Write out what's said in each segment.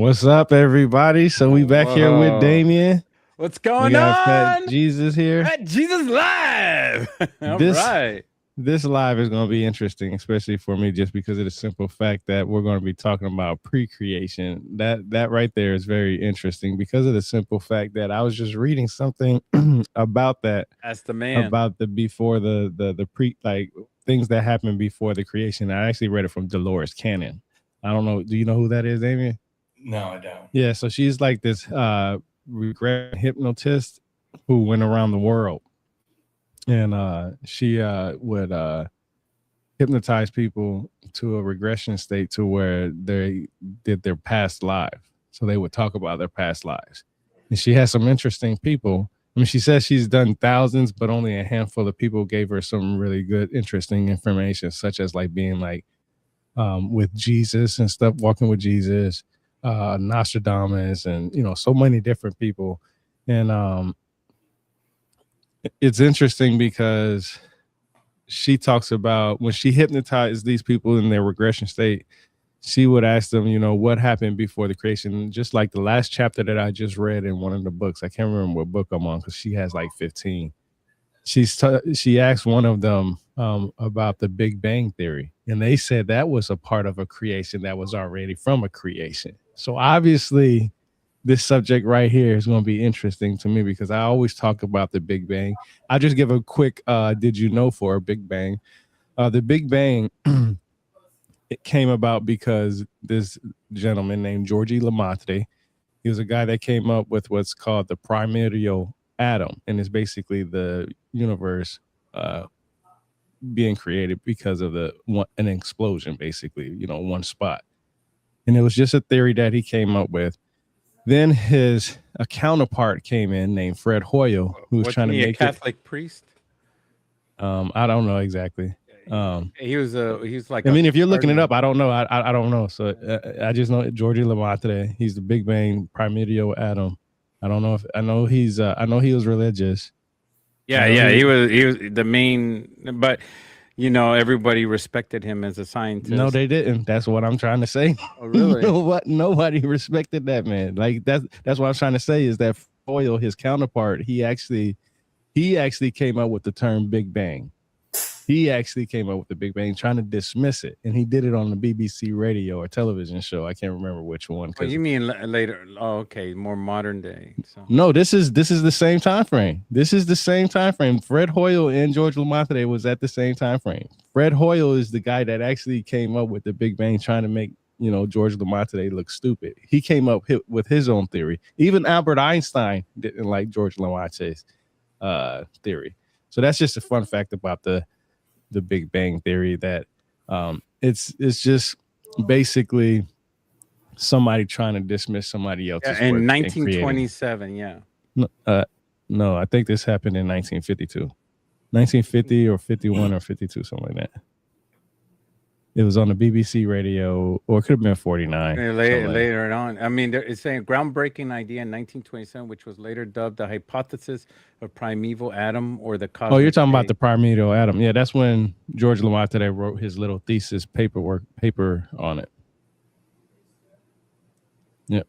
What's up, everybody? So we back here with Whoa. Damien. What's We going got Fat on? Jesus here. At Jesus Live. All This right. this live is going to be interesting, especially for me, just because of the simple fact that we're going to be talking about pre-creation. That right there is very interesting because of the simple fact that I was just reading something about that, That's the man. about the before the pre, like things that happened before the creation. I actually read it from Dolores Cannon. I don't know. Do you know who that is, Damien? No, I don't. Yeah, so she's like this regret hypnotist who went around the world, and she would hypnotize people to a regression state to where they did their past life. So they would talk about their past lives, and she has some interesting people. I mean, she says she's done thousands, but only a handful of people gave her some really good, interesting information, such as like being like with Jesus and stuff, walking with Jesus, Nostradamus, and so many different people. And it's interesting because she talks about when she hypnotized these people in their regression state, she would ask them, what happened before the creation, just like the last chapter that I just read in one of the books. I can't remember what book I'm on because she has like 15. She asked one of them about the Big Bang Theory, and they said that was a part of a creation that was already from a creation. So obviously, this subject right here is going to be interesting to me because I always talk about the Big Bang. I'll just give a quick did you know for a Big Bang. The Big Bang it came about because this gentleman named Georgie Lamontre, he was a guy that came up with what's called the primordial atom, and it's basically the universe being created because of an explosion, basically, one spot. And it was just a theory that he came up with. Then a counterpart came in named Fred Hoyle, who was trying to make a Catholic priest? I don't know exactly. He was like. I mean, if you're looking it up, I don't know. I don't know. So I just know Georgie Lamontre. He's the Big Bang primordial atom. I don't know if I know he's. I know he was religious. Yeah, he was the main, but everybody respected him as a scientist. No, they didn't. That's what I'm trying to say. Oh, really? Nobody respected that man. Like that's what I'm trying to say is that Foyle, his counterpart, he actually came up with the term Big Bang. He actually came up with the Big Bang, trying to dismiss it, and he did it on the BBC radio or television show. I can't remember which one. Oh, you mean later? Oh, okay, more modern day. So. No, this is the same time frame. This is the same time frame. Fred Hoyle and George Lamontre was at the same time frame. Fred Hoyle is the guy that actually came up with the Big Bang, trying to make George Lamontre look stupid. He came up with his own theory. Even Albert Einstein didn't like George Lamontre's theory. So that's just a fun fact about the Big Bang Theory, that it's just basically somebody trying to dismiss somebody else's work. In 1927, yeah. No, I think this happened in 1952. 1950 or 51 or 52, something like that. It was on the BBC radio, or it could have been 49. Later on. I mean, it's saying groundbreaking idea in 1927, which was later dubbed the hypothesis of primeval atom or the cosmic. Oh, you're talking about the primordial atom. Yeah, that's when George Lamontre wrote his little thesis paper on it. Yep.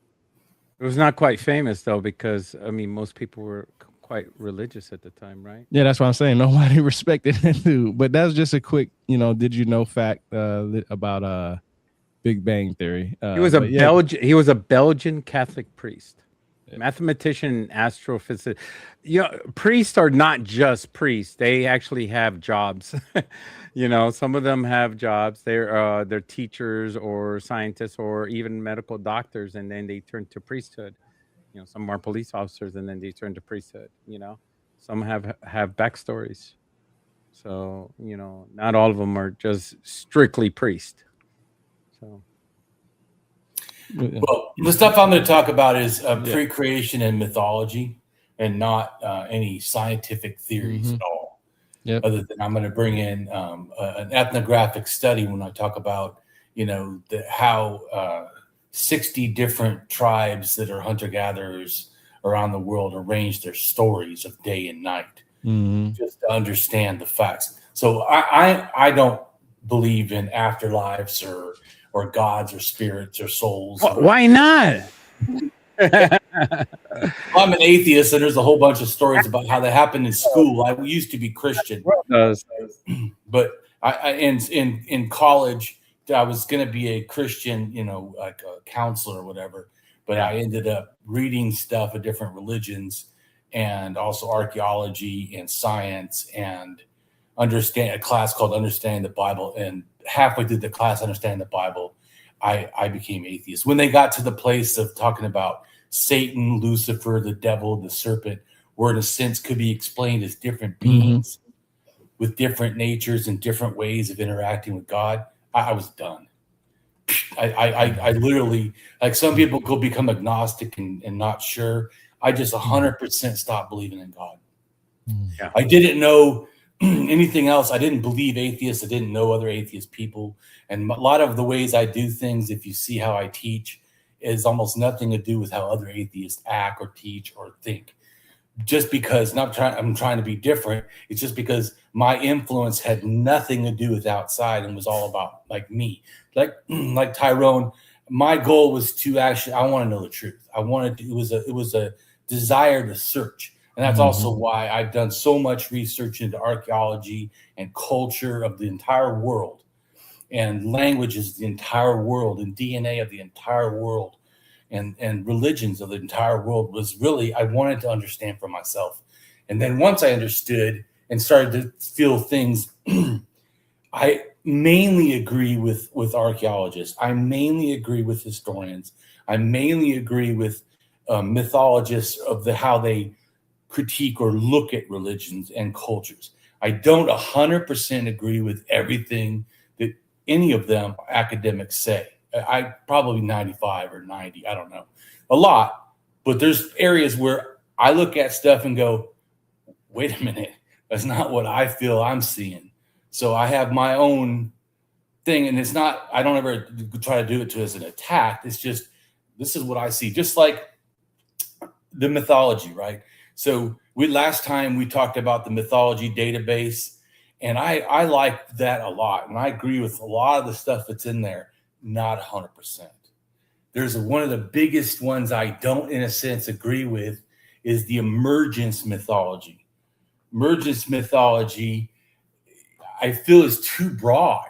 It was not quite famous, though, because, I mean, most people were quite religious at the time, right? Yeah, that's what I'm saying. Nobody respected that dude. But that's just a quick, did you know fact about Big Bang Theory. He was a Belgian Catholic priest, mathematician, and astrophysicist. Priests are not just priests; they actually have jobs. Some of them have jobs. They're teachers or scientists or even medical doctors, and then they turn to priesthood. Some are police officers, and then they turn to priesthood. Some have backstories. So not all of them are just strictly priest. So, well, the stuff I'm going to talk about is pre-creation and mythology, and not any scientific theories at all. Yep. Other than I'm going to bring in an ethnographic study when I talk about how 60 different tribes that are hunter-gatherers around the world arrange their stories of day and night, just to understand the facts. So I don't believe in afterlives or gods or spirits or souls. Why not? I'm an atheist, and there's a whole bunch of stories about how that happened in school. I used to be Christian, but in college, I was going to be a Christian, like a counselor or whatever. But I ended up reading stuff of different religions, and also archaeology and science, and a class called Understanding the Bible. And halfway through the class, Understanding the Bible, I became atheist. When they got to the place of talking about Satan, Lucifer, the devil, the serpent, where in a sense could be explained as different beings with different natures and different ways of interacting with God, I was done. I literally, like some people go become agnostic and not sure. I just 100% stopped believing in God. Yeah. I didn't know anything else. I didn't believe atheists. I didn't know other atheist people. And a lot of the ways I do things, if you see how I teach, is almost nothing to do with how other atheists act or teach or think. Just because I'm trying to be different. It's just because my influence had nothing to do with outside and was all about like me. Like Tyrone, my goal was to I want to know the truth. It was a desire to search. And that's also why I've done so much research into archaeology and culture of the entire world, and languages of the entire world, and DNA of the entire world, and religions of the entire world. Was really, I wanted to understand for myself. And then once I understood and started to feel things, I mainly agree with archaeologists. I mainly agree with historians. I mainly agree with mythologists of how they critique or look at religions and cultures. I don't 100% agree with everything that any of them academics say. I probably 95 or 90, I don't know, a lot. But there's areas where I look at stuff and go, wait a minute, that's not what I feel I'm seeing. So I have my own thing, and it's not, I don't ever try to do it as an attack. It's just, this is what I see. Just like the mythology, right? So last time we talked about the mythology database, and I like that a lot. And I agree with a lot of the stuff that's in there, not 100%. There's one of the biggest ones I don't, in a sense, agree with is the emergence mythology. Emergence mythology, I feel, is too broad.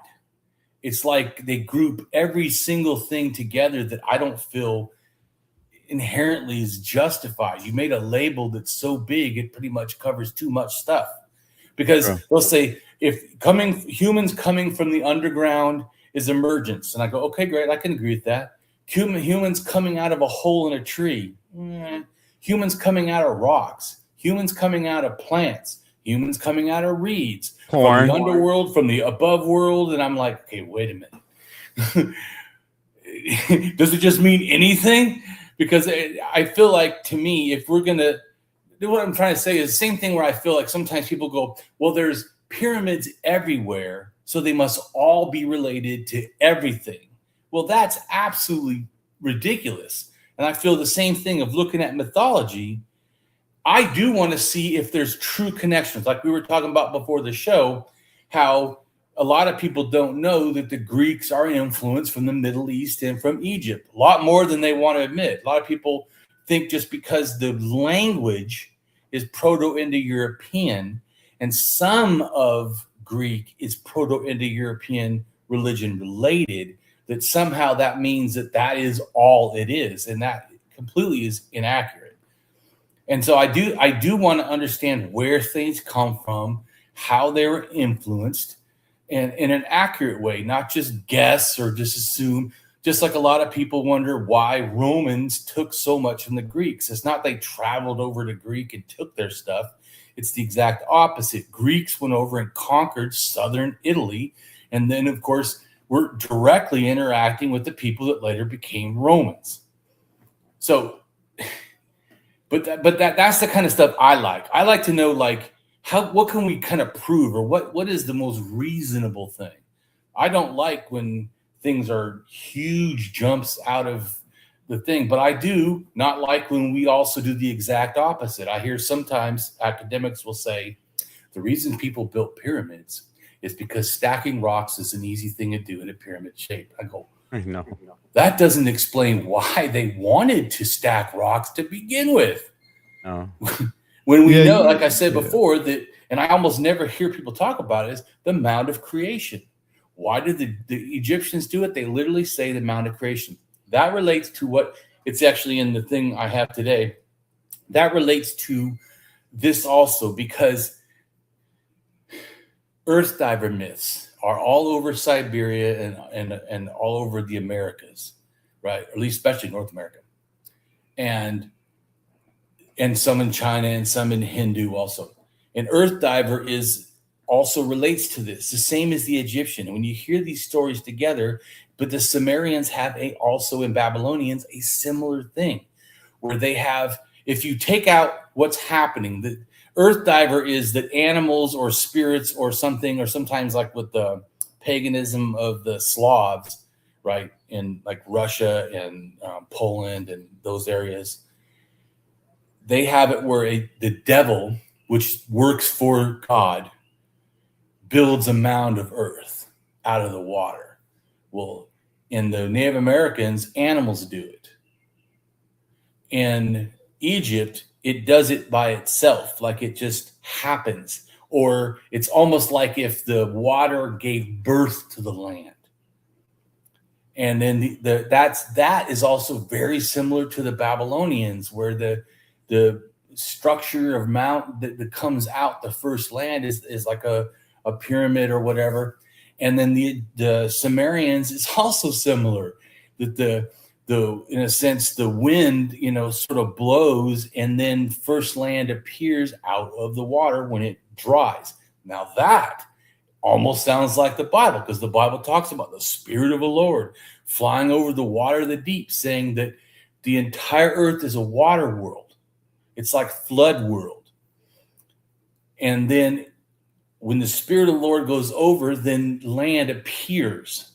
It's like they group every single thing together that I don't feel inherently is justified. You made a label that's so big, it pretty much covers too much stuff. Because they'll say, if humans coming from the underground is emergence. And I go, okay, great, I can agree with that. Humans coming out of a hole in a tree. Humans coming out of rocks. Humans coming out of plants. Humans coming out of reeds. From the underworld, from the above world. And I'm like, okay, wait a minute. Does it just mean anything? Because I feel like, to me, if we're going to, what I'm trying to say is the same thing where I feel like sometimes people go, well, there's pyramids everywhere, so they must all be related to everything. Well, that's absolutely ridiculous. And I feel the same thing of looking at mythology. I do want to see if there's true connections. Like we were talking about before the show, how a lot of people don't know that the Greeks are influenced from the Middle East and from Egypt, a lot more than they want to admit. A lot of people think just because the language is Proto-Indo-European and some of Greek is Proto-Indo-European religion related, that somehow that means that is all it is. And that completely is inaccurate. And so I do want to understand where things come from, how they were influenced, and in an accurate way, not just guess or just assume. Just like a lot of people wonder why Romans took so much from the Greeks. It's not they traveled over to Greek and took their stuff. It's the exact opposite. Greeks went over and conquered southern Italy, and then, of course, were directly interacting with the people that later became Romans. So, but that's the kind of stuff I like. I like to know, like, what can we kind of prove, or what is the most reasonable thing? I don't like when things are huge jumps out of the thing, but I do not like when we also do the exact opposite. I hear sometimes academics will say the reason people built pyramids is because stacking rocks is an easy thing to do in a pyramid shape. I go, I know. That doesn't explain why they wanted to stack rocks to begin with. No. When we Yeah, know, you- like I said yeah. before, that, and I almost never hear people talk about it, is the Mount of Creation. Why did the Egyptians do it? They literally say the Mount of Creation. That relates to what it's actually in the thing I have today. That relates to this also, because earth diver myths are all over Siberia and all over the Americas, right? Or at least especially North America. And some in China and some in Hindu also. And earth diver is also relates to this, the same as the Egyptian. And when you hear these stories together, but the Sumerians have also in Babylonians a similar thing, where they have, if you take out what's happening, the earth diver is that animals or spirits or something, or sometimes like with the paganism of the Slavs, right, in like Russia and Poland and those areas, they have it where the devil, which works for God, builds a mound of earth out of the water. Well, in the Native Americans, animals do it. In Egypt, it does it by itself, like it just happens. Or it's almost like if the water gave birth to the land. And then that is also very similar to the Babylonians, where the structure of mount that comes out the first land is like a pyramid or whatever. And then the Sumerians is also similar, that the in a sense the wind, sort of blows, and then first land appears out of the water when it dries. Now that almost sounds like the Bible, because the Bible talks about the Spirit of the Lord flying over the water of the deep, saying that the entire earth is a water world. It's like flood world. And then when the Spirit of the Lord goes over, then land appears,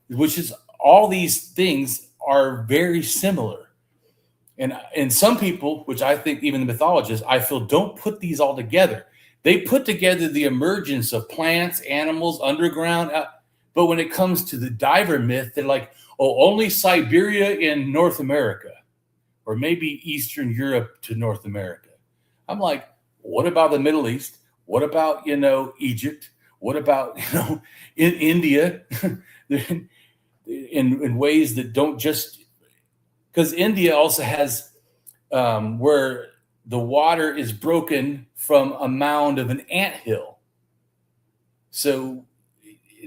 which is, all these things are very similar. And some people, which I think even the mythologists, I feel, don't put these all together. They put together the emergence of plants, animals, underground. But when it comes to the diver myth, they're like, oh, only Siberia in North America, or maybe Eastern Europe to North America. I'm like, what about the Middle East? What about, Egypt? What about, in India? in ways that don't just, because India also has where the water is broken from a mound of an anthill. So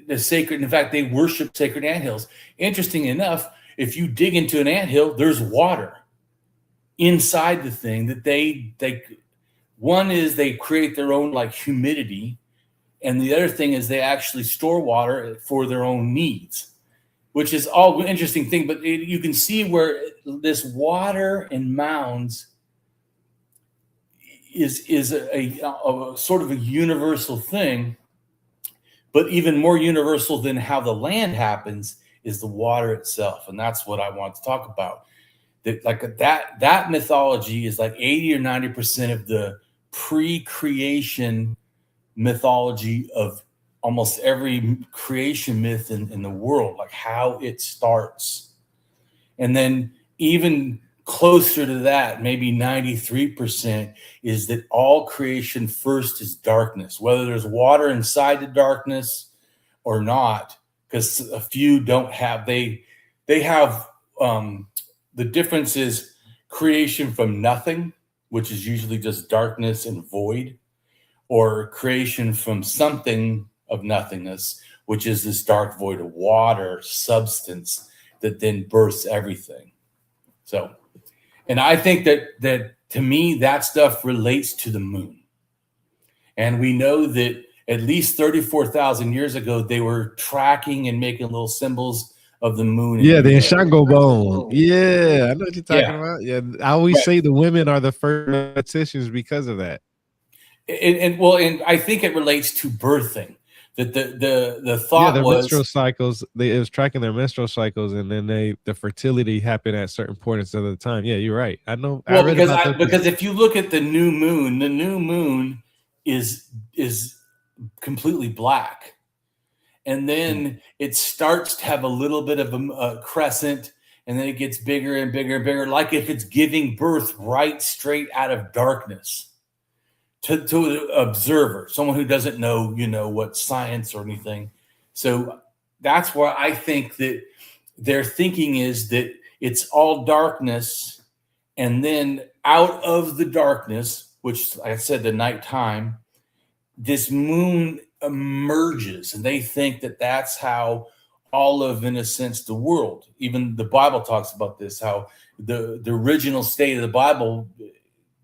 the sacred, in fact, they worship sacred anthills. Interesting enough, if you dig into an anthill, there's water inside the thing that they one is they create their own like humidity, and the other thing is they actually store water for their own needs, which is all an interesting thing. But you can see where this water in mounds is a sort of a universal thing, but even more universal than how the land happens is the water itself. And that's what I want to talk about. That mythology is like 80 or 90% of the pre-creation mythology of almost every creation myth in the world, like how it starts. And then even closer to that, maybe 93%, is that all creation first is darkness, whether there's water inside the darkness or not, because a few don't have, they have, the difference is creation from nothing, which is usually just darkness and void, or creation from something of nothingness, which is this dark void of water, substance, that then births everything. So, and I think that to me, that stuff relates to the moon. And we know that at least 34,000 years ago, they were tracking and making little symbols of the moon. Yeah, the Shango bone. Yeah, I know what you're talking about. Yeah, I always say the women are the first mathematicians because of that. And I think it relates to birthing. That the thought their was menstrual cycles. It was tracking their menstrual cycles, and then the fertility happened at certain points of the time. Yeah, you're right. I know. Well, because if you look at the new moon is completely black, and then it starts to have a little bit of a crescent, and then it gets bigger and bigger and bigger, like if it's giving birth right straight out of darkness to an observer, someone who doesn't know, what science or anything. So that's where I think that their thinking is that it's all darkness, and then out of the darkness, which, like I said, the nighttime, this moon emerges, and they think that that's how all of, in a sense, the world, even the Bible talks about this, how the original state of the Bible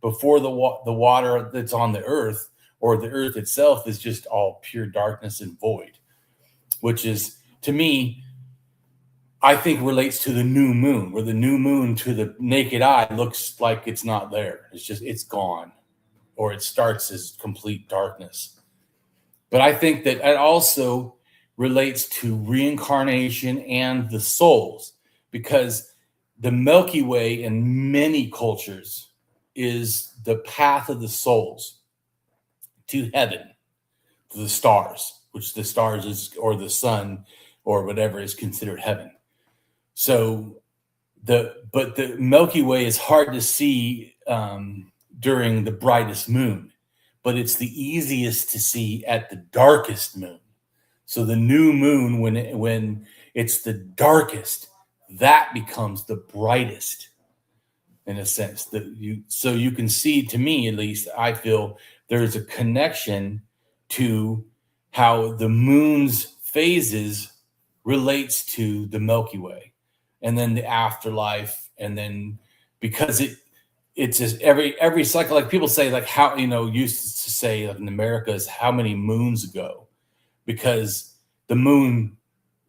before the water that's on the earth, or the earth itself, is just all pure darkness and void, which is, to me, I think relates to the new moon, where the new moon to the naked eye looks like it's not there. It's gone, or it starts as complete darkness. But I think that it also relates to reincarnation and the souls, because the Milky Way in many cultures is the path of the souls to heaven, to the stars, which the stars is, or the sun, or whatever is considered heaven. So but the Milky Way is hard to see during the brightest moon, but it's the easiest to see at the darkest moon. So the new moon, when it's the darkest, that becomes the brightest, in a sense. So you can see, to me at least, I feel there's a connection to how the moon's phases relates to the Milky Way, and then the afterlife, and then because it's just every cycle, like people say, like how used to say, like in America, is how many moons ago, because the moon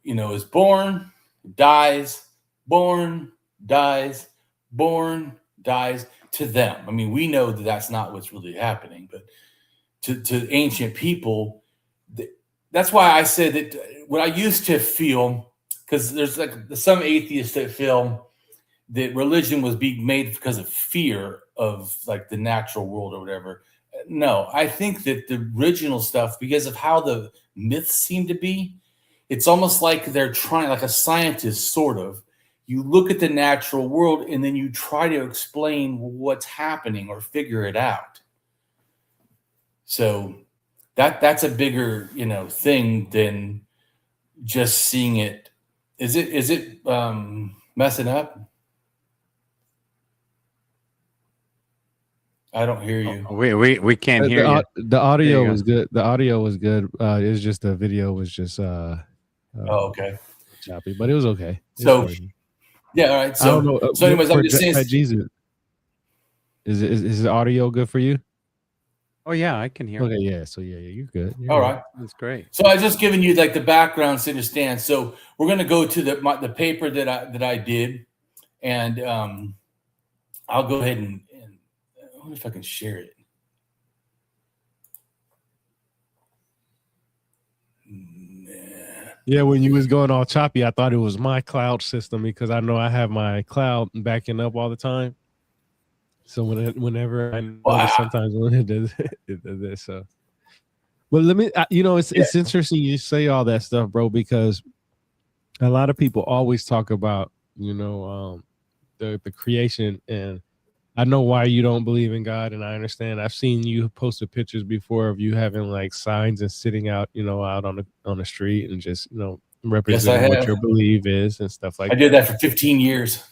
is born, dies, born, dies, born, dies, to them. I mean, we know that that's not what's really happening, but to ancient people, that's why I said that what I used to feel, because there's like some atheists that feel that religion was being made because of fear of like the natural world or whatever. No, I think that the original stuff, because of how the myths seem to be, it's almost like they're trying, like a scientist sort of. You look at the natural world and then you try to explain what's happening or figure it out. So that's a bigger, thing than just seeing it. Is it messing up? I don't hear you. We can't hear you. The audio was good. The audio was good. It's just the video was just Okay. choppy, but it was okay. So yeah, all right. So I don't know. So anyways, I'm just saying. Jesus, is the audio good for you? Oh yeah, I can hear. Okay, yeah. So yeah, you're good. All right, that's great. So I was just giving you like the background to understand. So we're gonna go to the paper that I did, and I'll go ahead and I wonder if I can share it. Yeah, when you was going all choppy, I thought it was my cloud system, because I know I have my cloud backing up all the time. So whenever I notice sometimes when it does this. So, well, let me. It's interesting you say all that stuff, bro, because a lot of people always talk about the creation, and I know why you don't believe in God, and I understand. I've seen you posted pictures before of you having like signs and sitting out, out on the street and just, representing what your belief is and stuff like that. I did that for 15 years.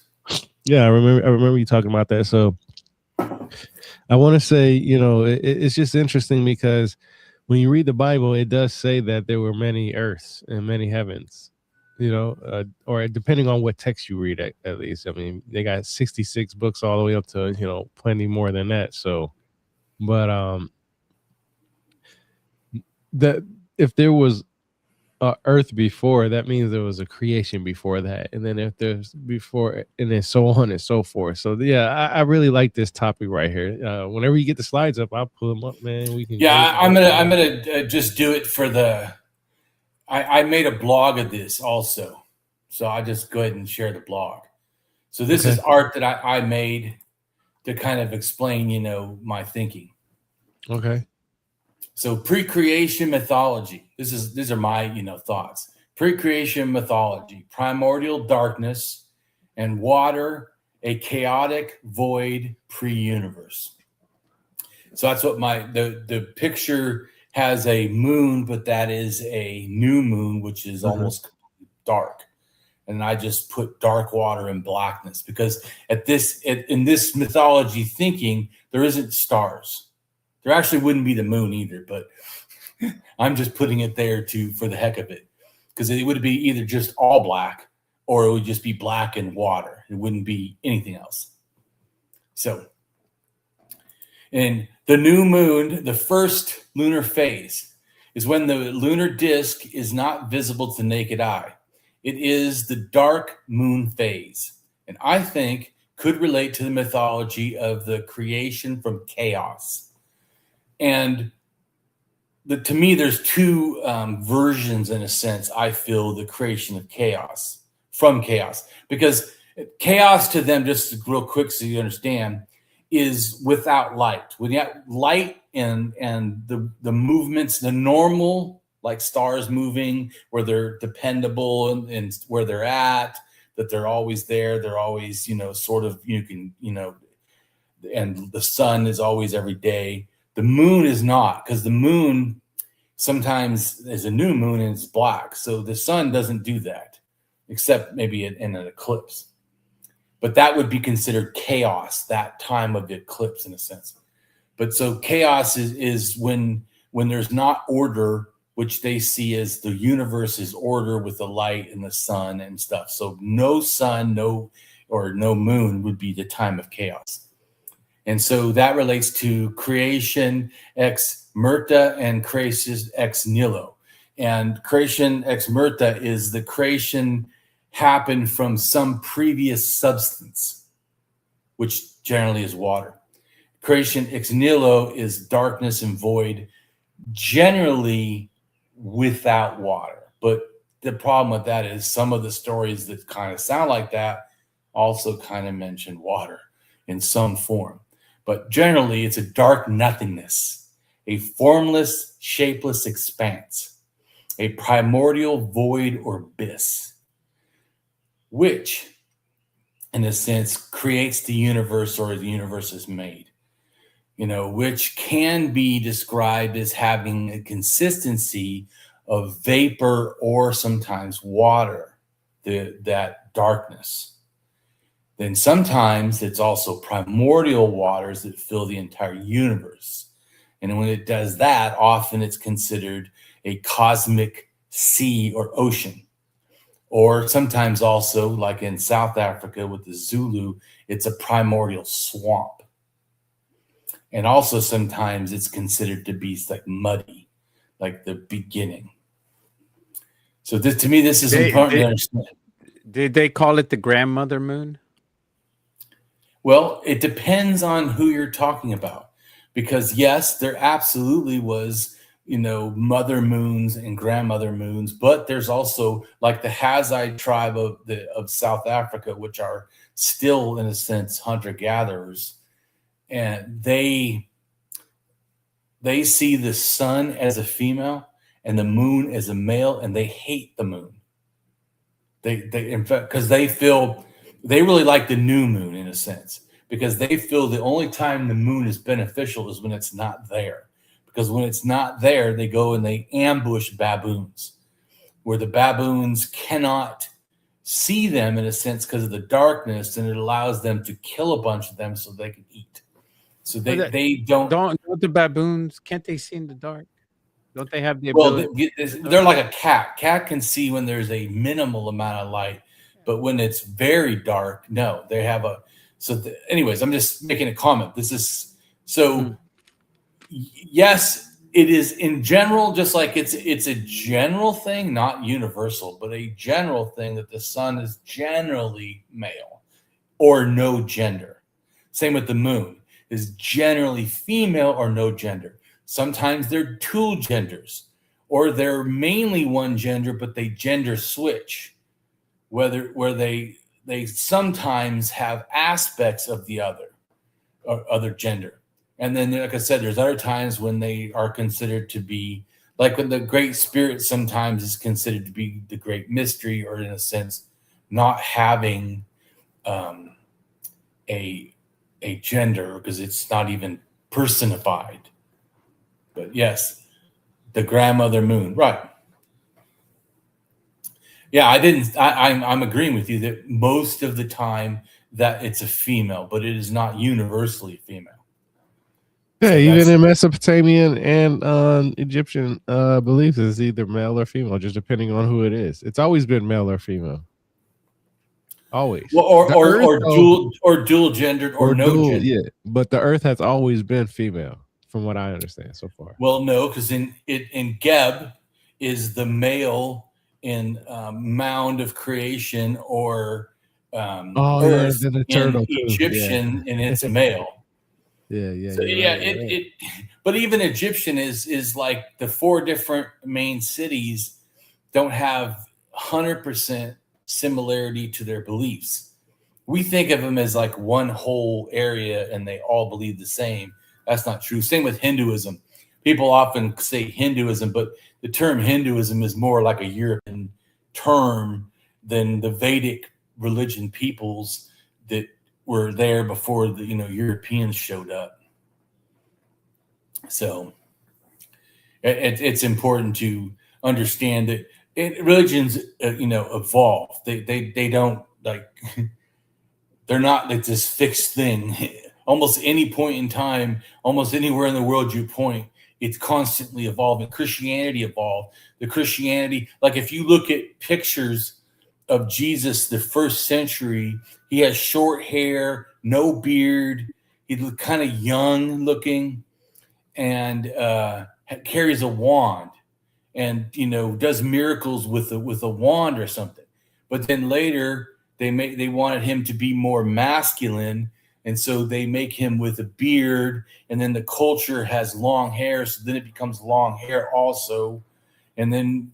Yeah, I remember you talking about that. So I want to say, it's just interesting because when you read the Bible, it does say that there were many earths and many heavens. Or depending on what text you read, at least. I mean, they got 66 books all the way up to, plenty more than that. So, but that if there was earth before, that means there was a creation before that. And then if there's before, and then so on and so forth. So yeah, I really like this topic right here. Whenever you get the slides up, I'll pull them up, man. We can. Yeah, I'm gonna just do it for the. I made a blog of this also, so I'll just go ahead and share the blog. So this is art that I made to kind of explain, my thinking. Okay. So pre-creation mythology. These are my thoughts. Pre-creation mythology, primordial darkness and water, a chaotic void pre-universe. So that's what the picture has a moon, but that is a new moon, which is almost dark. And I just put dark water and blackness because in this mythology thinking, there isn't stars. There actually wouldn't be the moon either, but I'm just putting it there for the heck of it, because it would be either just all black or it would just be black and water. It wouldn't be anything else. So, in the new moon, the first lunar phase is when the lunar disk is not visible to naked eye. It is the dark moon phase, and I think could relate to the mythology of the creation from chaos. And to me, there's two versions, in a sense, I feel, the creation of chaos, from chaos. Because chaos to them, just real quick so you understand, is without light. When you have light and the movements, the normal, like stars moving, where they're dependable and where they're at, that they're always there, they're always, sort of, and the sun is always every day. The moon is not, because the moon sometimes is a new moon and it's black. So the sun doesn't do that, except maybe in an eclipse. But that would be considered chaos, that time of the eclipse, in a sense. But so chaos is when there's not order, which they see as the universe is order with the light and the sun and stuff. So no sun, no moon would be the time of chaos. And so that relates to creation ex Myrta and creation ex nihilo. And creation ex Myrta is the creation happened from some previous substance, which generally is water. Creation ex nihilo is darkness and void, generally without water. But the problem with that is some of the stories that kind of sound like that also kind of mention water in some form. But generally, it's a dark nothingness, a formless, shapeless expanse, a primordial void or abyss, which, in a sense, creates the universe, or the universe is made, which can be described as having a consistency of vapor or sometimes water, that darkness. Then sometimes it's also primordial waters that fill the entire universe. And when it does that, often it's considered a cosmic sea or ocean. Or sometimes also, like in South Africa with the Zulu, it's a primordial swamp. And also sometimes it's considered to be like muddy, like the beginning. So to me, this is important to understand. Did they call it the grandmother moon? Well, it depends on who you're talking about, because yes, there absolutely was, mother moons and grandmother moons, but there's also like the Hazai tribe of South Africa, which are still, in a sense, hunter-gatherers, and they see the sun as a female and the moon as a male, and they hate the moon. They in fact, because they feel they really like the new moon, in a sense, because they feel the only time the moon is beneficial is when it's not there. Because when it's not there, they go and they ambush baboons, where the baboons cannot see them, in a sense, because of the darkness, and it allows them to kill a bunch of them so they can eat. So they don't the baboons, can't they see in the dark? Don't they have the ability? Well, they're like a cat. Cat can see when there's a minimal amount of light, but when it's very dark, no, they have a. So, anyways, I'm just making a comment. This is so. Yes, it is in general, just like it's a general thing, not universal, but a general thing that the sun is generally male or no gender. Same with the moon, is generally female or no gender. Sometimes they're dual genders, or they're mainly one gender, but they gender switch, where they sometimes have aspects of the other gender. And then, like I said, there's other times when they are considered to be, like when the Great Spirit sometimes is considered to be the Great Mystery, or in a sense, not having a gender because it's not even personified. But yes, the grandmother moon, right? Yeah, I'm agreeing with you that most of the time that it's a female, but it is not universally female. Yeah, So even that's, in Mesopotamian and Egyptian beliefs, it's either male or female, just depending on who it is. It's always been male or female. Always. well, The Earth, though, dual gendered or or no dual, gender. yeah. But the Earth has always been female, from what I understand so far. Well, no, because in Geb is the male in mound of creation, or Oh yeah, Earth then the in turtle too. Yeah, Egyptian, and it's a male. yeah. So You're yeah, right. You're right. but even Egyptian is like the 4 different main cities don't have 100% similarity to their beliefs. We think of them as like one whole area and they all believe the same. That's not true. Same with Hinduism. People often say Hinduism, but the term Hinduism is more like a European term than the Vedic religion peoples that were there before the Europeans showed up. So it's important to understand that religions evolve. They don't like they're not like this fixed thing. Almost any point in time, almost anywhere in the world you point, it's constantly evolving. Christianity evolved. The Christianity, like if you look at pictures of Jesus the first century, he has short hair, no beard. He looked kind of young looking, and carries a wand, and does miracles with a wand or something. But then later they wanted him to be more masculine, and so they make him with a beard, and then the culture has long hair, so then it becomes long hair also. And then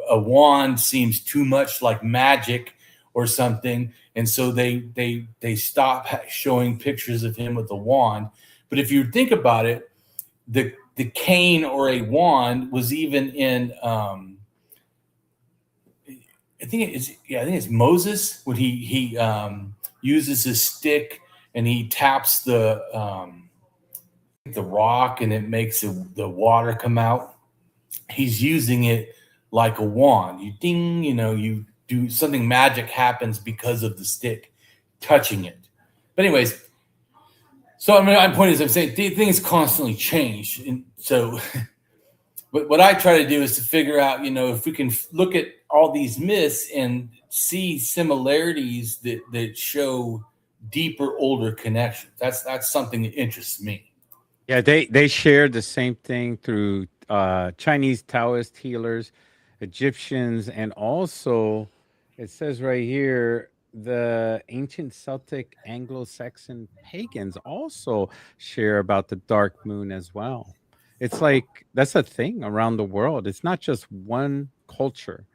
a wand seems too much like magic or something, and so they stop showing pictures of him with a wand. But if you think about it, the cane or a wand was even in I think it's Moses when he uses his stick and he taps the rock and it makes the water come out. He's using it like a wand. You ding, you do something, magic happens because of the stick touching it. But anyways, so I mean, my point is, I'm saying things constantly change, and so. But what I try to do is to figure out, if we can look at all these myths and see similarities that show deeper, older connections. That's something that interests me. Yeah, they shared the same thing through Chinese Taoist healers, Egyptians, and also it says right here the ancient Celtic Anglo-Saxon pagans also share about the dark moon as well. It's like that's a thing around the world. It's not just one culture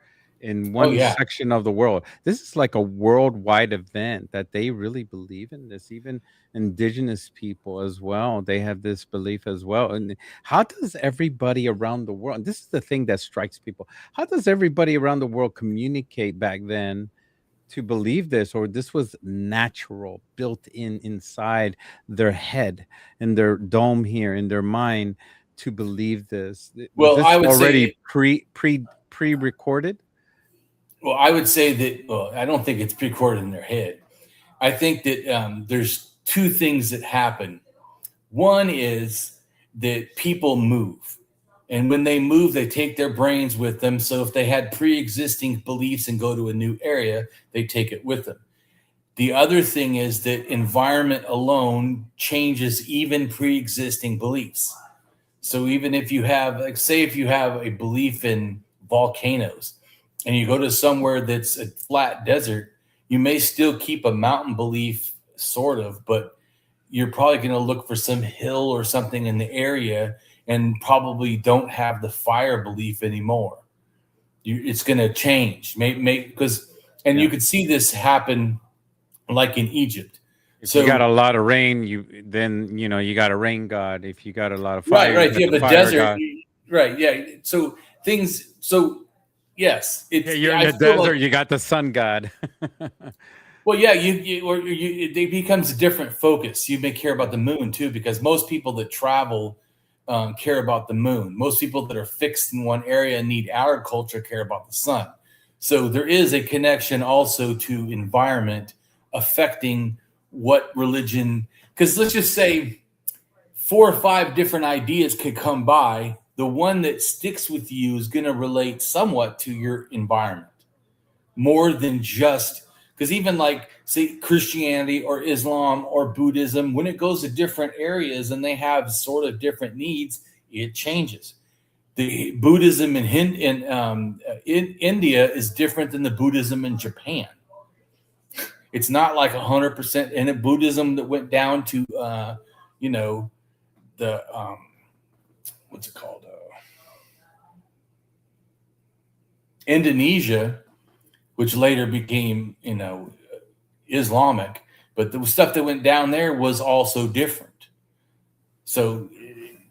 in Oh one yeah. section of the world. This is like a worldwide event that they really believe in this. Even indigenous people as well, they have this belief as well. And how does everybody around the world, and this is the thing that strikes people, how does everybody around the world communicate back then to believe this, or this was natural, built in inside their head, in their dome here, in their mind, to believe this? Was Well, this I would say. already pre-recorded? Well, I would say that. Well, I don't think it's recorded in their head. I think that there's two things that happen. One is that people move. And when they move, they take their brains with them. So if they had pre-existing beliefs and go to a new area, they take it with them. The other thing is that environment alone changes even pre-existing beliefs. So even if you have, like, say, if you have a belief in volcanoes and you go to somewhere that's a flat desert, you may still keep a mountain belief, sort of, but you're probably going to look for some hill or something in the area and probably don't have the fire belief anymore. It's going to change, because, and Yeah. you could see this happen like in Egypt. If you got a lot of rain, you got a rain god. If you got a lot of fire, right. If you have a desert, god. Right. Yeah. So things. So yes, it's. You're in the desert. You got the sun god. Well, yeah, it becomes a different focus. You may care about the moon too, because most people that travel care about the moon. Most people that are fixed in one area and need agriculture care about the sun. So there is a connection also to environment affecting what religion. Because let's just say 4 or 5 different ideas could come by. The one that sticks with you is going to relate somewhat to your environment more than just. Because even like, say, Christianity or Islam or Buddhism, when it goes to different areas and they have sort of different needs, it changes. The Buddhism in India is different than the Buddhism in Japan. It's not like 100%. And a Buddhism that went down to, the what's it called? Indonesia, which later became, Islamic, but the stuff that went down there was also different. So,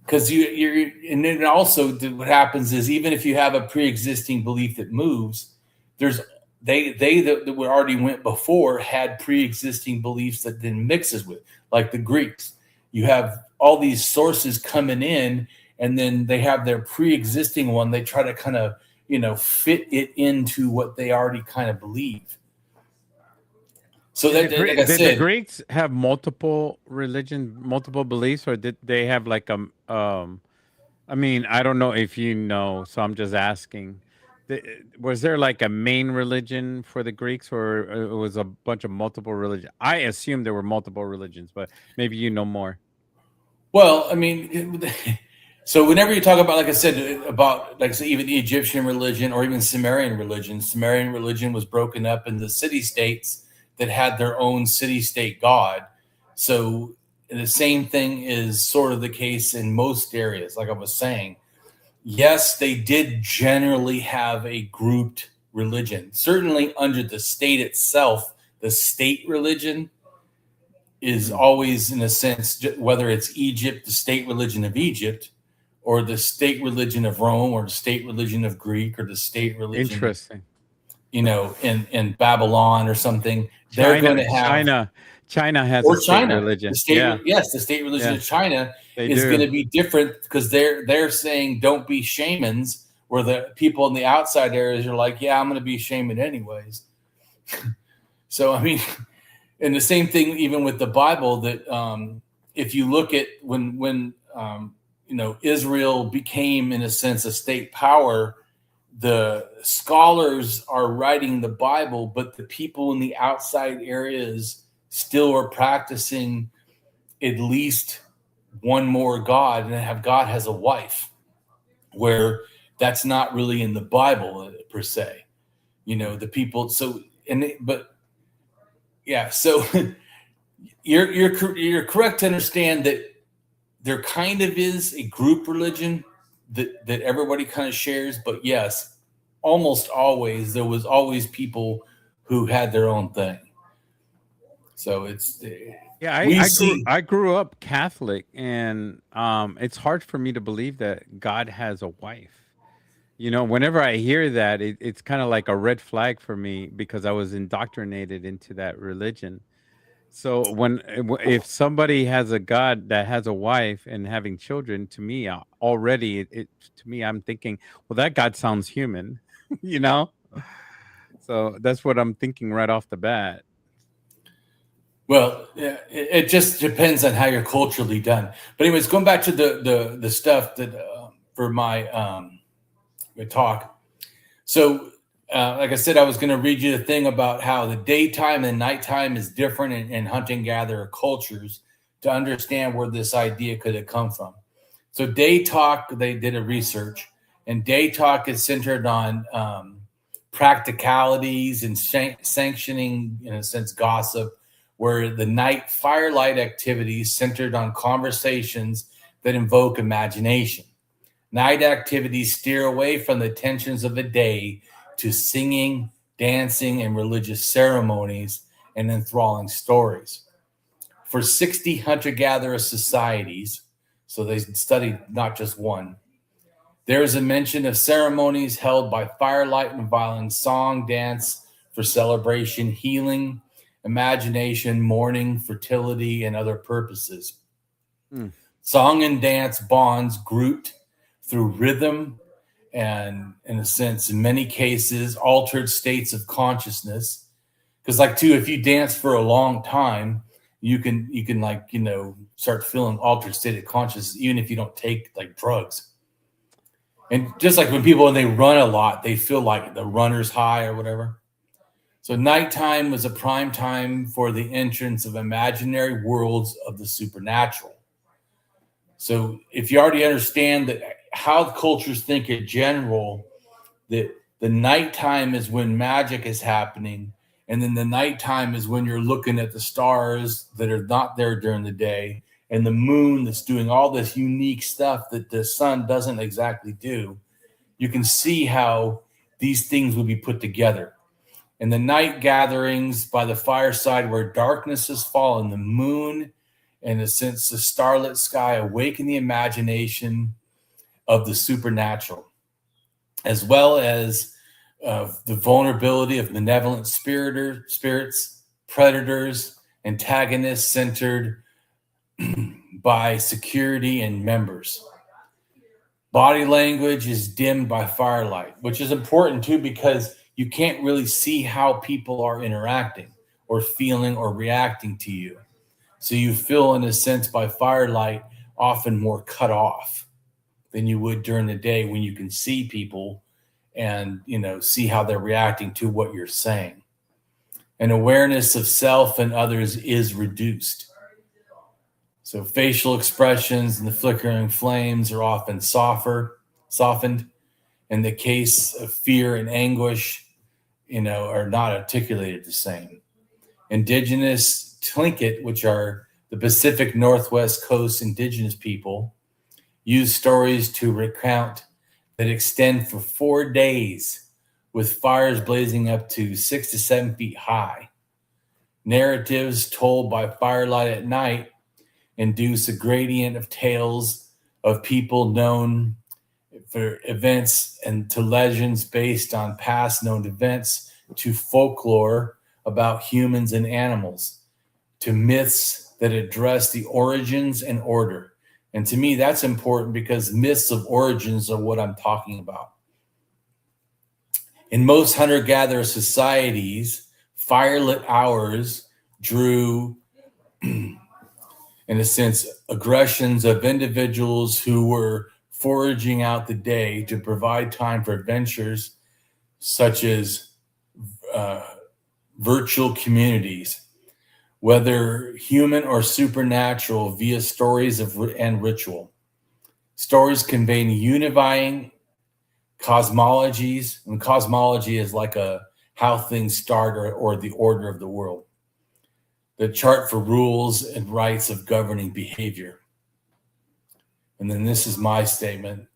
because and then also what happens is even if you have a pre-existing belief that moves, they that already went before had pre-existing beliefs that then mixes with, like the Greeks. You have all these sources coming in, and then they have their pre-existing one. They try to kind of fit it into what they already kind of believe. So did the Greeks have multiple religions, multiple beliefs, or did they have like I mean, I don't know if you know, so I'm just asking. Was there like a main religion for the Greeks, or it was a bunch of multiple religions? I assume there were multiple religions, but maybe you know more. Well, I mean, so whenever you talk about, like I said, about like say even the Egyptian religion or even Sumerian religion was broken up into city-states that had their own city-state god. So the same thing is sort of the case in most areas. Like I was saying, yes, they did generally have a grouped religion. Certainly under the state itself, the state religion is always, in a sense, whether it's Egypt, the state religion of Egypt, or the state religion of Rome, or the state religion of Greek, or the state religion, interesting, in Babylon or something. They're going to have China has a state religion. Yes, the state religion of China is going to be different because they're saying don't be shamans, where the people in the outside areas are like, yeah, I'm going to be shaman anyways. So, I mean, and the same thing even with the Bible, that if you look at when Israel became, in a sense, a state power, the scholars are writing the Bible, but the people in the outside areas still are practicing at least one more God, and have God has a wife, where that's not really in the Bible per se. The people. So So you're correct to understand that there kind of is a group religion that everybody kind of shares, but yes, almost always there was always people who had their own thing. So it's I grew up Catholic, and it's hard for me to believe that God has a wife. Whenever I hear that, it's kind of like a red flag for me because I was indoctrinated into that religion. So if somebody has a God that has a wife and having children, to me already, to me, I'm thinking, well, that God sounds human, So that's what I'm thinking right off the bat. Well, it just depends on how you're culturally done. But anyways, going back to the stuff that for my talk. So, like I said, I was going to read you the thing about how the daytime and nighttime is different in hunting-gatherer cultures to understand where this idea could have come from. So day talk, they did a research, and day talk is centered on practicalities and sanctioning, in a sense, gossip, where the night firelight activities centered on conversations that invoke imagination. Night activities steer away from the tensions of the day to singing, dancing, and religious ceremonies and enthralling stories. for 60 hunter-gatherer societies, so they studied not just one, there is a mention of ceremonies held by firelight involving song, dance for celebration, healing, imagination, mourning, fertility, and other purposes. Song and dance bonds grouped through rhythm and, in a sense, in many cases, altered states of consciousness. Because, like, too, if you dance for a long time, you can like, you know, start feeling altered state of consciousness, even if you don't take like drugs. And just like when they run a lot, they feel like the runner's high or whatever. So nighttime was a prime time for the entrance of imaginary worlds of the supernatural. So if you already understand that how cultures think in general, that the nighttime is when magic is happening, and then the nighttime is when you're looking at the stars that are not there during the day, and the moon that's doing all this unique stuff that the sun doesn't exactly do, you can see how these things would be put together. And the night gatherings by the fireside where darkness has fallen, the moon, and in a sense, the starlit sky awaken the imagination of the supernatural, as well as the vulnerability of malevolent spirits, predators, antagonists centered by security and members. Body language is dimmed by firelight, which is important too, because you can't really see how people are interacting or feeling or reacting to you. So you feel, in a sense, by firelight, often more cut off than you would during the day when you can see people and, you know, see how they're reacting to what you're saying. And awareness of self and others is reduced. So facial expressions and the flickering flames are often softened. In the case of fear and anguish, you know, are not articulated the same. Indigenous Tlingit, which are the Pacific Northwest Coast indigenous people, use stories to recount that extend for 4 days with fires blazing up to 6 to 7 feet high. Narratives told by firelight at night induce a gradient of tales of people known for events and to legends based on past known events, to folklore about humans and animals, to myths that address the origins and order. And to me, that's important because myths of origins are what I'm talking about. In most hunter-gatherer societies, firelit hours drew, in a sense, aggressions of individuals who were foraging out the day to provide time for adventures such as virtual communities, whether human or supernatural, via stories and ritual. Stories conveying unifying cosmologies, and cosmology is like how things start or the order of the world. The chart for rules and rights of governing behavior. And then this is my statement.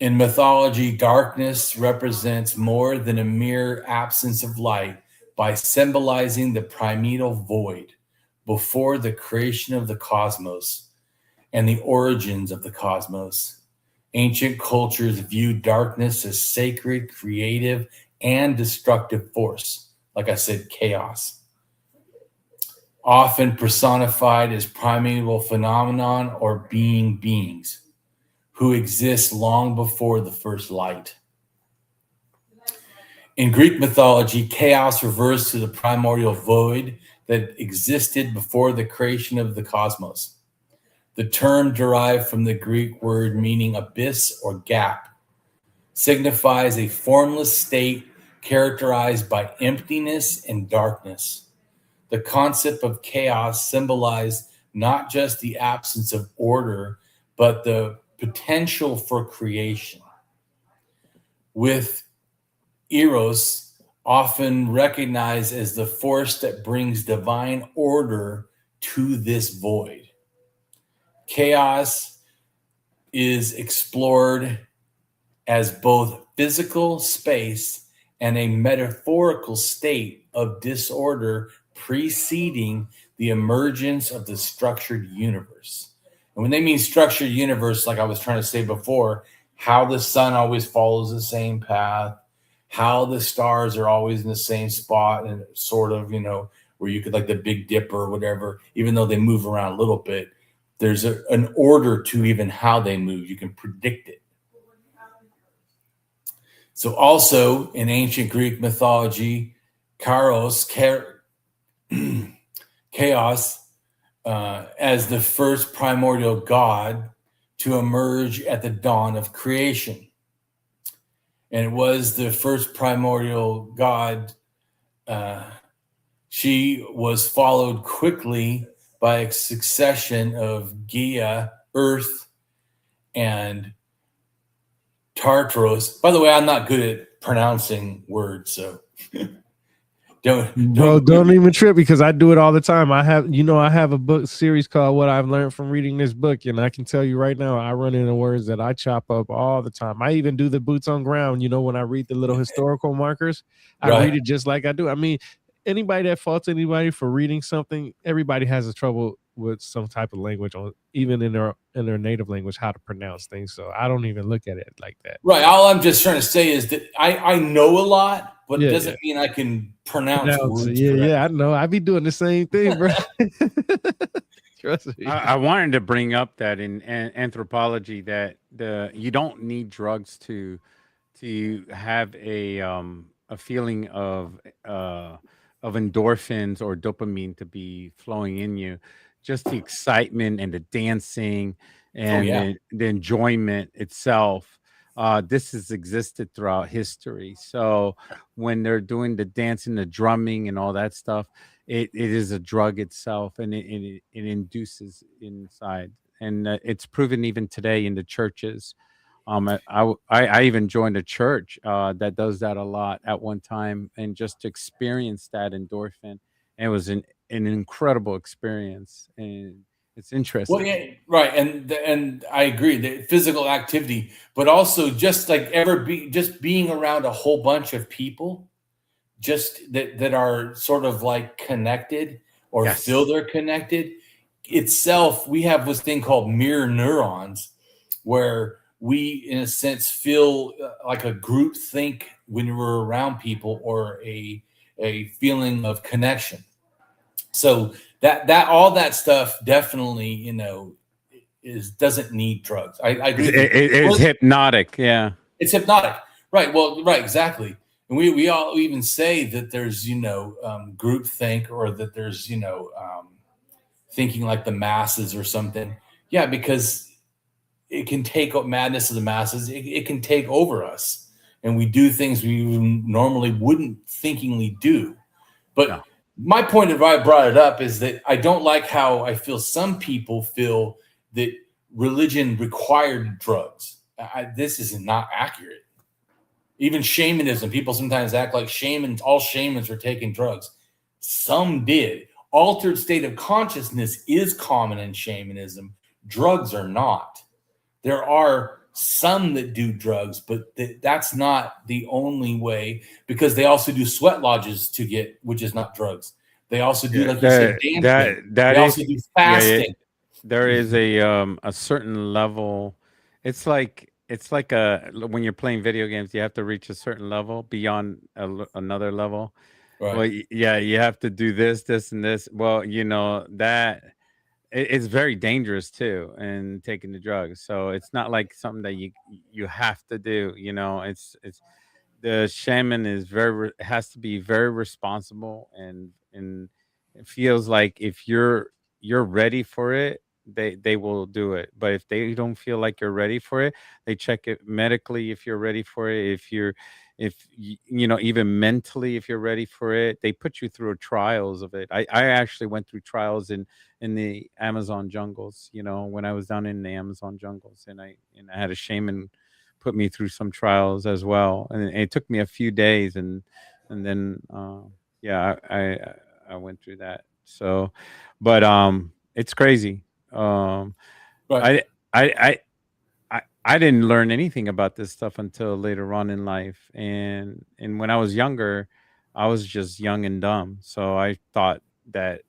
In mythology, darkness represents more than a mere absence of light by symbolizing the primeval void before the creation of the cosmos and the origins of the cosmos. Ancient cultures viewed darkness as sacred, creative, and destructive force. Like I said, chaos. Often personified as primeval phenomenon or beings who exist long before the first light. In Greek mythology, chaos refers to the primordial void that existed before the creation of the cosmos. The term, derived from the Greek word meaning abyss or gap, signifies a formless state characterized by emptiness and darkness. The concept of chaos symbolized not just the absence of order, but the potential for creation. With Eros often recognized as the force that brings divine order to this void. Chaos is explored as both physical space and a metaphorical state of disorder preceding the emergence of the structured universe. And when they mean structured universe, like I was trying to say before, how the sun always follows the same path, how the stars are always in the same spot, and sort of, where you could, like the Big Dipper or whatever, even though they move around a little bit, there's an order to even how they move. You can predict it. So also in ancient Greek mythology, chaos, as the first primordial god to emerge at the dawn of creation. And it was the first primordial god. She was followed quickly by a succession of Gaia, Earth, and Tartaros. By the way, I'm not good at pronouncing words, so don't even trip, because I do it all the time. I have a book series called What I've Learned from Reading This Book, and I can tell you right now, I run into words that I chop up all the time. I even do the boots on ground. When I read the little historical markers, I read it just like I do. I mean, anybody that faults anybody for reading something, everybody has a trouble with some type of language, on even in their native language, how to pronounce things. So I don't even look at it like that. Right. All I'm just trying to say is that I know a lot, but it doesn't mean I can pronounce words correctly. Yeah, I know. I be doing the same thing, bro. Trust me. I wanted to bring up that in anthropology, that you don't need drugs to have a feeling of endorphins or dopamine to be flowing in you. Just the excitement and the dancing and the enjoyment itself. This has existed throughout history. So when they're doing the dancing, the drumming, and all that stuff, it is a drug itself, and it induces inside. And it's proven even today in the churches. I even joined a church that does that a lot at one time, and just to experience that endorphin. And it was an incredible experience, and it's interesting. Well, yeah, right, and I agree, the physical activity, but also just like just being around a whole bunch of people, just that are sort of like connected or feel they're connected itself. We have this thing called mirror neurons, where we, in a sense, feel like a group think when we're around people, or a feeling of connection. So that all that stuff definitely, doesn't need drugs. I agree. It's hypnotic. Yeah, it's hypnotic. Right. Well, right. Exactly. And we all even say that there's, group think, or that there's, thinking like the masses or something. Yeah, because it can take madness of the masses. It can take over us, and we do things we normally wouldn't thinkingly do. But my point of why I brought it up is that I don't like how I feel some people feel that religion required drugs. This is not accurate. Even shamanism, people sometimes act like all shamans are taking drugs. Some did. Altered state of consciousness is common in shamanism. Drugs are not. There are some that do drugs, but that's not the only way, because they also do sweat lodges which is not drugs. They also do, like you said, dancing. They also do fasting. Yeah. There is a certain level. It's like when you're playing video games, you have to reach a certain level beyond another level. Right. Well, you have to do this, and this. Well, that it's very dangerous too, and taking the drugs. So it's not like something that you have to do. It's the shaman has to be very responsible, and it feels like if you're ready for it, they will do it. But if they don't feel like you're ready for it, they check it medically if you're ready for it. If even mentally, if you're ready for it, they put you through trials of it. I actually went through trials in the Amazon jungles, when I was down in the Amazon jungles, and I had a shaman put me through some trials as well. And it took me a few days, and then I went through that. So, but it's crazy. Right. I didn't learn anything about this stuff until later on in life. And when I was younger, I was just young and dumb. So I thought that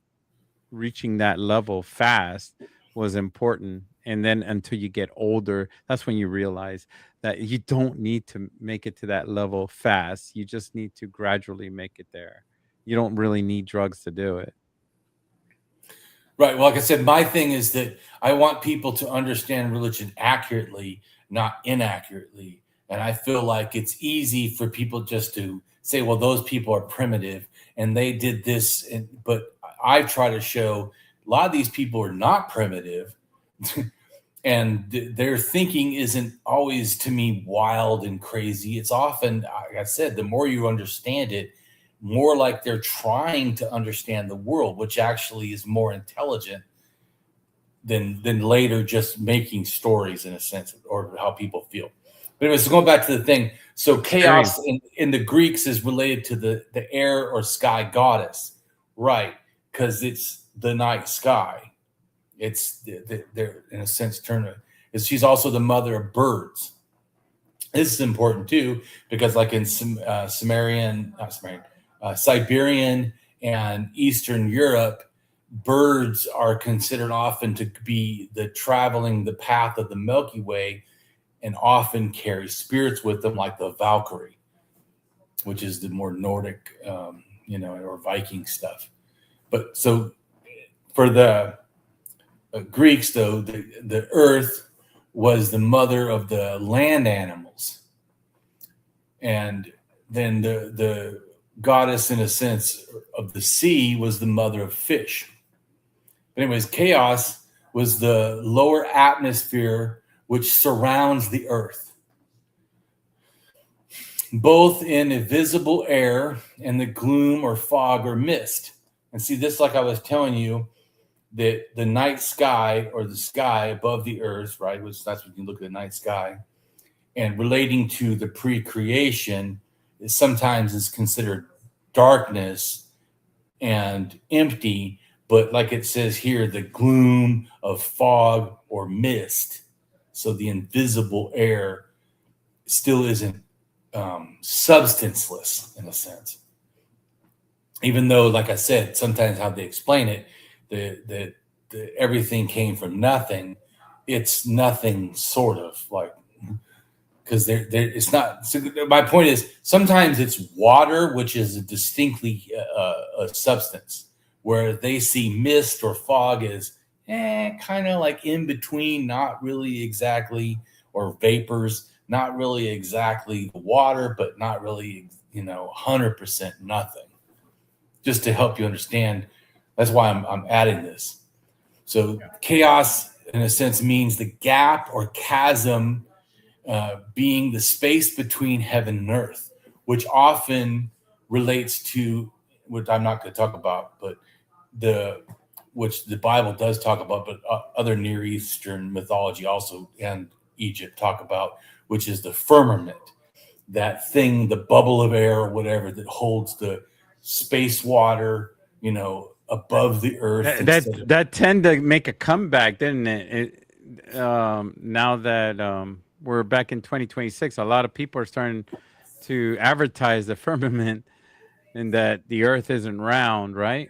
reaching that level fast was important. And then until you get older, that's when you realize that you don't need to make it to that level fast. You just need to gradually make it there. You don't really need drugs to do it. Right. Well, like I said, my thing is that I want people to understand religion accurately, not inaccurately. And I feel like it's easy for people just to say, well, those people are primitive and they did this. But I try to show a lot of these people are not primitive. And their thinking isn't always, to me, wild and crazy. It's often, like I said, the more you understand it, more like they're trying to understand the world, which actually is more intelligent than later just making stories in a sense, or how people feel. But anyways, going back to the thing, so chaos in the Greeks is related to the air or sky goddess, right? Because it's the night sky. It's they're in a sense she's also the mother of birds. This is important too, because like in Siberian and Eastern Europe, birds are considered often to be traveling the path of the Milky Way, and often carry spirits with them, like the Valkyrie, which is the more Nordic, or Viking stuff. But so for the Greeks, though, the earth was the mother of the land animals, and then the goddess, in a sense, of the sea was the mother of fish. But anyways, chaos was the lower atmosphere which surrounds the earth, both in invisible air and the gloom or fog or mist. And see, this, like I was telling you, that the night sky, or the sky above the earth, right, which that's when you look at the night sky, and relating to the pre-creation, is sometimes considered darkness and empty, but like it says here, the gloom of fog or mist. So the invisible air still isn't substanceless in a sense. Even though, like I said, sometimes how they explain it, the everything came from nothing. It's nothing, sort of, like, because it's not. So my point is, sometimes it's water, which is a distinctly a substance, where they see mist or fog as kind of like in between, not really exactly, or vapors, not really exactly water, but not really 100% nothing. Just to help you understand, that's why I'm adding this. So chaos, in a sense, means the gap or chasm, being the space between heaven and earth, which often relates to, which I'm not going to talk about, but which the Bible does talk about, but other Near Eastern mythology also, and Egypt, talk about, which is the firmament, that thing, the bubble of air or whatever, that holds the space water, above the earth. That tend to make a comeback, didn't it? Now that we're back in 2026, a lot of people are starting to advertise the firmament, and that the earth isn't round, right?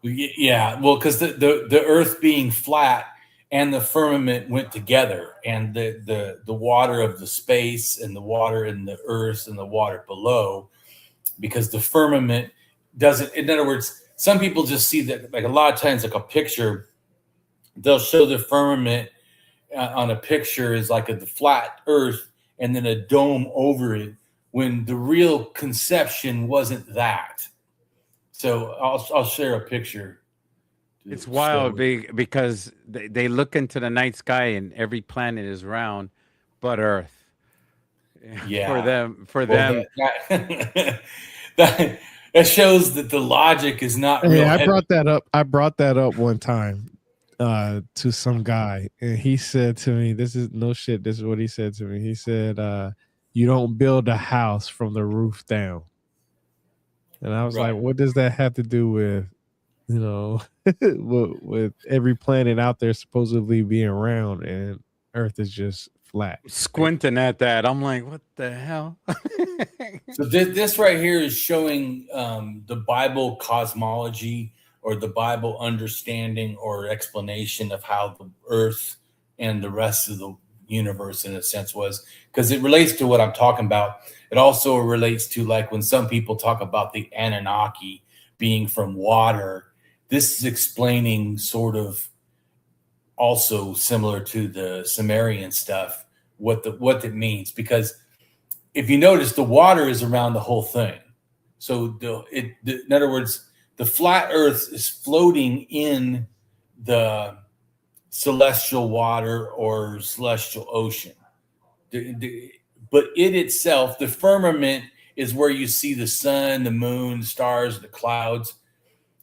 Yeah, well, because the earth being flat and the firmament went together, and the water of the space and the water in the earth and the water below, because the firmament doesn't, in other words, some people just see that, like a lot of times, like a picture, they'll show the firmament on a picture is like the flat earth and then a dome over it, when the real conception wasn't that. So I'll share a picture. It's wild because they look into the night sky and every planet is round, but Earth. Yeah. For them. That shows that the logic is not real. Yeah, I brought that up one time to some guy, and he said to me, "This is no shit. This is what he said to me. He said, you don't build a house from the roof down." And I was like, "What does that have to do with, with every planet out there supposedly being round, and Earth is just flat. Squinting at that, I'm like, what the hell? So this right here is showing the Bible cosmology, or the Bible understanding or explanation of how the earth and the rest of the universe, in a sense, was, because it relates to what I'm talking about. It also relates to, like, when some people talk about the Anunnaki being from water, this is explaining sort of also similar to the Sumerian stuff, what it means. Because if you notice, the water is around the whole thing. So in other words, the flat earth is floating in the celestial water or celestial ocean. But it itself, the firmament, is where you see the sun, the moon, the stars, the clouds.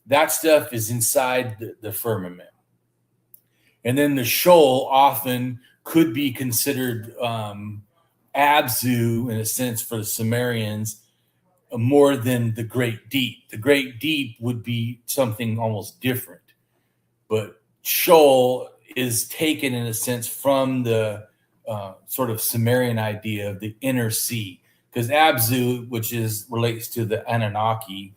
That stuff is inside the firmament. And then the shoal often could be considered Abzu, in a sense, for the Sumerians, more than the great deep. The great deep would be something almost different. But shoal is taken, in a sense, from the sort of Sumerian idea of the inner sea. Because Abzu, which relates to the Anunnaki,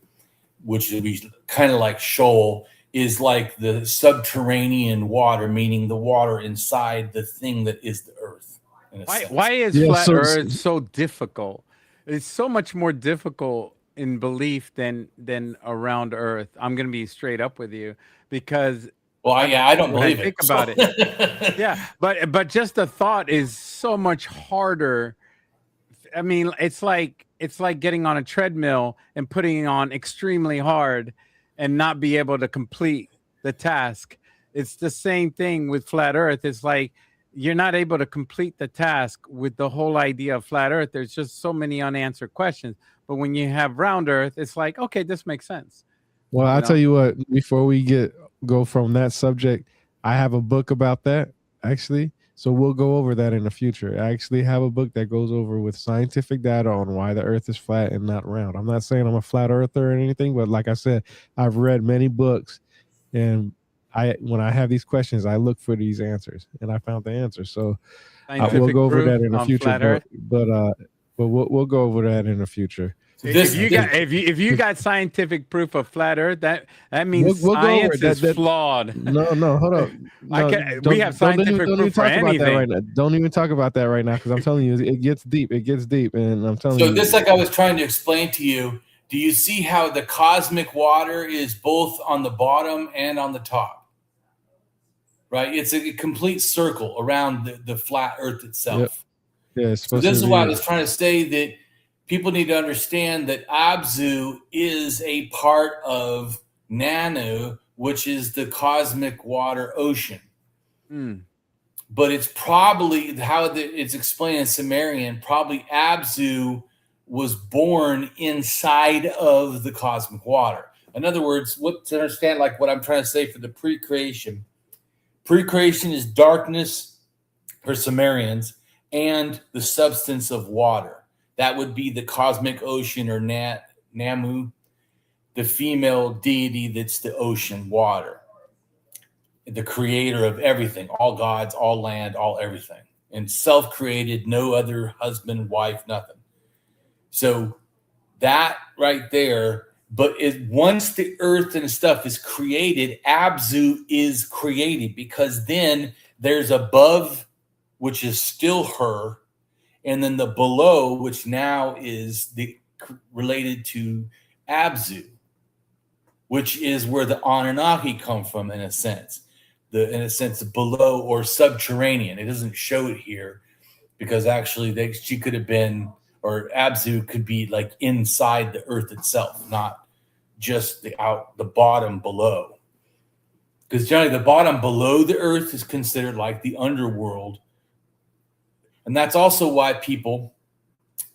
which would be kind of like shoal, is like the subterranean water, meaning the water inside the thing that is the earth. Why is flat Earth so difficult? It's so much more difficult in belief than around Earth. I'm going to be straight up with you, because I don't believe it. Think about it. Yeah, but just the thought is so much harder. I mean, it's like getting on a treadmill and putting it on extremely hard and not be able to complete the task. It's the same thing with flat Earth. It's like you're not able to complete the task with the whole idea of flat Earth. There's just so many unanswered questions. But when you have round Earth, it's like, okay, this makes sense. Well, I'll tell you what, before we go from that subject, I have a book about that, actually. So we'll go over that in the future. I actually have a book that goes over with scientific data on why the earth is flat and not round. I'm not saying I'm a flat earther or anything, but like I said, I've read many books, and when I have these questions, I look for these answers, and I found the answer. So we'll go over that in the future. But we'll go over that in the future. If you got scientific proof of flat Earth, that means science is flawed. No, hold up. No, we have scientific proof for anything. Don't even talk about that right now, because I'm telling you, it gets deep. It gets deep, and I'm telling you. So this, like I was trying to explain to you, do you see how the cosmic water is both on the bottom and on the top? Right? It's a complete circle around the flat Earth itself. Yep. Yeah. So this is why I was trying to say that people need to understand that Abzu is a part of Nanu, which is the cosmic water ocean. But it's probably how it's explained in Sumerian. Probably Abzu was born inside of the cosmic water. In other words, to understand, like what I'm trying to say for the pre-creation. Pre-creation is darkness for Sumerians and the substance of water. That would be the cosmic ocean, or Namu, the female deity that's the ocean water, the creator of everything, all gods, all land, all everything, and self-created, no other husband, wife, nothing. So that right there. But once the earth and stuff is created, Abzu is created, because then there's above, which is still her, and then the below, which now is related to Abzu, which is where the Anunnaki come from, in a sense. The below, or subterranean. It doesn't show it here, because actually she could have been, or Abzu could be like inside the earth itself, not just the bottom below. Because generally the bottom below the earth is considered like the underworld. And that's also why people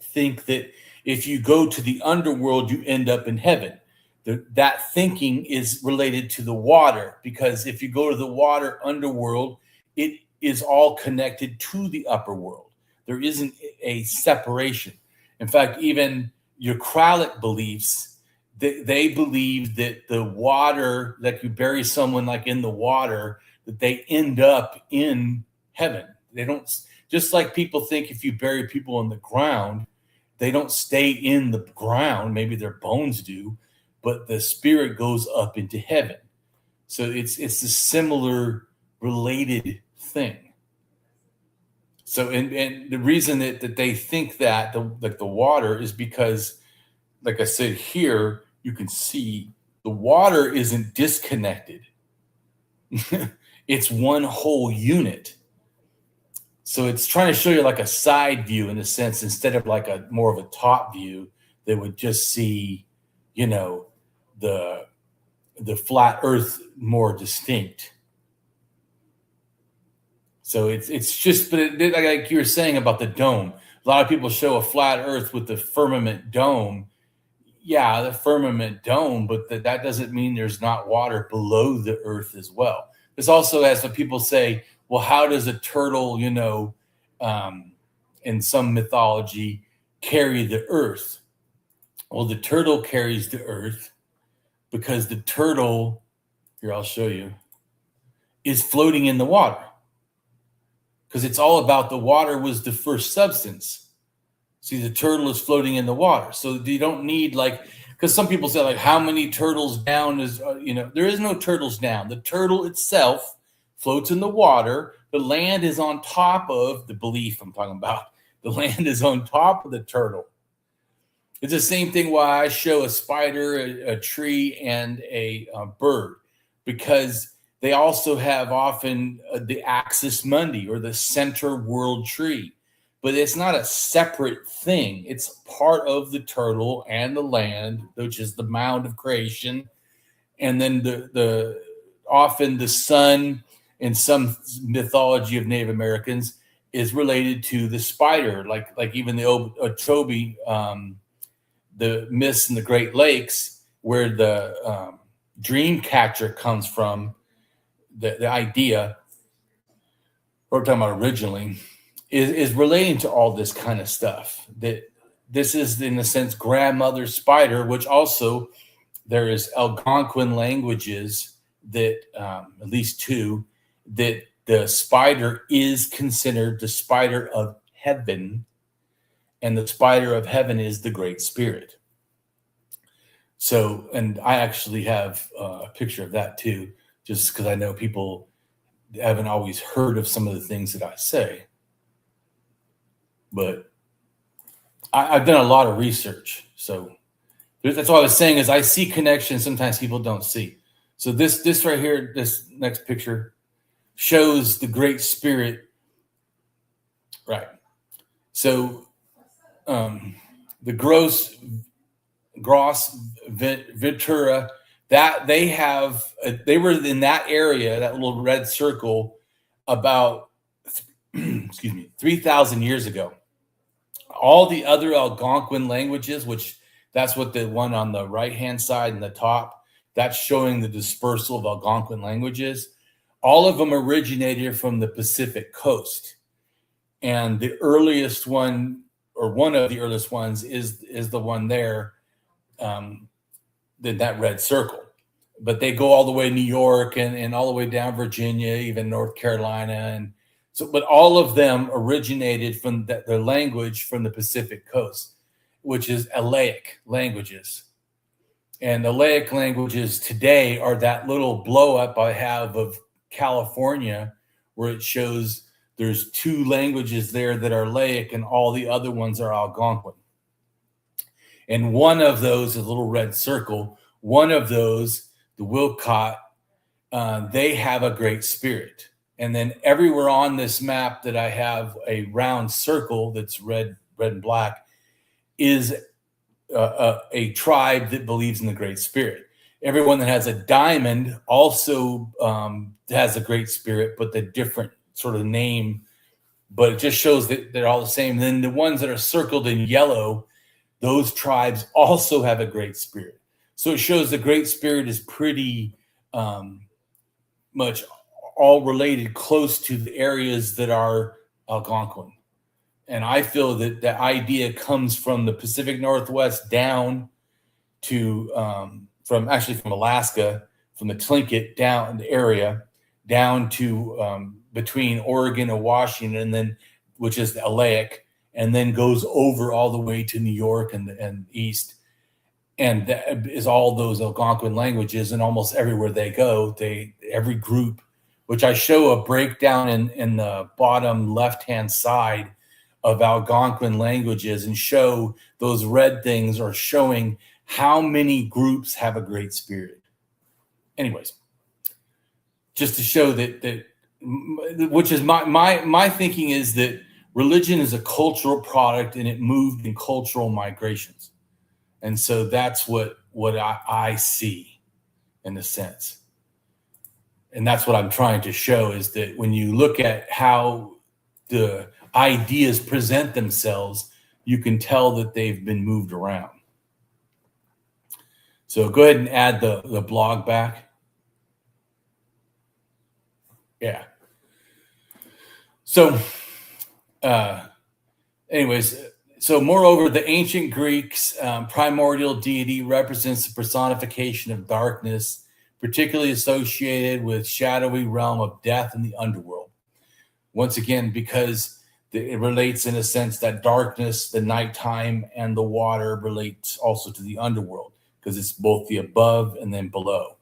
think that if you go to the underworld, you end up in heaven. That thinking is related to the water, because if you go to the water underworld, it is all connected to the upper world. There isn't a separation. In fact, even your Kralic beliefs, they believe that the water, like you bury someone like in the water, that they end up in heaven. They don't. Just like people think if you bury people in the ground, they don't stay in the ground. Maybe their bones do, but the spirit goes up into heaven. So it's a similar related thing. So and the reason that they think that the water is because, like I said here, you can see the water isn't disconnected. It's one whole unit. So it's trying to show you like a side view in a sense, instead of like a more of a top view that would just see, you know, the flat earth more distinct. So it's just, but like you were saying about the dome, a lot of people show a flat earth with the firmament dome. Yeah, the firmament dome, but that doesn't mean there's not water below the earth as well. This also has some people say, well, how does a turtle, you know, in some mythology, carry the earth? Well, the turtle carries the earth because the turtle, here, I'll show you, is floating in the water. Because it's all about the water was the first substance. See, the turtle is floating in the water. So you don't need like, because some people say like, how many turtles down is, you know, there is no turtles down. The turtle itself floats in the water. The land is on top of the belief I'm talking about. The land is on top of the turtle. It's the same thing why I show a spider, a tree, and a bird, because they also have often the axis mundi, or the center world tree. But it's not a separate thing. It's part of the turtle and the land, which is the mound of creation. And then the often the sun in some mythology of Native Americans is related to the spider, like even the Ochobi, the myths in the Great Lakes, where the dream catcher comes from. The idea we're talking about originally is relating to all this kind of stuff. That this is, in a sense, grandmother spider, which also there is Algonquin languages that, at least two, that the spider is considered the spider of heaven, and the spider of heaven is the Great Spirit. So, and I actually have a picture of that too, just because I know people haven't always heard of some of the things that I say. But I've done a lot of research. So that's what I was saying, is I see connections sometimes people don't see. So this right here, this next picture, shows the Great Spirit. Right. So the Gross Ventura, that they were in that area, that little red circle, about 3,000 years ago. All the other Algonquin languages, which that's what the one on the right hand side and the top, that's showing the dispersal of Algonquin languages. All of them originated from the Pacific coast, and the earliest one, or one of the earliest ones, is the one there. That red circle, but they go all the way New York and all the way down Virginia, even North Carolina, and so. But all of them originated from their language from the Pacific coast, which is Alaic languages. And Alaic languages today are that little blow up I have of California, where it shows there's two languages there that are Alaic, and all the other ones are Algonquin. And one of those, a little red circle, one of those, the Wilcott, they have a Great Spirit. And then everywhere on this map that I have a round circle that's red and black is a tribe that believes in the Great Spirit. Everyone that has a diamond also has a Great Spirit, but the different sort of name, but it just shows that they're all the same. And then the ones that are circled in yellow, those tribes also have a Great Spirit. So it shows the Great Spirit is pretty much all related close to the areas that are Algonquin. And I feel that the idea comes from the Pacific Northwest down to, from Alaska, from the Tlingit down the area, down to between Oregon and Washington, and then which is the Alaic, and then goes over all the way to New York and east. And that is all those Algonquin languages, and almost everywhere they go, every group, which I show a breakdown in the bottom left-hand side of Algonquin languages, and show those red things are showing how many groups have a Great Spirit. Anyways, just to show that which is my thinking is that religion is a cultural product, and it moved in cultural migrations. And so that's what I see in a sense. And that's what I'm trying to show, is that when you look at how the ideas present themselves, you can tell that they've been moved around. So go ahead and add the blog back. Yeah. So anyways, so moreover, the ancient Greeks' primordial deity represents the personification of darkness, particularly associated with shadowy realm of death in the underworld. Once again, because it relates in a sense that darkness, the nighttime, and the water relates also to the underworld, because it's both the above and then below.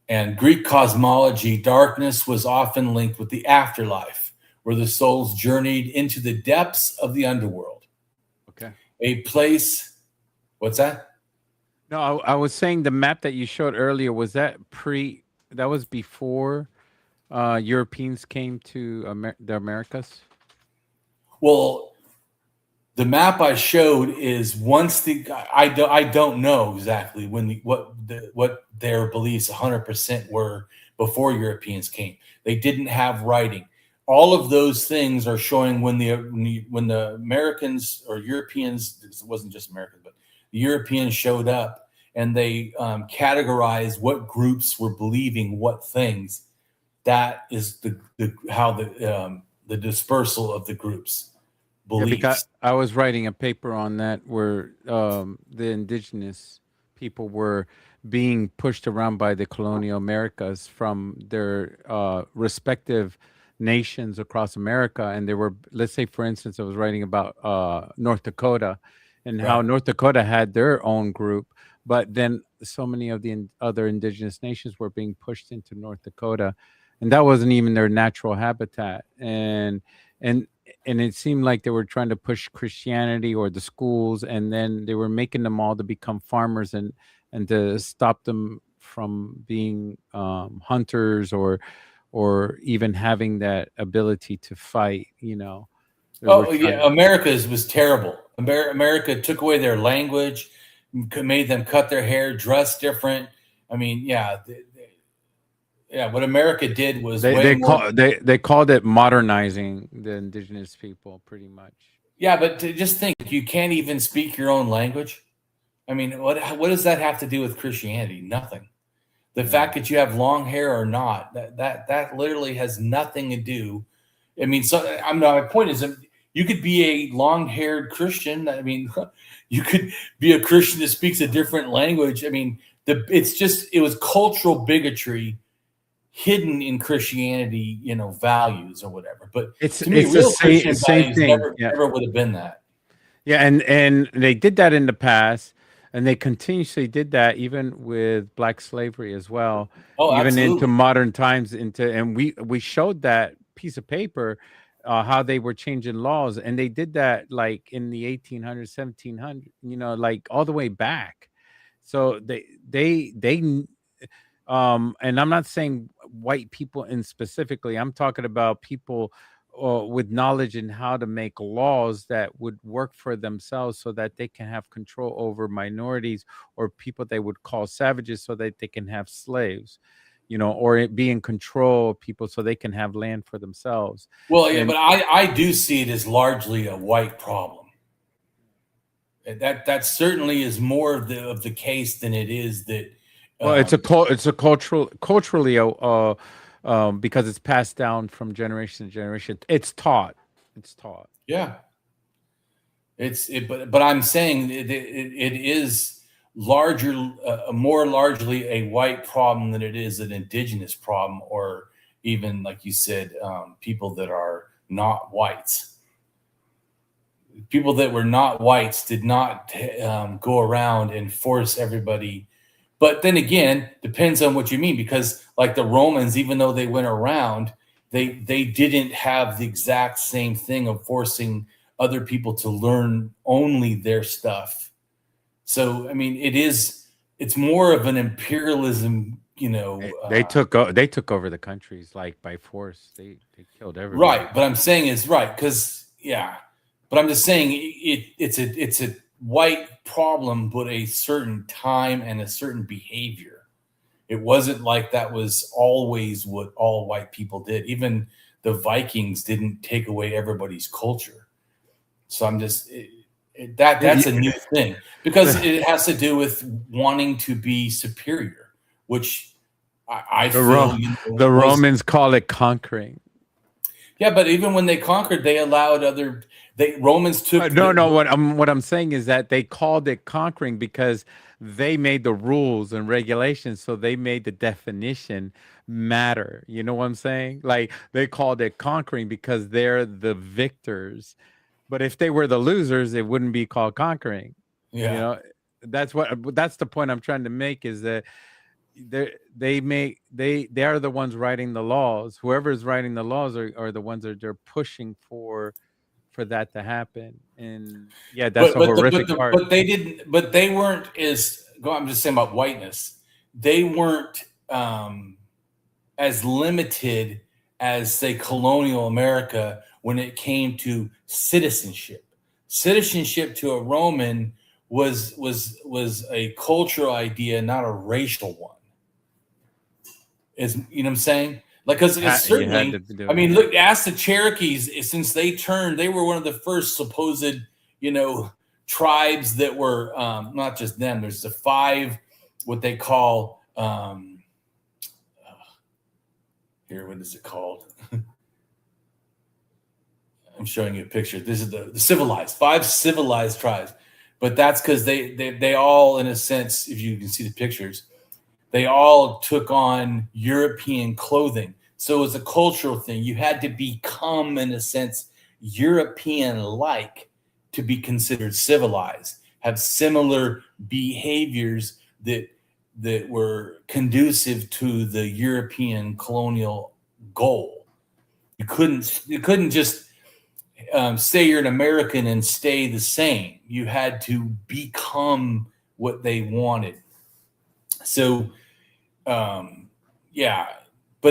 And Greek cosmology, darkness was often linked with the afterlife, where the souls journeyed into the depths of the underworld. Okay. A place, what's that? No, I was saying the map that you showed earlier, was that that was before Europeans came to the Americas? Well, the map I showed is once I don't know exactly what their beliefs 100% were before Europeans came. They didn't have writing. All of those things are showing when the Americans or Europeans, it wasn't just Americans, but the Europeans showed up, and they categorized what groups were believing what things. That is how the dispersal of the groups beliefs. Yeah, because I was writing a paper on that, where the indigenous people were being pushed around by the colonial Americas from their respective nations across America. And there were, let's say, for instance, I was writing about North Dakota, and how North Dakota had their own group, but then so many of the other indigenous nations were being pushed into North Dakota, and that wasn't even their natural habitat. And it seemed like they were trying to push Christianity or the schools, and then they were making them all to become farmers, and to stop them from being hunters or even having that ability to fight, America was terrible. America took away their language, made them cut their hair, dress different. I mean, what America did was they called it modernizing the indigenous people, pretty much. Yeah, but just think, you can't even speak your own language. I mean, what does that have to do with Christianity? Nothing. The fact that you have long hair or not, that literally has nothing to do. I mean, my point is, you could be a long-haired Christian. I mean, you could be a Christian that speaks a different language. I mean, it was cultural bigotry hidden in Christianity, values or whatever. But to me, real Christian values never would have been that. Yeah, and they did that in the past, and they continuously did that even with black slavery as well. Oh, even absolutely. into modern times. And we showed that piece of paper, how they were changing laws, and they did that like in the 1800s, 1700s, like all the way back. So they and I'm not saying white people in specifically. I'm talking about people with knowledge in how to make laws that would work for themselves, so that they can have control over minorities or people they would call savages, so that they can have slaves, or be in control of people so they can have land for themselves. Well, yeah, but I do see it as largely a white problem. That certainly is more of the case than it is that. Well, it's a culturally because it's passed down from generation to generation. It's taught. Yeah. But I'm saying it is more largely a white problem than it is an indigenous problem, or even, like you said, people that are not whites. People that were not whites did not go around and force everybody. But then again, depends on what you mean, because like the Romans, even though they went around, they didn't have the exact same thing of forcing other people to learn only their stuff. So I mean, it's more of an imperialism, you know. They took over the countries like by force. They killed everybody. Right, but I'm saying is right, because but I'm just saying it's a white problem, but a certain time and a certain behavior. It wasn't like that was always what all white people did. Even the Vikings didn't take away everybody's culture. So I'm just that's a new thing, because it has to do with wanting to be superior, which I feel the Romans call it conquering. Yeah, but even when they conquered, they allowed Romans took. What I'm saying is that they called it conquering because they made the rules and regulations, so they made the definition matter. You know what I'm saying? Like they called it conquering because they're the victors. But if they were the losers, it wouldn't be called conquering. Yeah. You know, that's the point I'm trying to make, is that they are the ones writing the laws. Whoever is writing the laws are the ones that they're pushing for that to happen. And that's a horrific part. But they didn't. But they weren't as. I'm just saying about whiteness. They weren't as limited as, say, colonial America when it came to citizenship. Citizenship to a Roman was a cultural idea, not a racial one. Is, you know what I'm saying? Like, because it's certainly, I mean, look, ask the Cherokees, since they were one of the first supposed, tribes that were, not just them, there's the 5, what they call, here, what is it called? I'm showing you a picture. This is the civilized, 5 civilized tribes. But that's because they all, in a sense, if you can see the pictures, they all took on European clothing. So it was a cultural thing. You had to become, in a sense, European-like to be considered civilized, have similar behaviors that were conducive to the European colonial goal. You couldn't just say you're an American and stay the same. You had to become what they wanted. So, but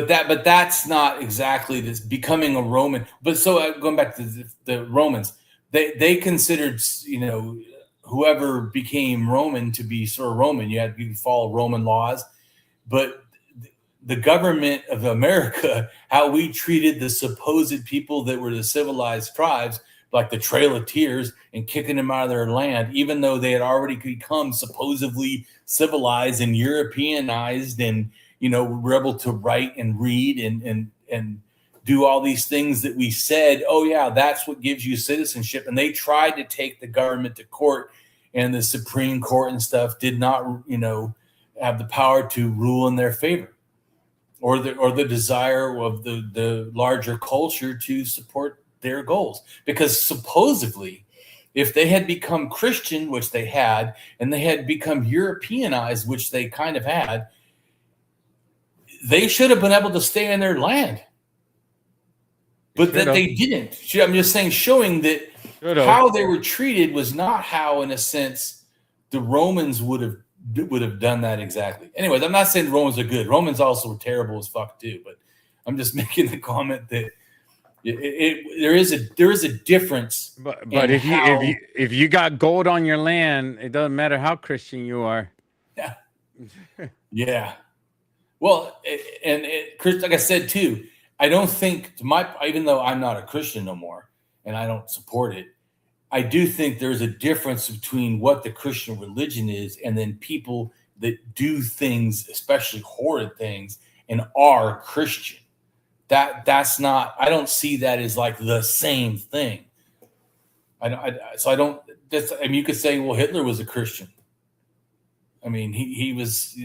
that's not exactly this becoming a Roman. But so going back to the Romans, they considered, whoever became Roman to be sort of Roman. You had to follow Roman laws, but the government of America, how we treated the supposed people that were the civilized tribes, like the Trail of Tears, and kicking them out of their land, even though they had already become supposedly civilized and Europeanized, and were able to write and read and do all these things that we said, oh yeah, that's what gives you citizenship. And they tried to take the government to court, and the Supreme Court and stuff did not, have the power to rule in their favor, or the desire of the larger culture to support their goals. Because supposedly, if they had become Christian, which they had, and they had become Europeanized, which they kind of had, they should have been able to stay in their land. But that they didn't. I'm just saying, showing that how they were treated was not how, in a sense, the Romans would have done that exactly. Anyways, I'm not saying the Romans are good. Romans also were terrible as fuck too. But I'm just making the comment that there is a difference. But if you got gold on your land, it doesn't matter how Christian you are. Yeah. Yeah. Well, Chris, like I said too, I don't think even though I'm not a Christian no more and I don't support it, I do think there's a difference between what the Christian religion is and then people that do things, especially horrid things, and are Christian. That's not. I don't see that as like the same thing. I don't. You could say, well, Hitler was a Christian. I mean, he was,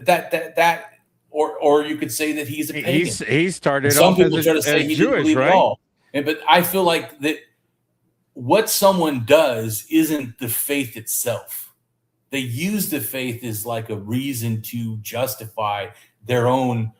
that. Or you could say that he's a pagan. He started some off people as try to say he Jewish, didn't believe right? at all. But I feel like that what someone does isn't the faith itself. They use the faith as like a reason to justify their own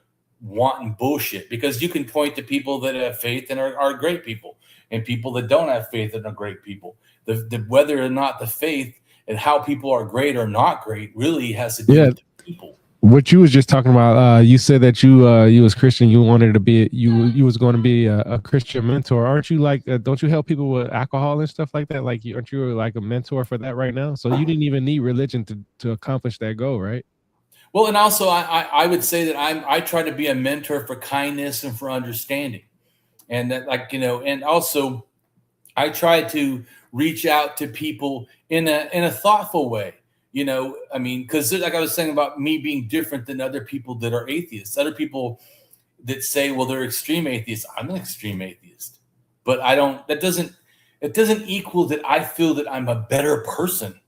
wanting bullshit, because you can point to people that have faith and are great people, and people that don't have faith and are great people. The whether or not the faith and how people are great or not great really has to do with the people. What you was just talking about, you said that you was Christian. You wanted to be you was going to be a Christian mentor. Aren't you like? Don't you help people with alcohol and stuff like that? Like, aren't you like a mentor for that right now? So you didn't even need religion to accomplish that goal, right? Well, and also I would say that I try to be a mentor for kindness and for understanding, and that, like, and also I try to reach out to people in a thoughtful way. I mean, because like I was saying about me being different than other people that are atheists, other people that say, well, they're extreme atheists. I'm an extreme atheist, but it doesn't equal that I feel that I'm a better person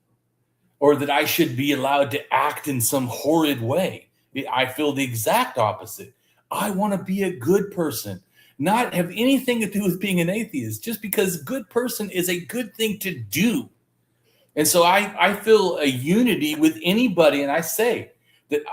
or that I should be allowed to act in some horrid way. I feel the exact opposite. I want to be a good person, not have anything to do with being an atheist, just because good person is a good thing to do. And so I feel a unity with anybody. And I say that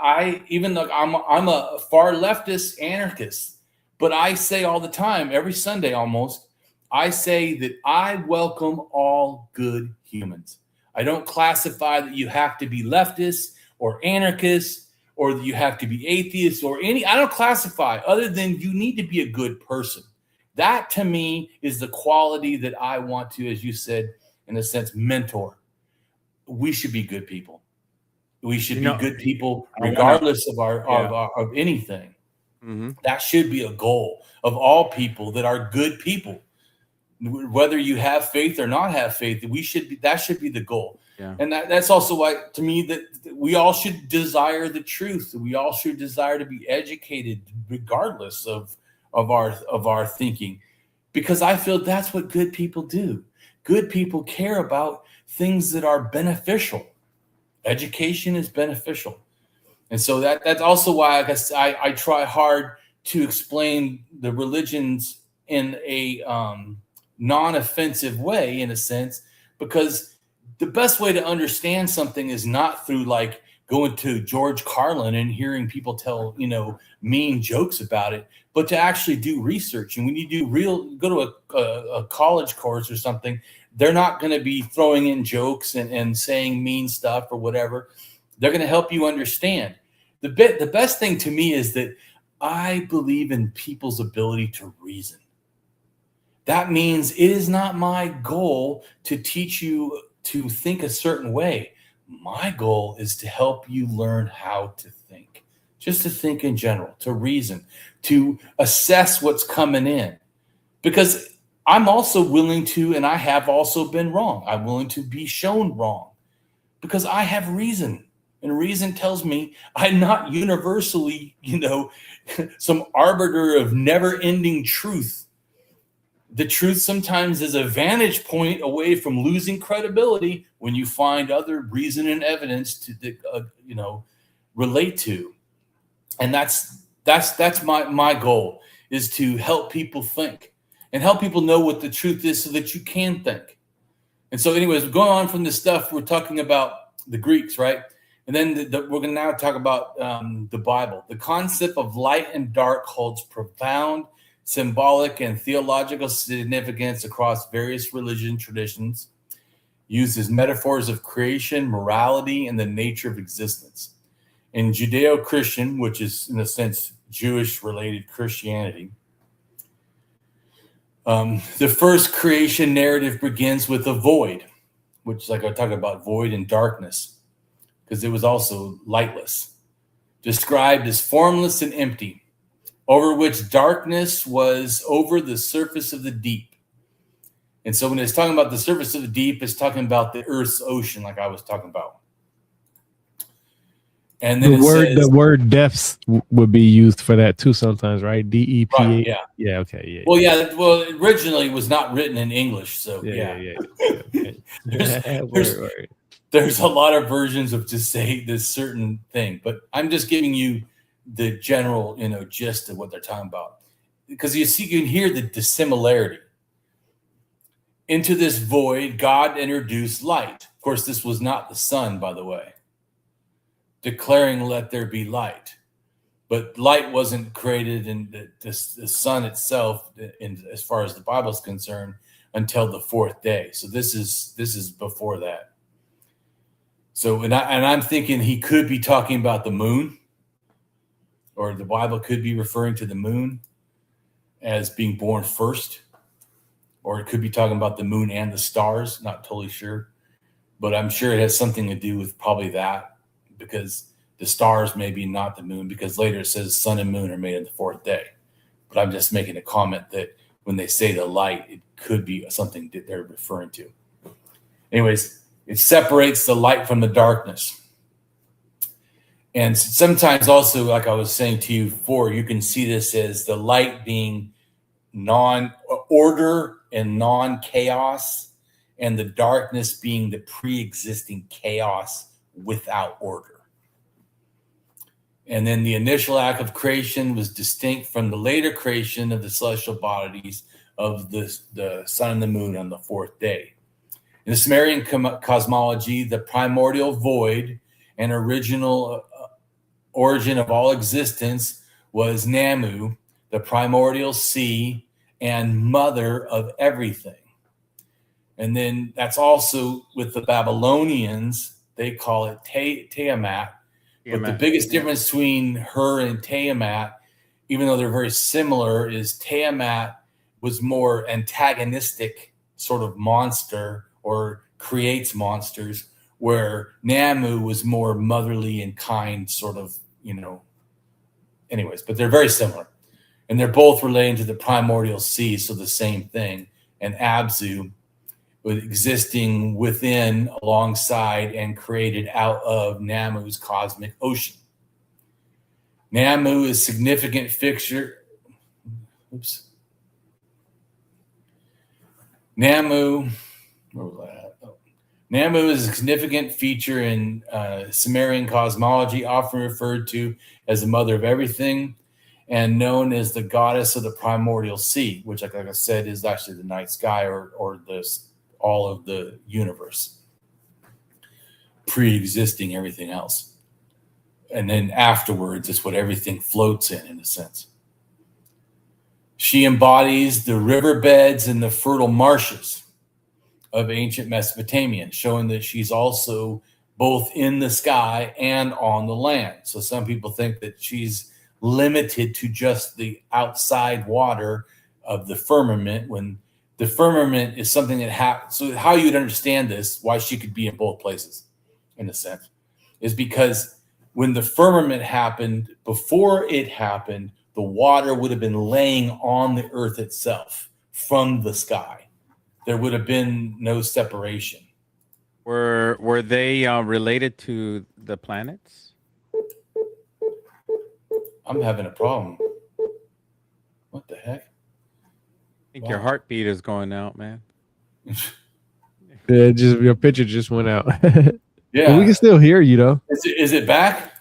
even though I'm a far leftist anarchist, but I say all the time, every Sunday almost, I say that I welcome all good humans. I don't classify that you have to be leftist or anarchist or that you have to be atheist or I don't classify other than you need to be a good person. That to me is the quality that I want to, as you said, in a sense, mentor. We should be good people. We should be good people regardless of anything. Mm-hmm. That should be a goal of all people that are good people. Whether you have faith or not have faith, that should be the goal. Yeah. And that's also why, to me, that we all should desire the truth. We all should desire to be educated regardless of our thinking, because I feel that's what good people do. Good people care about things that are beneficial. Education is beneficial. And so that's also why I guess I try hard to explain the religions in a non-offensive way, in a sense, because the best way to understand something is not through like going to George Carlin and hearing people tell, mean jokes about it, but to actually do research. And when you go to a college course or something, they're not going to be throwing in jokes and saying mean stuff or whatever. They're going to help you understand. The best thing to me is that I believe in people's ability to reason. That means it is not my goal to teach you to think a certain way. My goal is to help you learn how to think, just to think in general, to reason, to assess what's coming in. Because I'm also willing to, and I have also been wrong. I'm willing to be shown wrong because I have reason. And reason tells me I'm not universally, some arbiter of never-ending truth. The truth sometimes is a vantage point away from losing credibility when you find other reason and evidence to, relate to. And that's my goal, is to help people think and help people know what the truth is so that you can think. And so anyways, going on from this stuff, we're talking about the Greeks, right? And then we're going to now talk about the Bible. The concept of light and dark holds profound symbolic and theological significance across various religion traditions, uses metaphors of creation, morality, and the nature of existence. In Judeo-Christian, which is in a sense Jewish-related Christianity, the first creation narrative begins with a void, which is like I talk about void and darkness, because it was also lightless, described as formless and empty, over which darkness was over the surface of the deep. And so when it's talking about the surface of the deep, it's talking about the Earth's ocean, like I was talking about. And then the word depths would be used for that too sometimes, right? DEPA. Right, yeah. Yeah. Okay. Yeah. Well, yeah. Well, originally it was not written in English, so yeah. There's a lot of versions of to say this certain thing, but I'm just giving you the general, gist of what they're talking about, because you can hear the similarity. into this void, God introduced light. Of course, this was not the sun, by the way, declaring, let there be light. But light wasn't created in the sun itself, as far as the Bible is concerned, until the fourth day. So this is before that. So, and I'm thinking he could be talking about the moon, or the Bible could be referring to the moon as being born first, or it could be talking about the moon and the stars. Not totally sure, but I'm sure it has something to do with probably that, because the stars maybe not the moon, because later it says sun and moon are made on the fourth day. But I'm just making a comment that when they say the light, it could be something that they're referring to. Anyways, it separates the light from the darkness. And sometimes also, like I was saying to you before, you can see this as the light being non-order and non-chaos, and the darkness being the pre-existing chaos without order. And then the initial act of creation was distinct from the later creation of the celestial bodies of the sun and the moon on the fourth day. In the Sumerian cosmology, the primordial void and original origin of all existence was Namu, the primordial sea and mother of everything. And then that's also with the Babylonians, they call it Tiamat. But the biggest difference between her and Tiamat, even though they're very similar, is Tiamat was more antagonistic sort of monster, or creates monsters, where Namu was more motherly and kind, sort of, anyways, but they're very similar. And they're both relating to the primordial sea, so the same thing. And Abzu was existing within, alongside, and created out of Namu's cosmic ocean. Namu is significant fixture. Namu, where was I at? Oh. Namu is a significant feature in Sumerian cosmology, often referred to as the mother of everything, and known as the goddess of the primordial sea, which, like I said, is actually the night sky, or all of the universe, pre-existing everything else. And then afterwards, it's what everything floats in a sense. She embodies the riverbeds and the fertile marshes of ancient Mesopotamia, showing that she's also both in the sky and on the land. So some people think that she's limited to just the outside water of the firmament, when the firmament is something that happens. So how you'd understand this, why she could be in both places, in a sense, is because when the firmament happened, before it happened, the water would have been laying on the earth itself from the sky. There would have been no separation. Were they related to the planets? I'm having a problem. What the heck? I think your heartbeat is going out, man. Yeah, just your picture just went out. Yeah, but we can still hear you though. Is it back?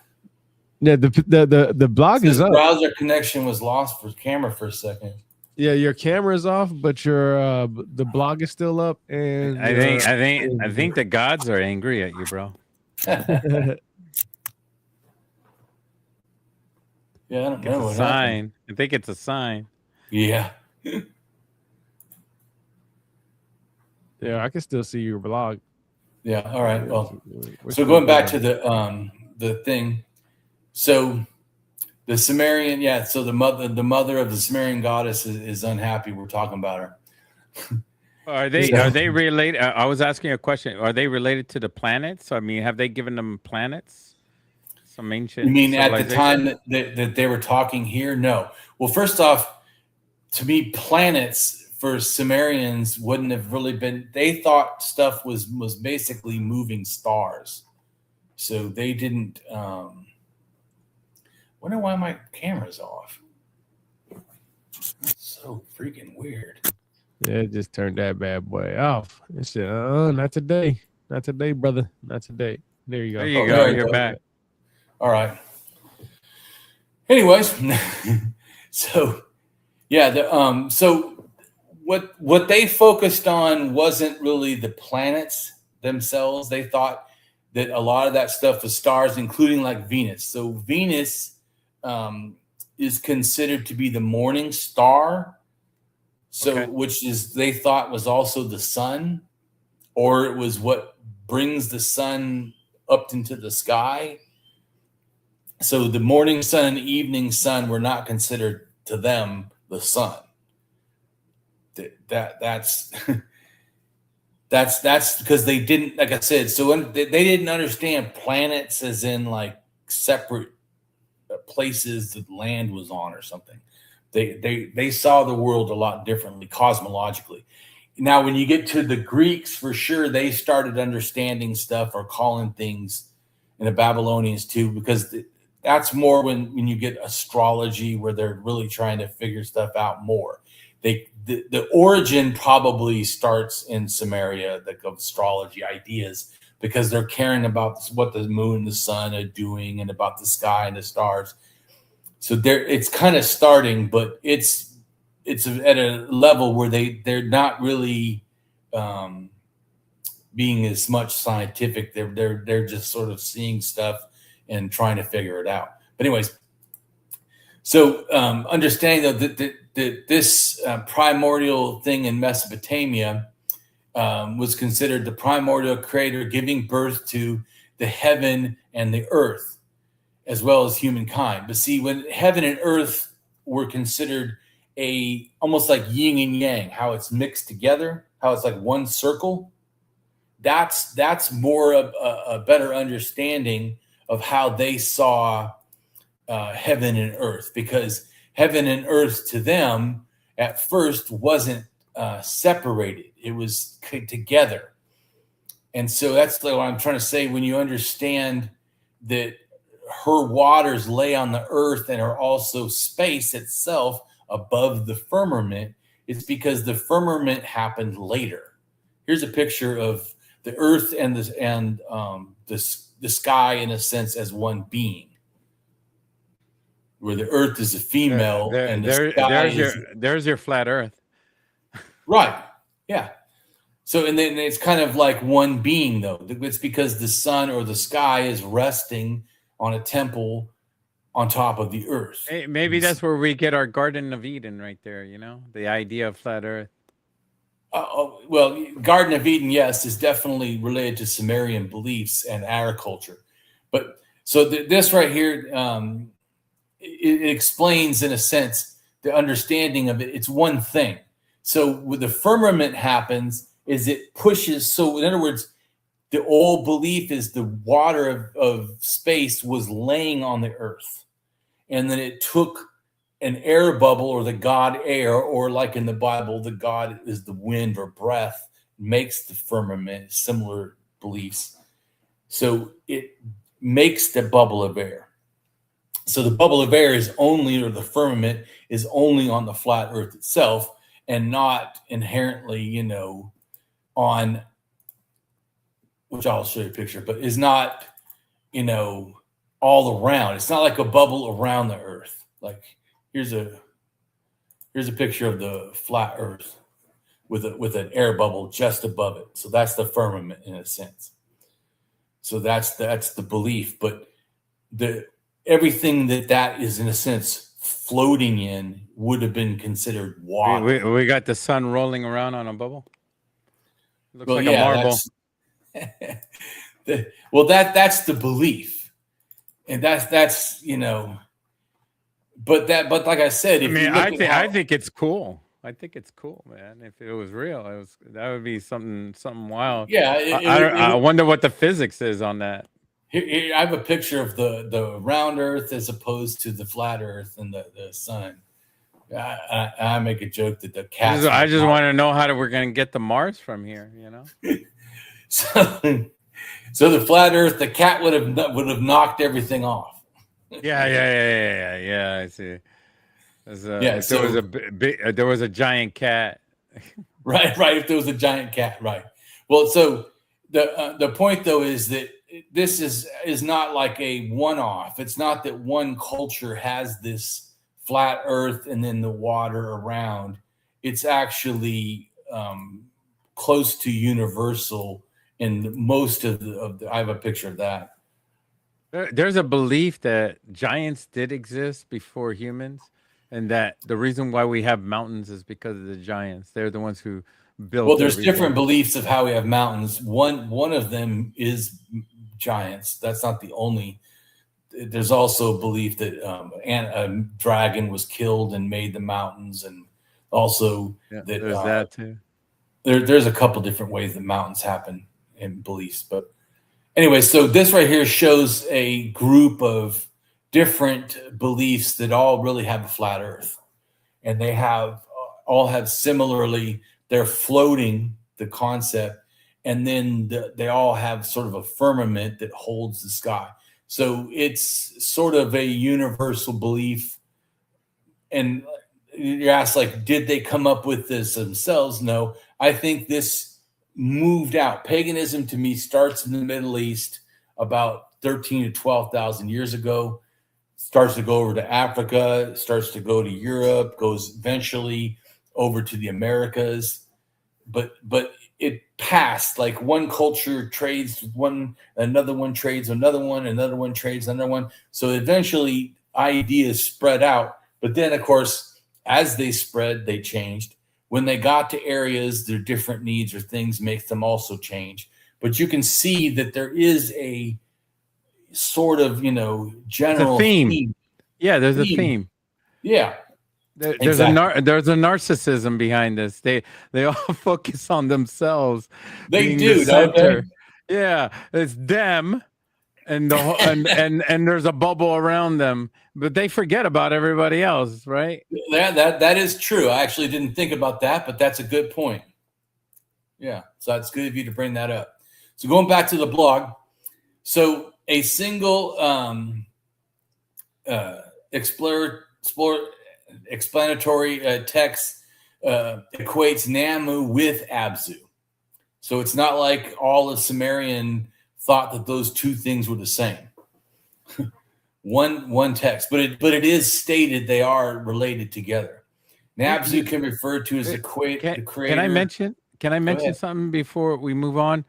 Yeah, the blog is up. Browser connection was lost for camera for a second. Yeah, your camera's off, but your the blog is still up. And I think the gods are angry at you, bro. Yeah, I don't know. It's a sign. I think it's a sign. Yeah. Yeah, I can still see your blog. Yeah. All right. Well, so going back to the thing, so the Sumerian, yeah. So the mother of the Sumerian goddess is unhappy. We're talking about her. Are they related? I was asking a question. Are they related to the planets? I mean, have they given them planets? Some ancient. You mean at the time that they were talking here? No. Well, first off, to me, planets for Sumerians wouldn't have really been. They thought stuff was basically moving stars, so they didn't. Wonder why my camera's off. That's so freaking weird. Yeah, it just turned that bad boy off. It said, not today. Not today, brother. Not today. There you go. There you go. You're back. All right. Anyways, so yeah, so what they focused on wasn't really the planets themselves. They thought that a lot of that stuff was stars, including like Venus. So Venus is considered to be the morning star. So, Okay. which is they thought was also the sun, or it was what brings the sun up into the sky. So the morning sun and evening sun were not considered to them the sun. That's that's because they didn't, like I said. So when they didn't understand planets as in like separate places that land was on or something. They saw the world a lot differently cosmologically. Now, when you get to the Greeks, for sure, they started understanding stuff or calling things, and the Babylonians too, because that's more when you get astrology, where they're really trying to figure stuff out more. The origin probably starts in Samaria, the astrology ideas, because they're caring about what the moon and the sun are doing and about the sky and the stars. So it's kind of starting, but it's at a level where they're not really being as much scientific. They're just sort of seeing stuff and trying to figure it out. But anyways, so understanding though that this primordial thing in Mesopotamia was considered the primordial creator, giving birth to the heaven and the earth, as well as humankind. But see, when heaven and earth were considered almost like yin and yang, how it's mixed together, how it's like one circle, that's more of a better understanding of how they saw heaven and earth, because heaven and earth to them at first wasn't separated. It was together. And so that's what I'm trying to say. When you understand that her waters lay on the earth and are also space itself above the firmament, it's because the firmament happened later. Here's a picture of the earth and the sky, in a sense, as one being, where the earth is a female and the sky there's your flat earth. Right. Yeah. So, and then it's kind of like one being, though. It's because the sun or the sky is resting on a temple on top of the earth. Hey, maybe that's where we get our Garden of Eden right there, the idea of flat earth. Well, Garden of Eden, yes, is definitely related to Sumerian beliefs and agriculture. But so this right here, it explains, in a sense, the understanding of it. It's one thing. So when the firmament happens, is it pushes. So in other words, the old belief is the water of space was laying on the earth, and then it took an air bubble, or the god air, or like in the Bible, the god is the wind or breath, makes the firmament. Similar beliefs. So it makes the bubble of air. So the bubble of air is only, or the firmament is only on the flat earth itself, and not inherently, on, which I'll show you a picture, but is not, all around. It's not like a bubble around the earth. Like here's a picture of the flat earth with an air bubble just above it. So that's the firmament, in a sense. So that's the belief, but everything that is, in a sense, floating in would have been considered water. We got the sun rolling around on a bubble. Looks like a marble. That's the belief, and that's but like I said, I think it's cool. I think it's cool, man. If it was real, that would be something wild. Yeah, I wonder what the physics is on that. Here, I have a picture of the round Earth as opposed to the flat Earth and the sun. I make a joke that the cat. I just want to know how we're going to get to Mars from here. So the flat Earth, the cat would have knocked everything off. Yeah. I see. There was a giant cat. Right. If there was a giant cat, right. Well, so the point though is that this is not like a one-off. It's not that one culture has this flat Earth and then the water around. it's actually close to universal in most of the. I have a picture of that. There's a belief that giants did exist before humans, and that the reason why we have mountains is because of the giants. They're the ones who built Well, there's everything. different beliefs of how we have mountains. One of them is giants. That's not the only. There's also a belief that a dragon was killed and made the mountains, and also Yeah, that there's that too. there's a couple different ways that mountains happen in beliefs. But anyway, so this right here shows a group of different beliefs that all really have a flat Earth, and they all have similarly. They're floating the concept, and then they all have sort of a firmament that holds the sky. So it's sort of a universal belief. And you're asked, like, did they come up with this themselves? No, I think this moved out. Paganism to me starts in the Middle East about 13 to 12,000 years ago, starts to go over to Africa, starts to go to Europe, goes eventually over to the Americas. But it passed, like one culture trades with one, another one trades another one trades another one. So eventually ideas spread out. But then, of course, as they spread, they changed. When they got to areas, their different needs or things make them also change. But you can see that there is a sort of, general theme. Yeah, there's a theme. Yeah. There's exactly. there's a narcissism behind this. They all focus on themselves. They being do, the don't center. they? Yeah, it's them, and the whole, and there's a bubble around them, but they forget about everybody else, right? That is true. I actually didn't think about that, but that's a good point. Yeah, so it's good of you to bring that up. So going back to the blog, so a single explanatory text equates Namu with Abzu. So it's not like all of Sumerian thought that those two things were the same. one text, but it is stated they are related together. Nabzu can refer to as the creator. Can I mention something before we move on?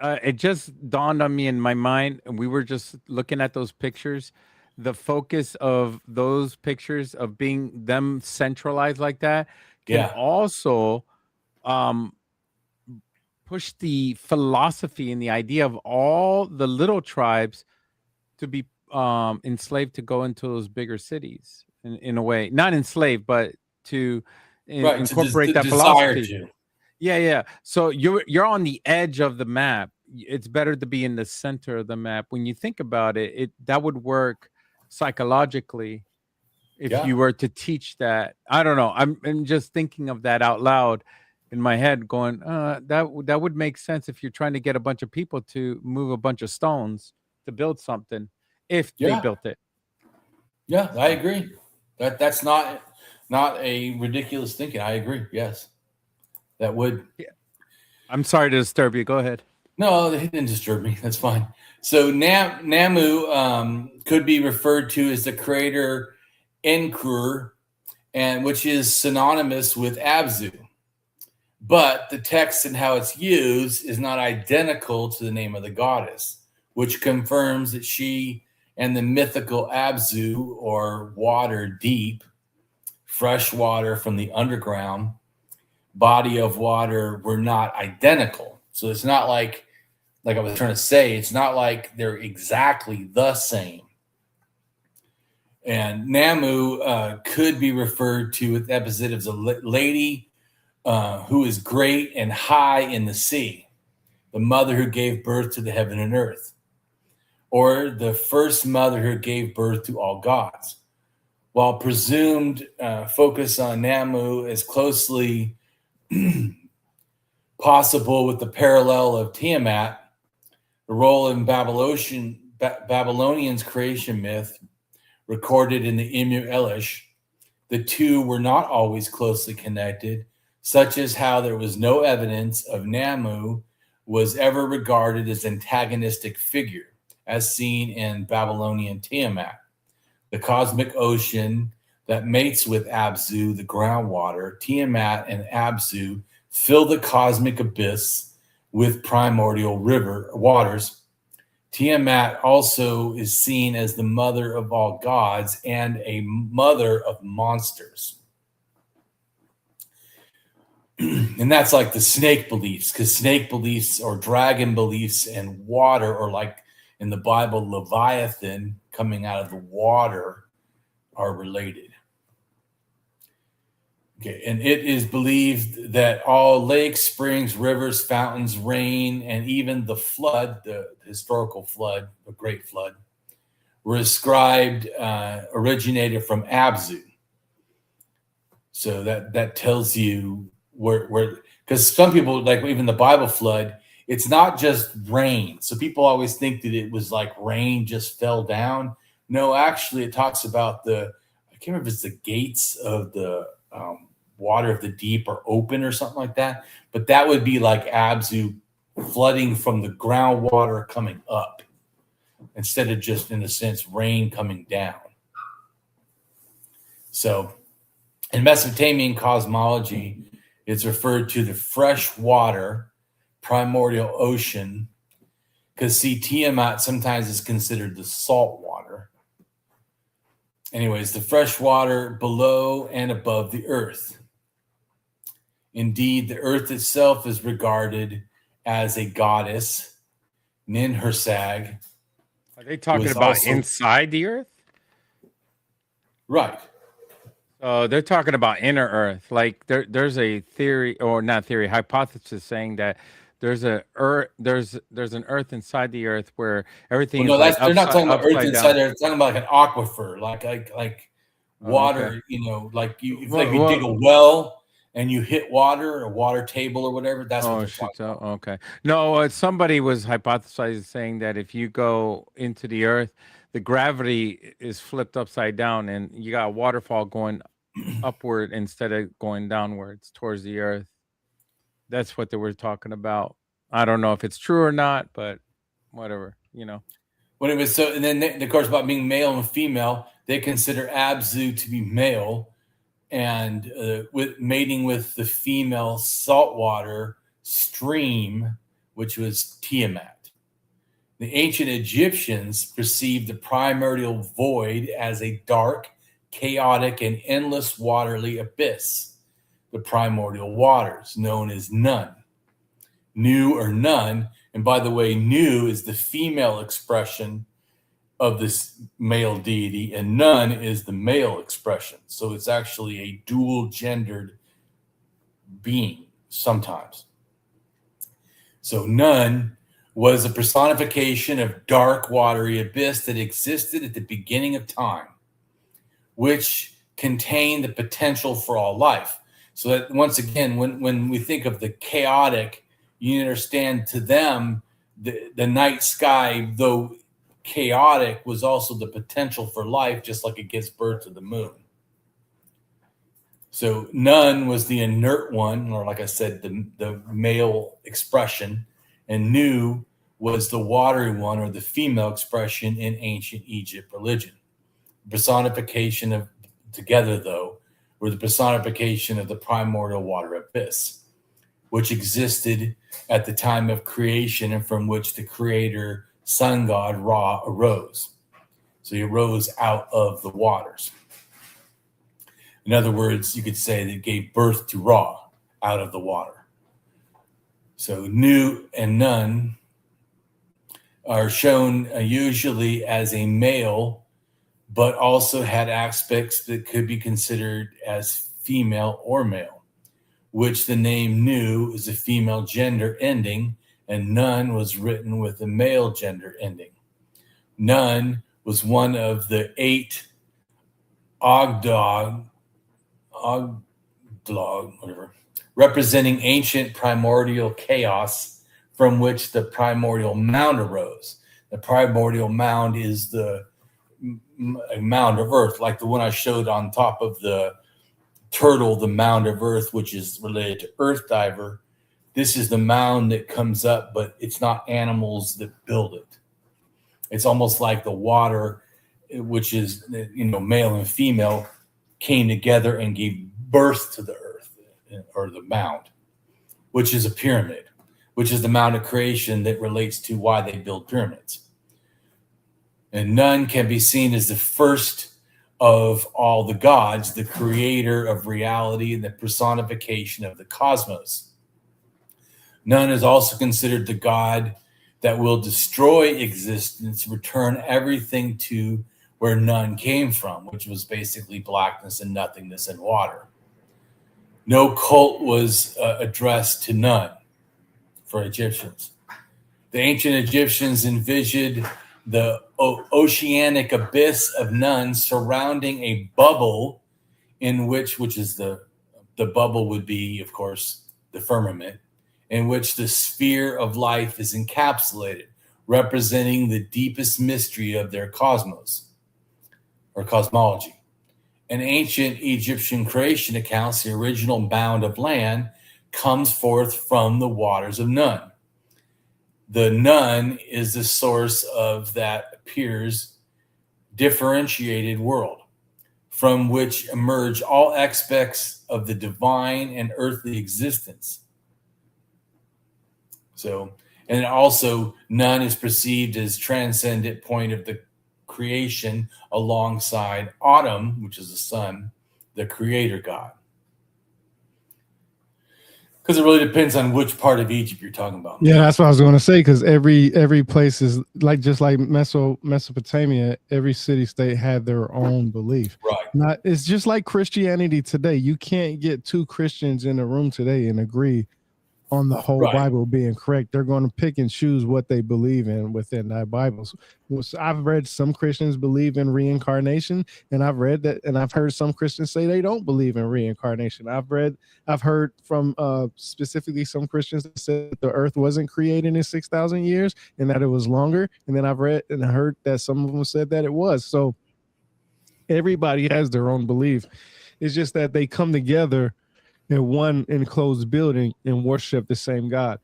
It just dawned on me in my mind, and we were just looking at those pictures. The focus of those pictures of being them centralized like that can also push the philosophy and the idea of all the little tribes to be enslaved to go into those bigger cities in a way, not enslaved, but to incorporate that philosophy. Yeah. So you're on the edge of the map. It's better to be in the center of the map. When you think about it, that would work psychologically if you were to teach that. I don't know. I'm just thinking of that out loud in my head, going, that would make sense if you're trying to get a bunch of people to move a bunch of stones to build something, if they built it. Yeah, I agree. That's not a ridiculous thinking. I agree. Yes, that would. Yeah. I'm sorry to disturb you. Go ahead. No, it didn't disturb me. That's fine. So Namu could be referred to as the creator Enkur, and which is synonymous with Abzu. But the text and how it's used is not identical to the name of the goddess, which confirms that she and the mythical Abzu, or water deep, fresh water from the underground body of water, were not identical. So it's not like I was trying to say, it's not like they're exactly the same. And Namu could be referred to with epithet as a lady who is great and high in the sea, the mother who gave birth to the heaven and earth, or the first mother who gave birth to all gods. While presumed focus on Namu as closely possible with the parallel of Tiamat, the role in Babylonians' creation myth recorded in the Imru Elish, the two were not always closely connected, such as how there was no evidence of Namu was ever regarded as antagonistic figure, as seen in Babylonian Tiamat. The cosmic ocean, that mates with Abzu, the groundwater. Tiamat and Abzu fill the cosmic abyss with primordial river waters. Tiamat also is seen as the mother of all gods and a mother of monsters. And that's like the snake beliefs, because snake beliefs or dragon beliefs and water, or like in the Bible, Leviathan coming out of the water, are related. Okay, and it is believed that all lakes, springs, rivers, fountains, rain, and even the flood, the historical flood, the Great Flood, were ascribed, originated from Abzu. So that tells you where, because some people, like even the Bible flood, it's not just rain. So people always think that it was like rain just fell down. No, actually, it talks about I can't remember if it's the gates of the water of the deep are open or something like that. But that would be like Abzu flooding from the groundwater coming up instead of just, in a sense, rain coming down. So in Mesopotamian cosmology, it's referred to the freshwater primordial ocean, because see, Tiamat sometimes is considered the salt water. Anyways, the fresh water below and above the earth. Indeed, the earth itself is regarded as a goddess, Ninhursag. Are they talking about inside the earth? Right. They're talking about inner earth. Like there's a theory, or not theory, hypothesis saying that there's an earth inside the earth where everything is like they're not talking about earth inside down. there. They're talking about like an aquifer, like water. Okay. You know, like you dig a well and you hit water, a water table or whatever. That's what they're talking about. Okay. No, somebody was hypothesizing saying that if you go into the earth, the gravity is flipped upside down, and you got a waterfall going upward instead of going downwards towards the earth. That's what they were talking about. I don't know if it's true or not, but whatever, you know. When it was so, and then of course about being male and female, they consider Abzu to be male, and with mating with the female saltwater stream, which was Tiamat. The ancient Egyptians perceived the primordial void as a dark, chaotic, and endless watery abyss, the primordial waters, known as Nun. Nu or Nun, and by the way, Nu is the female expression of this male deity, and Nun is the male expression. So it's actually a dual-gendered being sometimes. So Nun was a personification of dark, watery abyss that existed at the beginning of time, which contained the potential for all life. So that once again, when we think of the chaotic, you understand to them, the night sky, though chaotic, was also the potential for life, just like it gives birth to the moon. So Nun was the inert one, or like I said, the male expression, and Nu was the watery one, or the female expression in ancient Egypt religion. Personification of, together though, were the personification of the primordial water abyss, which existed at the time of creation and from which the creator sun god Ra arose. So he arose out of the waters. In other words, you could say that it gave birth to Ra out of the water. So Nu and Nun are shown usually as a male, but also had aspects that could be considered as female or male, which the name Nu is a female gender ending, and Nun was written with a male gender ending. Nun was one of the 8 Ogdog, whatever, representing ancient primordial chaos from which the primordial mound arose. The primordial mound is the mound of earth, like the one I showed on top of the turtle, the mound of earth, which is related to Earth Diver. This is the mound that comes up, but it's not animals that build it. It's almost like the water, which is, male and female, came together and gave birth to the earth, or the mound, which is a pyramid, which is the mound of creation that relates to why they build pyramids. And Nun can be seen as the first of all the gods, the creator of reality and the personification of the cosmos. Nun is also considered the god that will destroy existence, return everything to where none came from, which was basically blackness and nothingness and water. No cult was addressed to Nun for Egyptians. The ancient Egyptians envisioned the oceanic abyss of Nun surrounding a bubble in which is the bubble would be, of course, the firmament, in which the sphere of life is encapsulated, representing the deepest mystery of their cosmos or cosmology. In ancient Egyptian creation accounts, the original bound of land comes forth from the waters of Nun. The Nun is the source of that appears differentiated world, from which emerge all aspects of the divine and earthly existence. So, and also Nun is perceived as transcendent point of the creation alongside Autumn, which is the sun, the creator god. Because it really depends on which part of Egypt you're talking about. Yeah, that's what I was going to say. Because every place is like, just like Mesopotamia, every city state had their own belief. Right. It's just like Christianity today. You can't get two Christians in a room today and agree on the whole Bible being correct. They're going to pick and choose what they believe in within that Bible. So I've read some Christians believe in reincarnation, and I've read that, and I've heard some Christians say they don't believe in reincarnation. I've heard from specifically some Christians that said the earth wasn't created in 6,000 years and that it was longer. And then I've read and heard that some of them said that it was. So everybody has their own belief. It's just that they come together in one enclosed building and worship the same God.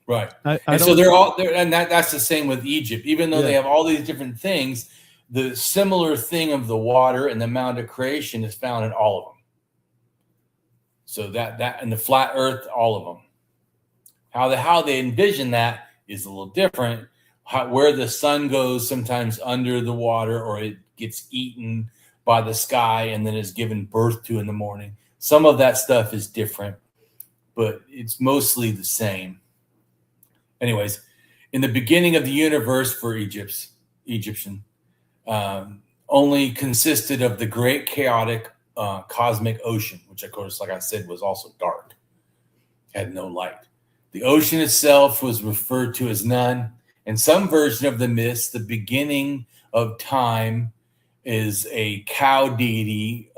Right. And so they're all there, and that's the same with Egypt. Even though they have all these different things, the similar thing of the water and the mound of creation is found in all of them. So that and the flat earth, all of them. How they envision that is a little different. Where the sun goes sometimes under the water, or it gets eaten by the sky and then is given birth to in the morning. Some of that stuff is different, but it's mostly the same. Anyways, in the beginning of the universe for Egyptian, only consisted of the great chaotic cosmic ocean, which of course, like I said, was also dark, had no light. The ocean itself was referred to as Nun. In some version of the myths, the beginning of time is a cow deity,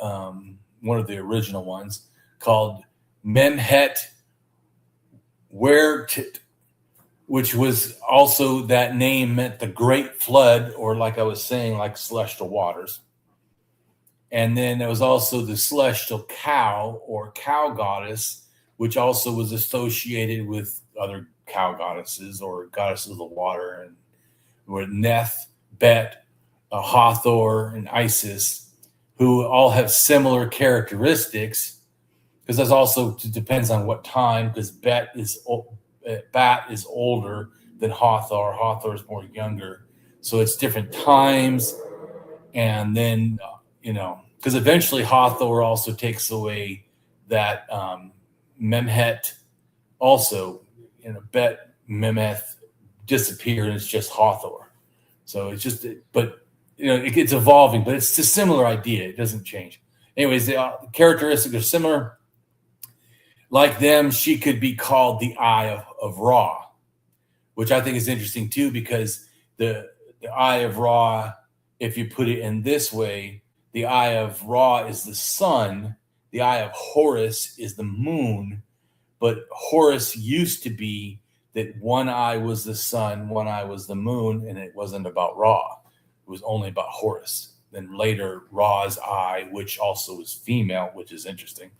one of the original ones, called Memhet Wertit, which was also, that name meant the great flood, or like I was saying, like celestial waters. And then there was also the celestial cow, or cow goddess, which also was associated with other cow goddesses or goddesses of the water, and were Neth, Bet, Hathor, and Isis, who all have similar characteristics, because that's also depends on what time, because Bat is older than Hathor. Hathor is more younger. So it's different times. And then, because eventually Hathor also takes away that Memhet also, Bet, Memeth disappear, and it's just Hathor. So it's just, but it's evolving, but it's a similar idea. It doesn't change. Anyways, the characteristics are similar. Like them, she could be called the Eye of Ra, which I think is interesting too, because the Eye of Ra, if you put it in this way, the Eye of Ra is the sun, the Eye of Horus is the moon, but Horus used to be that one eye was the sun, one eye was the moon, and it wasn't about Ra. It was only about Horus. Then later, Ra's eye, which also was female, which is interesting.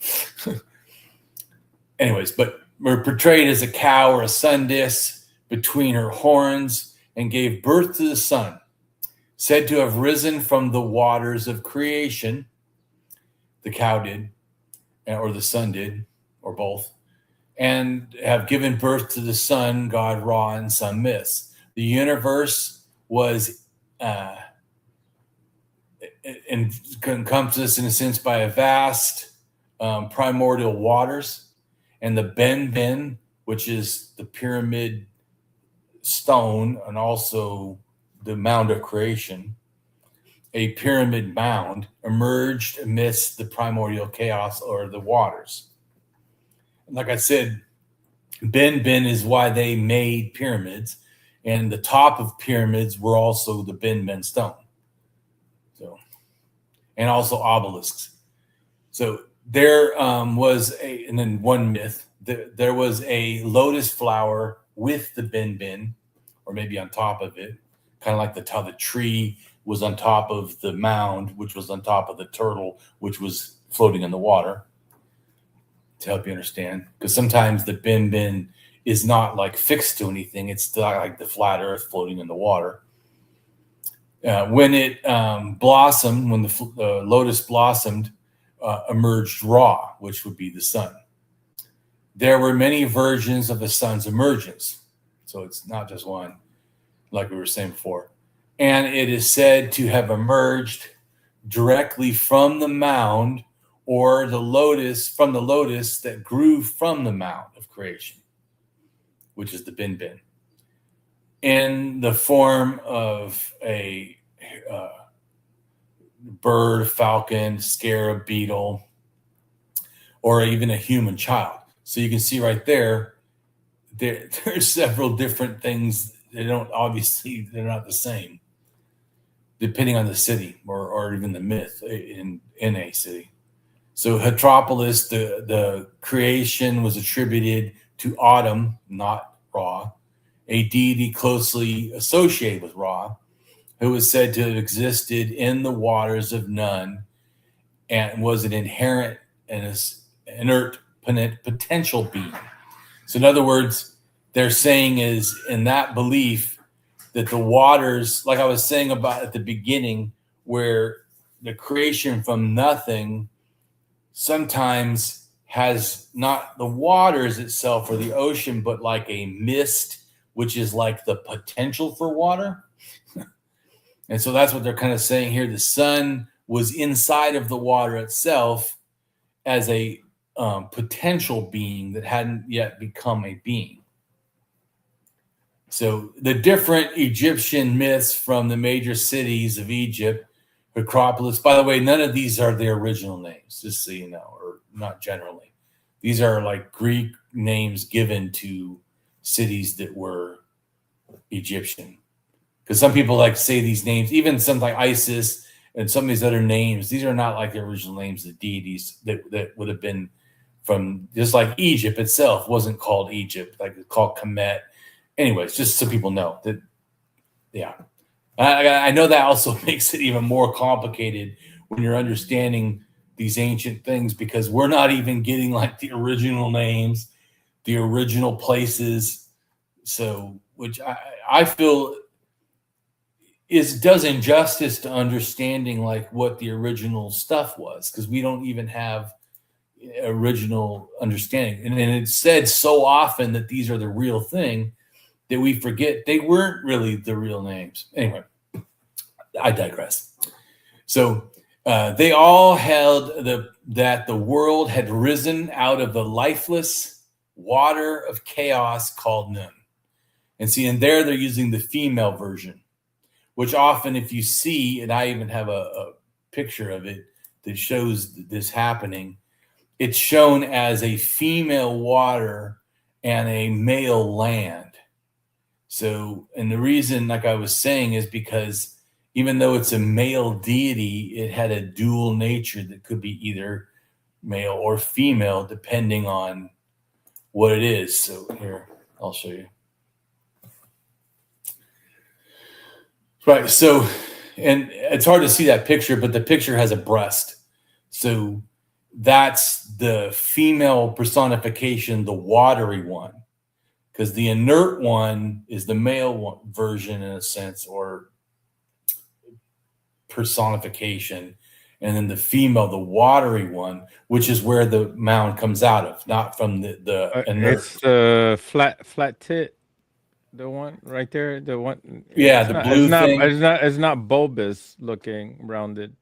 Anyways, but we're portrayed as a cow or a sun disk between her horns, and gave birth to the sun, said to have risen from the waters of creation. the cow did, or the sun did, or both, and have given birth to the sun, god Ra, and some myths. The universe was encompassed, in a sense, by a vast primordial waters, and the Ben, which is the pyramid stone and also the mound of creation, a pyramid mound, emerged amidst the primordial chaos or the waters. And like I said, Ben is why they made pyramids, and the top of pyramids were also the Ben stone. So, and also obelisks. So there was and then one myth, there was a lotus flower with the Ben, or maybe on top of it, kind of like how the tree was on top of the mound, which was on top of the turtle, which was floating in the water, to help you understand. Because sometimes the Ben is not like fixed to anything. It's still like the flat earth floating in the water. When it blossomed, when the lotus blossomed, emerged Ra, which would be the sun. There were many versions of the sun's emergence. So it's not just one, like we were saying before. And it is said to have emerged directly from the mound, or the lotus, from the lotus that grew from the mound of creation, which is the Ben, in the form of a bird, falcon, scarab, beetle, or even a human child. So you can see right there's several different things. They're not the same, depending on the city or even the myth in a city. So Heteropolis, the creation was attributed to Autumn, not Ra, a deity closely associated with Ra, who was said to have existed in the waters of Nun and was an inherent and inert potential being. So in other words, they're saying is in that belief that the waters, like I was saying about at the beginning, where the creation from nothing sometimes has not the waters itself or the ocean, but like a mist, which is like the potential for water. And so that's what they're kind of saying here. The sun was inside of the water itself as a potential being that hadn't yet become a being. So the different Egyptian myths from the major cities of Egypt, Acropolis, by the way, none of these are their original names, just so you know, or not generally. These are like Greek names given to cities that were Egyptian. Because some people like to say these names, even something like Isis and some of these other names, these are not like the original names of deities that would have been from, just like Egypt itself wasn't called Egypt, like it's called Kemet. Anyways, just so people know that, yeah. I know that also makes it even more complicated when you're understanding these ancient things, because we're not even getting like the original names, the original places. So, which I feel does injustice to understanding like what the original stuff was, because we don't even have original understanding. And it's said so often that these are the real thing that we forget they weren't really the real names. Anyway, I digress. So they all held that the world had risen out of the lifeless water of chaos called Nun. And see, and there they're using the female version, which often if you see, and I even have a picture of it that shows this happening, it's shown as a female water and a male land. So, and the reason, like I was saying, is because even though it's a male deity, it had a dual nature that could be either male or female, depending on what it is. So here, I'll show you. Right. So, and it's hard to see that picture, but the picture has a breast. So that's the female personification, the watery one. Because the inert one is the male version in a sense, or personification. and then the female, the watery one, which is where the mound comes out of, not from the inert. It's the flat tit, the one right there. The one. Yeah, It's the not. blue thing. It's not bulbous looking, rounded,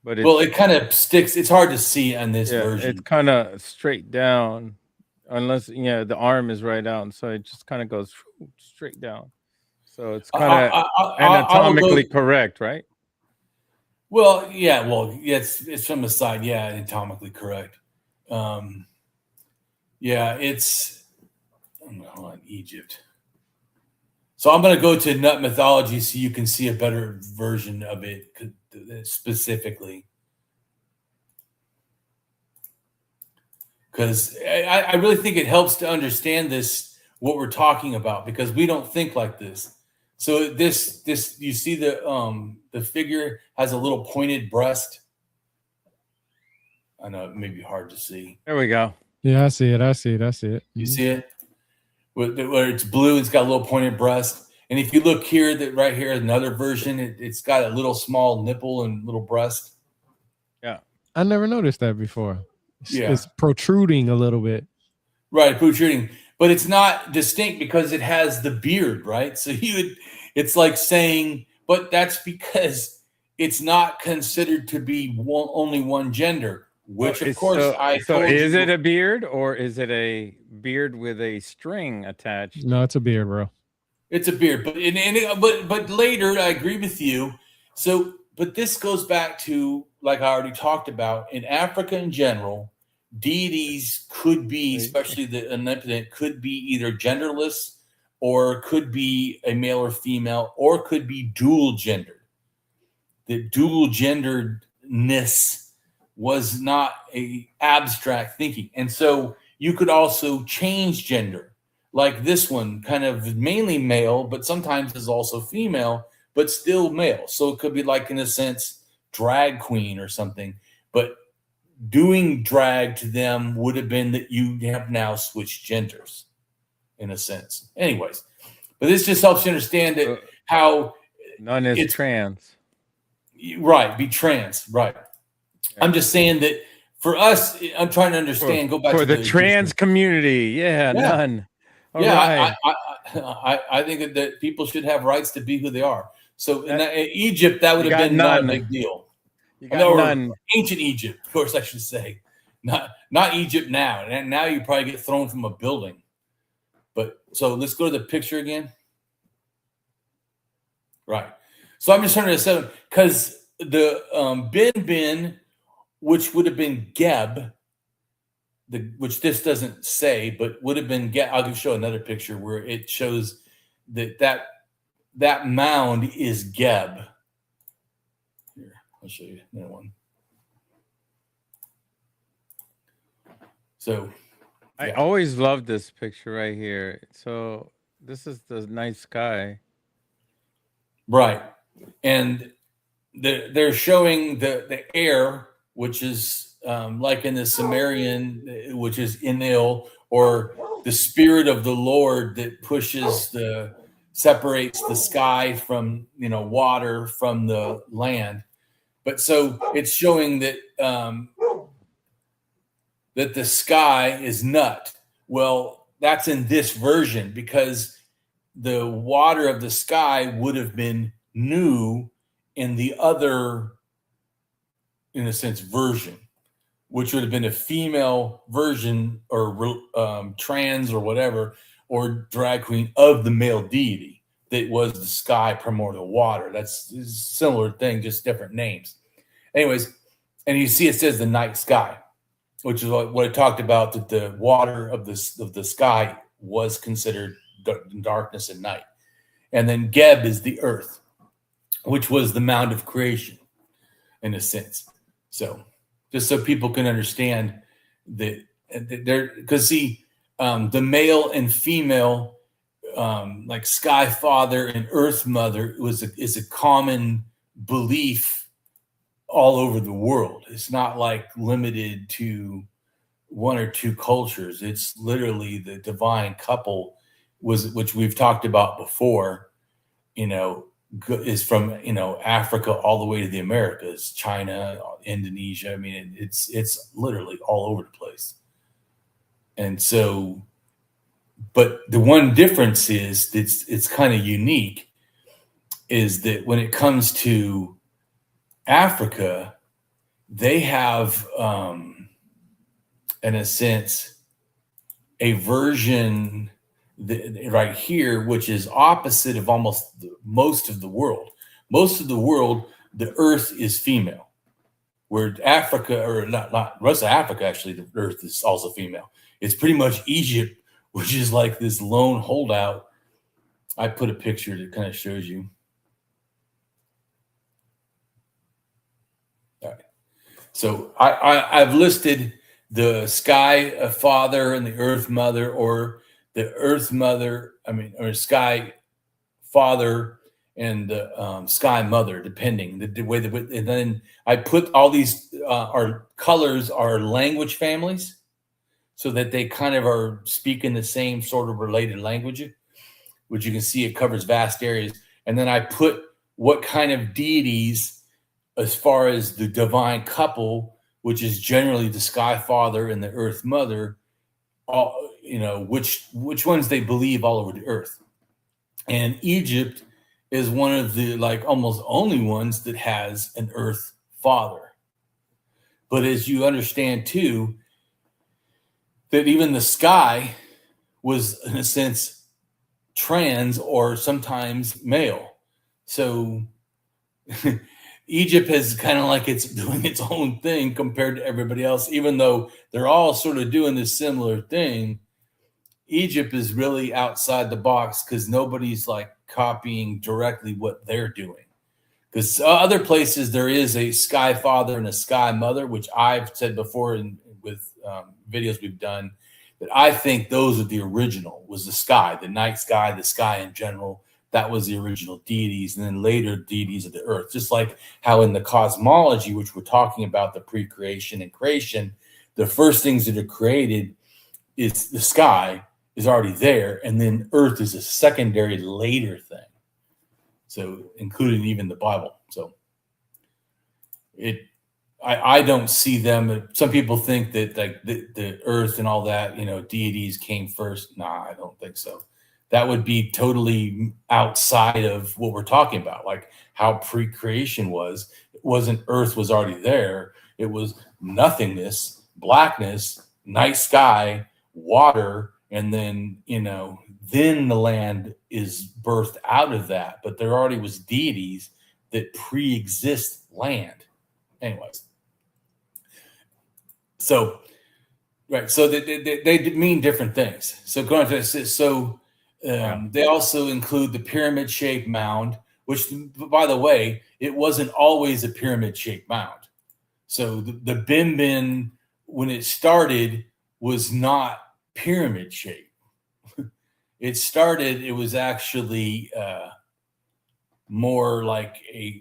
but Well, it kind of sticks. It's hard to see on this it's version. kind of straight down, unless the arm is right out, and so it just kind of goes straight down. So it's kind of anatomically correct, right? Well, yeah. Well, it's from the side. Yeah, anatomically correct. Yeah, it's on Egypt. So I'm going to go to Nut Mythology so you can see a better version of it specifically. Because I really think it helps to understand what we're talking about, because we don't think like this. So this you see the figure has a little pointed breast. I know it may be hard to see. There we go. Yeah, I see it. You see it? Where it's blue, it's got a little pointed breast. And if you look here, that right here, another version, it's got a little small nipple and little breast. Yeah. I never noticed that before. Yeah. It's protruding a little bit. Right, protruding. But it's not distinct because it has the beard, right? So it's like saying, but that's because it's not considered to be only one gender. Which, of course, is it a beard, or is it a beard with a string attached? No, it's a beard, bro. It's a beard, but later, I agree with you. So, but this goes back to, like I already talked about, in Africa in general, deities could be, especially the omnipotent, could be either genderless, or could be a male or female, or could be dual gendered. The dual genderedness was not a abstract thinking. And so you could also change gender, like this one, kind of mainly male, but sometimes is also female, but still male. So it could be like, in a sense, drag queen or something. But doing drag to them would have been that you have now switched genders, in a sense. Anyways, but this just helps you understand that how none is trans. Right, be trans, right. I'm just saying that for us, I'm trying to understand. Go back for to the trans community. Yeah, none. All right. I think that people should have rights to be who they are. So in Egypt, that would have been not a big deal. You got none. Ancient Egypt, of course, I should say. Not Egypt now. And now you probably get thrown from a building. But so let's go to the picture again. Right. So I'm just trying to say, because the bin, which would have been Geb, which this doesn't say, but would have been Geb. I'll show another picture where it shows that mound is Geb. Here, I'll show you another one. So I always loved this picture right here. So this is the night sky. Right. And they're showing the air, which is like in the Sumerian, which is Enlil, or the spirit of the Lord that separates the sky from, water from the land. But so it's showing that that the sky is Nut. Well, that's in this version, because the water of the sky would have been Nu in the other, in a sense, version, which would have been a female version, or trans or whatever, or drag queen of the male deity that was the sky, primordial water. That's a similar thing, just different names. Anyways, and you see it says the night sky, which is what I talked about, that the water of the sky was considered darkness and night. And then Geb is the earth, which was the mound of creation, in a sense. So just so people can understand that because see, the male and female, like Sky Father and Earth Mother, is a common belief all over the world. It's not like limited to one or two cultures. It's literally the divine couple, which we've talked about before, is from Africa all the way to the Americas, China, Indonesia. I mean, it's literally all over the place. And so, but the one difference is it's kind of unique, is that when it comes to Africa, they have, in a sense, a version right here, which is opposite of almost most of the world. Most of the world, the earth is female, where Africa, or not rest of Africa, actually, the earth is also female. It's pretty much Egypt, which is like this lone holdout. I put a picture that kind of shows you. All right. So I've listed the sky father and the earth mother, or the earth mother, or sky father and the sky mother, depending the way that. And then I put all these our colors are language families, so that they kind of are speaking the same sort of related language, which you can see it covers vast areas. And then I put what kind of deities, as far as the divine couple, which is generally the sky father and the earth mother, all, which ones they believe all over the earth. And Egypt is one of the almost only ones that has an earth father. But as you understand too, that even the sky was, in a sense, trans or sometimes male. So Egypt is kind of it's doing its own thing compared to everybody else, even though they're all sort of doing this similar thing. Egypt is really outside the box because nobody's copying directly what they're doing. Because other places there is a sky father and a sky mother, which I've said before with videos we've done, that I think those are the original, was the sky, the night sky, the sky in general. That was the original deities, and then later deities of the earth. Just like how in the cosmology, which we're talking about, the pre-creation and creation, the first things that are created is the sky is already there, and then earth is a secondary later thing. So including even the Bible. So I don't see them. Some people think that the earth and all that, deities came first. Nah, I don't think so. That would be totally outside of what we're talking about, like how pre-creation was. It wasn't earth was already there. It was nothingness, blackness, night sky, water, and then, then the land is birthed out of that. But there already was deities that pre-exist land. Anyways. So, right. So they mean different things. So going to this, they also include the pyramid-shaped mound, which, by the way, it wasn't always a pyramid-shaped mound. So the Bin, when it started, was not pyramid-shaped. It was actually more like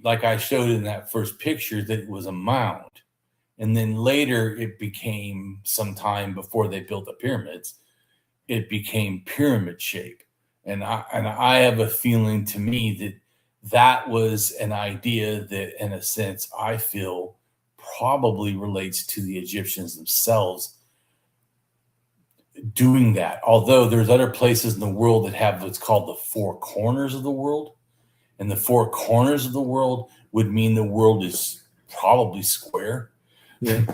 I showed in that first picture, that it was a mound. And then later it became, sometime before they built the pyramids, it became pyramid shape. And I have a feeling, to me, that was an idea that, in a sense, I feel probably relates to the Egyptians themselves doing that. Although there's other places in the world that have what's called the four corners of the world. And the four corners of the world would mean the world is probably square. Yeah.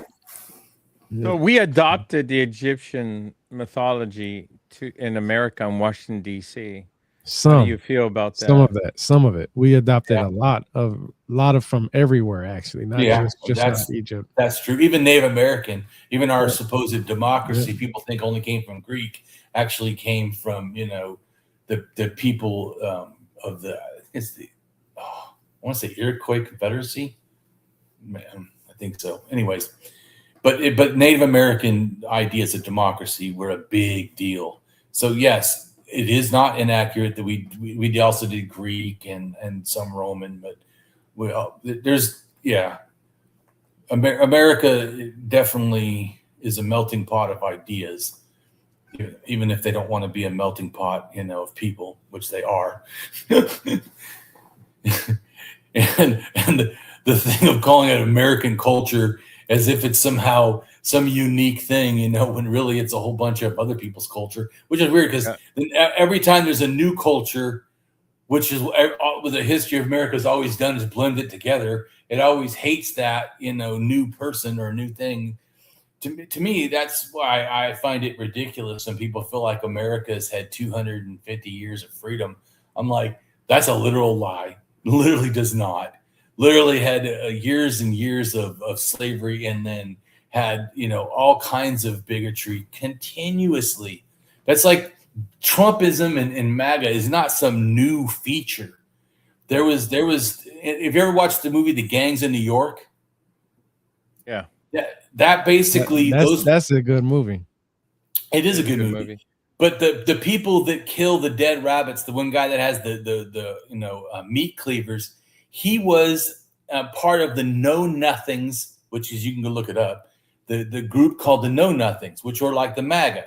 So we adopted the Egyptian mythology in America and Washington, D.C. How do you feel about that? Some of it. We adopted a lot of from everywhere, actually, not just Egypt. That's true. Even Native American, even our supposed democracy, people think only came from Greek, actually came from, the people of the, I want to say Iroquois Confederacy. Man, I think so. Anyways, but Native American ideas of democracy were a big deal. So yes, it is not inaccurate that we also did Greek and some Roman, but America definitely is a melting pot of ideas, even if they don't want to be a melting pot, of people, which they are. and the thing of calling it American culture as if it's somehow some unique thing, when really it's a whole bunch of other people's culture, which is weird because every time there's a new culture, which is what the history of America has always done, is blend it together. It always hates that, new person or new thing. To me, that's why I find it ridiculous when people feel like America's had 250 years of freedom. I'm like, that's a literal lie. Literally does not. Literally had years and years of slavery, and then had, all kinds of bigotry continuously. That's like Trumpism and MAGA is not some new feature. There was, if you ever watched the movie The Gangs in New York? Yeah. That basically, that's a good movie. It is a good movie. But the people that kill the dead rabbits, the one guy that has the meat cleavers, he was part of the Know Nothings, which is, you can go look it up, the group called the Know Nothings, which were like the MAGA.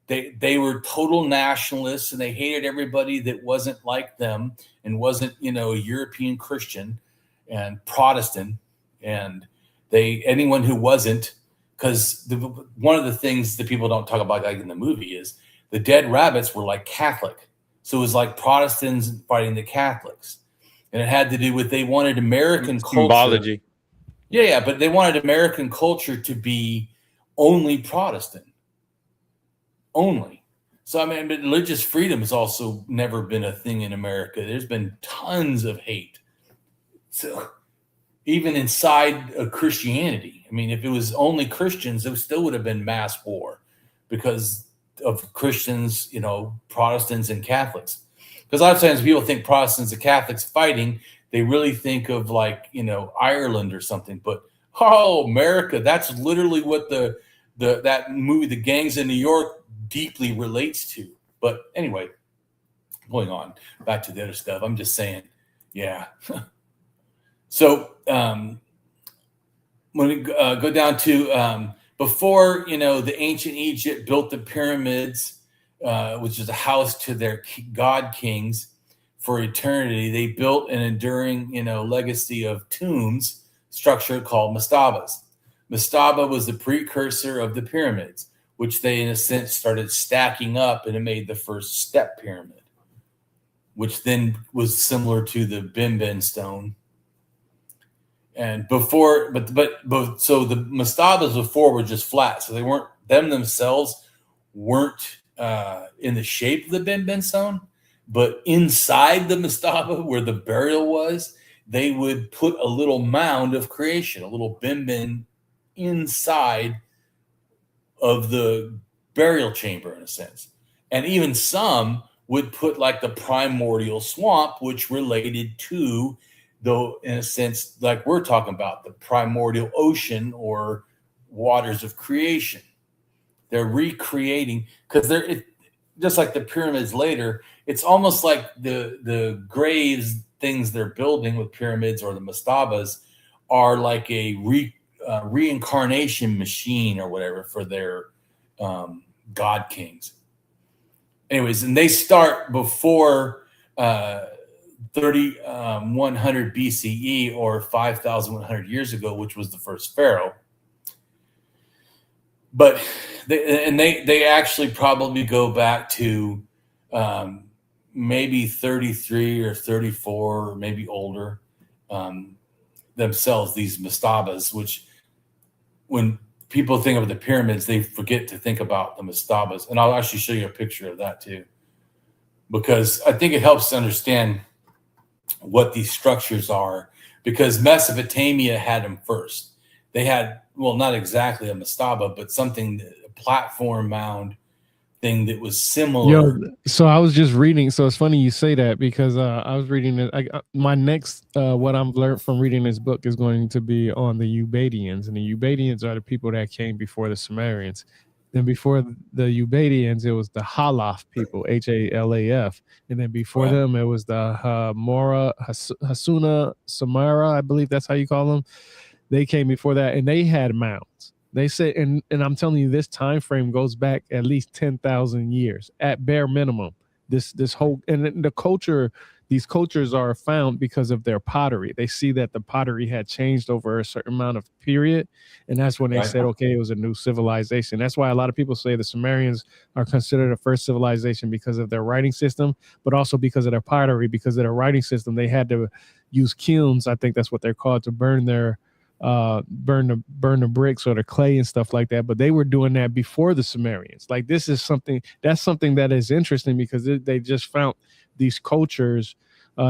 They were total nationalists, and they hated everybody that wasn't like them and wasn't, a European Christian and Protestant, and anyone who wasn't, because one of the things that people don't talk about, like in the movie, is the dead rabbits were like Catholic. So it was like Protestants fighting the Catholics. And it had to do with, they wanted American symbology. Culture. Yeah, but they wanted American culture to be only Protestant. Only. So, I mean, religious freedom has also never been a thing in America. There's been tons of hate. So even inside of Christianity, I mean, if it was only Christians, it still would have been mass war because of Christians, Protestants and Catholics. Because a lot of times people think Protestants and Catholics fighting, they really think of like, Ireland or something. But America, that's literally what that movie, The Gangs in New York, deeply relates to. But anyway, going on back to the other stuff, I'm just saying, yeah. So when we go down to before, the ancient Egypt built the pyramids, which is a house to their god kings for eternity, they built an enduring, legacy of tombs structure called mastabas. Mastaba was the precursor of the pyramids, which they, in a sense, started stacking up, and it made the first step pyramid, which then was similar to the Benben stone. And before, but so the mastabas before were just flat, so they weren't, themselves weren't in the shape of the Benben stone, but inside the mastaba where the burial was, they would put a little mound of creation, a little Benben inside of the burial chamber, in a sense. And even some would put like the primordial swamp, which related to, though, in a sense, like we're talking about, the primordial ocean or waters of creation. They're recreating, because they're just like the pyramids later. It's almost like the graves, things they're building with pyramids or the mastabas, are like a reincarnation machine or whatever for their god kings. Anyways, and they start before 3100 BCE, or 5,100 years ago, which was the first pharaoh. But they actually probably go back to maybe 33 or 34, or maybe older themselves, these mastabas, which when people think of the pyramids, they forget to think about the mastabas. And I'll actually show you a picture of that too, because I think it helps to understand what these structures are, because Mesopotamia had them first. They had, well, not exactly a mastaba, but something, a platform mound thing that was similar. So I was just reading. So it's funny you say that, because I was reading it. My next, what I've learned from reading this book is going to be on the Ubadians, and the Ubadians are the people that came before the Sumerians. Then before the Ubadians, it was the Halaf people, Halaf, and then before them, it was the Hasuna Samara, I believe that's how you call them. They came before that, and they had mounds. They say, and I'm telling you, this time frame goes back at least 10,000 years at bare minimum. This whole, and the culture these cultures are found because of their pottery. They see that the pottery had changed over a certain amount of period, and that's when they Right. said, okay, it was a new civilization. That's why a lot of people say the Sumerians are considered the first civilization because of their writing system, but also because of their pottery. Because of their writing system, they had to use kilns. I think that's what they're called, to burn their burn the bricks or the clay and stuff like that. But they were doing that before the Sumerians. Like, this is something that is interesting, because they just found these cultures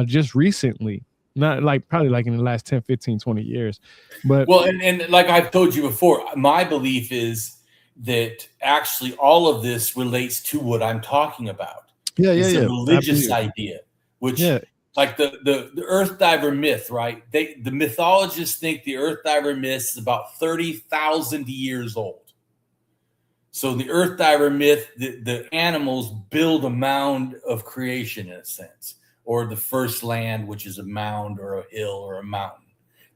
just recently, not like probably like in the last 10, 15, 20 years. But Well, and like I've told you before, my belief is that actually all of this relates to what I'm talking about. yeah, It's a yeah, religious absolutely. idea, which, Yeah, like the earth diver myth, right? The mythologists think the earth diver myth is about 30,000 years old. So the earth diver myth, the animals build a mound of creation, in a sense, or the first land, which is a mound or a hill or a mountain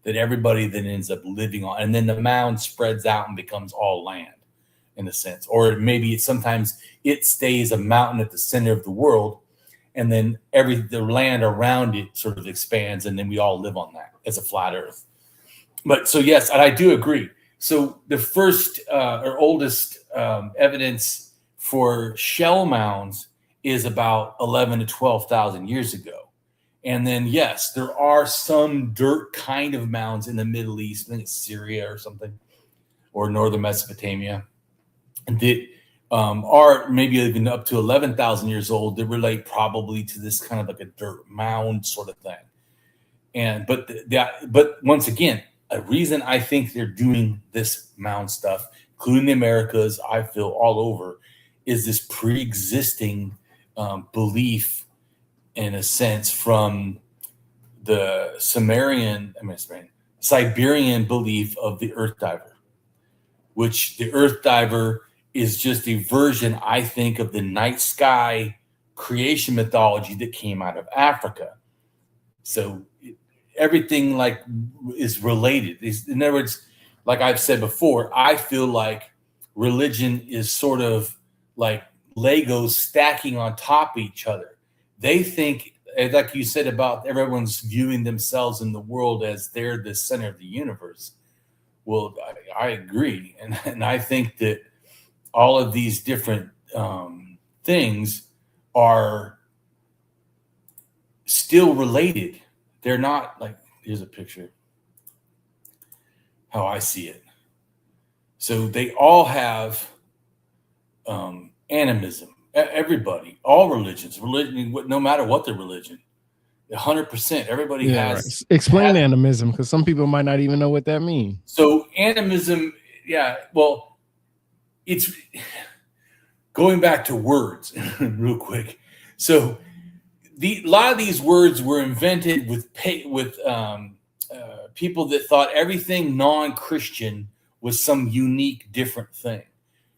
that everybody then ends up living on. And then the mound spreads out and becomes all land, in a sense. Or maybe sometimes it stays a mountain at the center of the world, and then the land around it sort of expands, and then we all live on that as a flat earth. But so, yes, and I do agree. So the first or oldest evidence for shell mounds is about 11 to 12,000 years ago. And then, yes, there are some dirt kind of mounds in the Middle East. I think it's Syria or something, or northern Mesopotamia, that are maybe even up to 11,000 years old, that relate probably to this kind of like a dirt mound sort of thing. And but once again, a reason I think they're doing this mound stuff, including the Americas, I feel all over, is this pre-existing belief, in a sense, from the Siberian belief of the earth diver, which the earth diver is just a version, I think, of the night sky creation mythology that came out of Africa. So everything like is related. In other words, like I've said before, I feel like religion is sort of like Legos stacking on top of each other. They think, like you said, about everyone's viewing themselves in the world as they're the center of the universe. Well, I agree. And I think that all of these different things are still related. They're not like, here's a picture, how I see it. So they all have animism. Everybody, all religion, no matter what the religion, 100%. Everybody has. Explain animism, because some people might not even know what that means. So animism, yeah. Well, it's going back to words real quick. So a lot of these words were invented with people that thought everything non-Christian was some unique, different thing.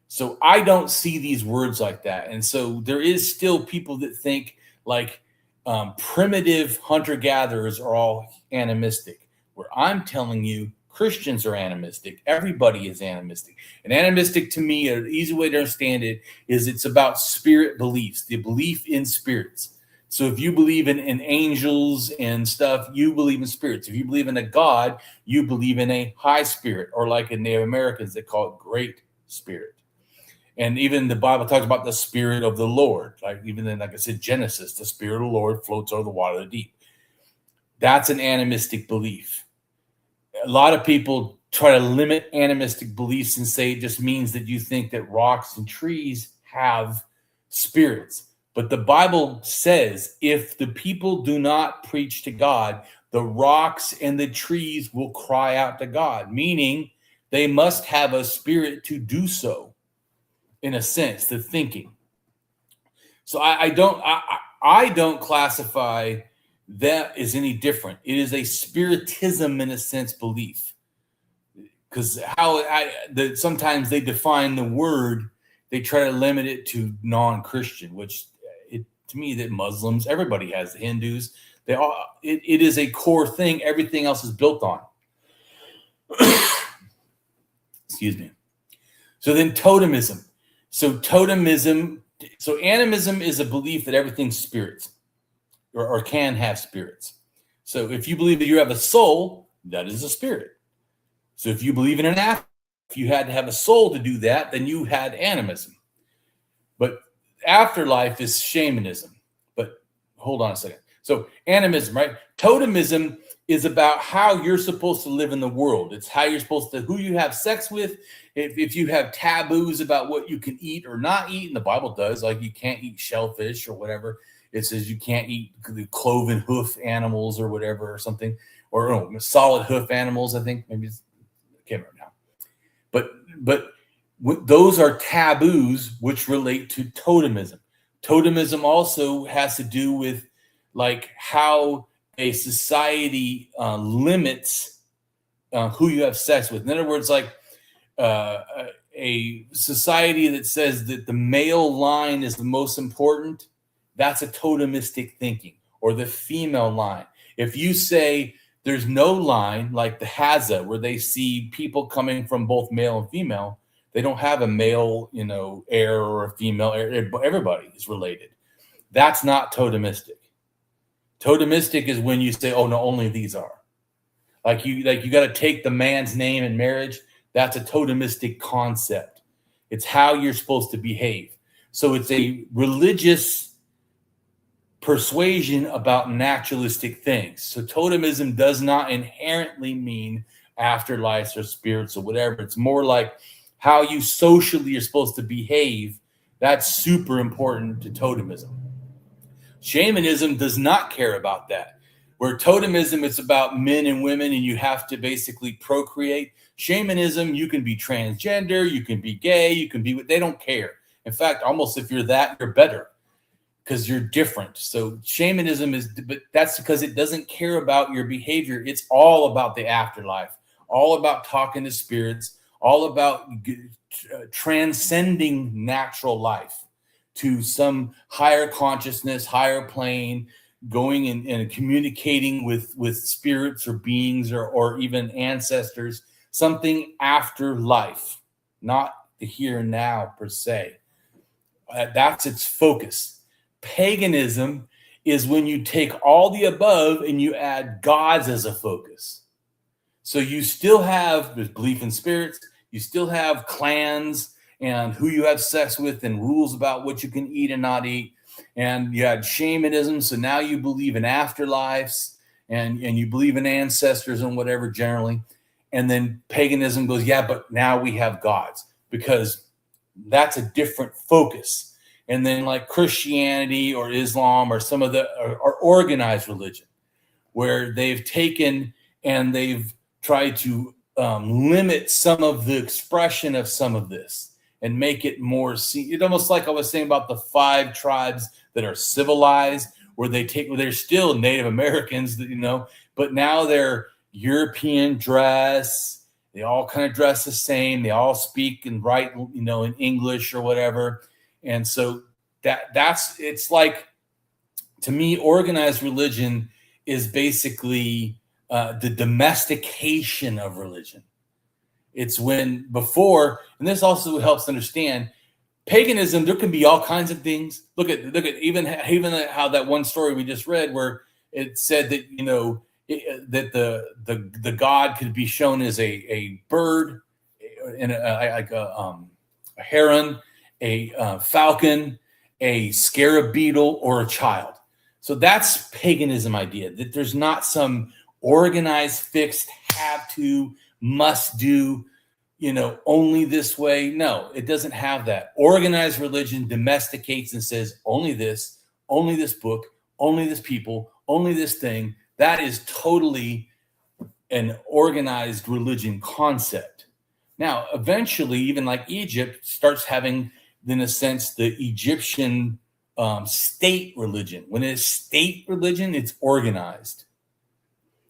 So I don't see these words like that. And so there is still people that think like primitive hunter-gatherers are all animistic, where I'm telling you Christians are animistic. Everybody is animistic. And animistic, to me, an easy way to understand it is it's about spirit beliefs, the belief in spirits. So if you believe in angels and stuff, you believe in spirits. If you believe in a God, you believe in a high spirit, or like in Native Americans, they call it great spirit. And even the Bible talks about the spirit of the Lord. Like even in, like I said, Genesis, the spirit of the Lord floats over the water of the deep. That's an animistic belief. A lot of people try to limit animistic beliefs and say it just means that you think that rocks and trees have spirits. But the Bible says if the people do not preach to God, the rocks and the trees will cry out to God, meaning they must have a spirit to do so, in a sense, the thinking. So I don't classify that as any different. It is a spiritism, in a sense, belief. Because sometimes they define the word, they try to limit it to non-Christian, which to me, that Muslims, everybody has, the Hindus, they all, it is a core thing. Everything else is built on. Excuse me. So then totemism. So animism is a belief that everything's spirits. or can have spirits. So if you believe that you have a soul, that is a spirit. So if you believe in an afterlife, if you had to have a soul to do that, then you had animism. But afterlife is shamanism. But hold on a second. So animism, right? Totemism is about how you're supposed to live in the world. It's how you're supposed to, who you have sex with. If you have taboos about what you can eat or not eat, and the Bible does, like you can't eat shellfish or whatever. It says you can't eat the cloven hoof animals or whatever or something, or no, solid hoof animals. I think maybe I can't remember now. But those are taboos which relate to totemism. Totemism also has to do with like how a society limits who you have sex with. In other words, like a society that says that the male line is the most important, that's a totemistic thinking, or the female line. If you say there's no line, like the Hadza, where they see people coming from both male and female, they don't have a male, heir or a female heir. Everybody is related. That's not totemistic. Totemistic is when you say, oh, no, only these are. Like you got to take the man's name in marriage. That's a totemistic concept. It's how you're supposed to behave. So it's a religious persuasion about naturalistic things. So totemism does not inherently mean afterlives or spirits or whatever. It's more like how you socially are supposed to behave. That's super important to totemism. Shamanism does not care about that. Where totemism is about men and women and you have to basically procreate. Shamanism, you can be transgender, you can be gay, you can be what they don't care. In fact, almost if you're that, you're better because you're different. So shamanism but that's because it doesn't care about your behavior. It's all about the afterlife, all about talking to spirits, all about transcending natural life to some higher consciousness, higher plane, going and communicating with spirits or beings or even ancestors, something after life, not the here and now per se. That's its focus. Paganism is when you take all the above and you add gods as a focus. So you still have belief in spirits, you still have clans and who you have sex with and rules about what you can eat and not eat. And you had shamanism, so now you believe in afterlives and you believe in ancestors and whatever generally. And then paganism goes, yeah, but now we have gods because that's a different focus. And then like Christianity or Islam or some of the or organized religion, where they've taken and they've tried to limit some of the expression of some of this and make it more. It's almost like I was saying about the 5 tribes that are civilized, where they're still Native Americans, but now they're European dress. They all kind of dress the same. They all speak and write, in English or whatever. And so it's like, to me, organized religion is basically the domestication of religion. It's when before, and this also helps understand paganism, there can be all kinds of things. Look at even how that one story we just read where it said that, that the god could be shown as a bird and a heron, a falcon, a scarab beetle, or a child. So that's paganism idea, that there's not some organized, fixed, have to, must do, only this way. No, it doesn't have that. Organized religion domesticates and says only this book, only this people, only this thing. That is totally an organized religion concept. Now, eventually, even like Egypt starts having, in a sense, the Egyptian state religion. When it's state religion, it's organized.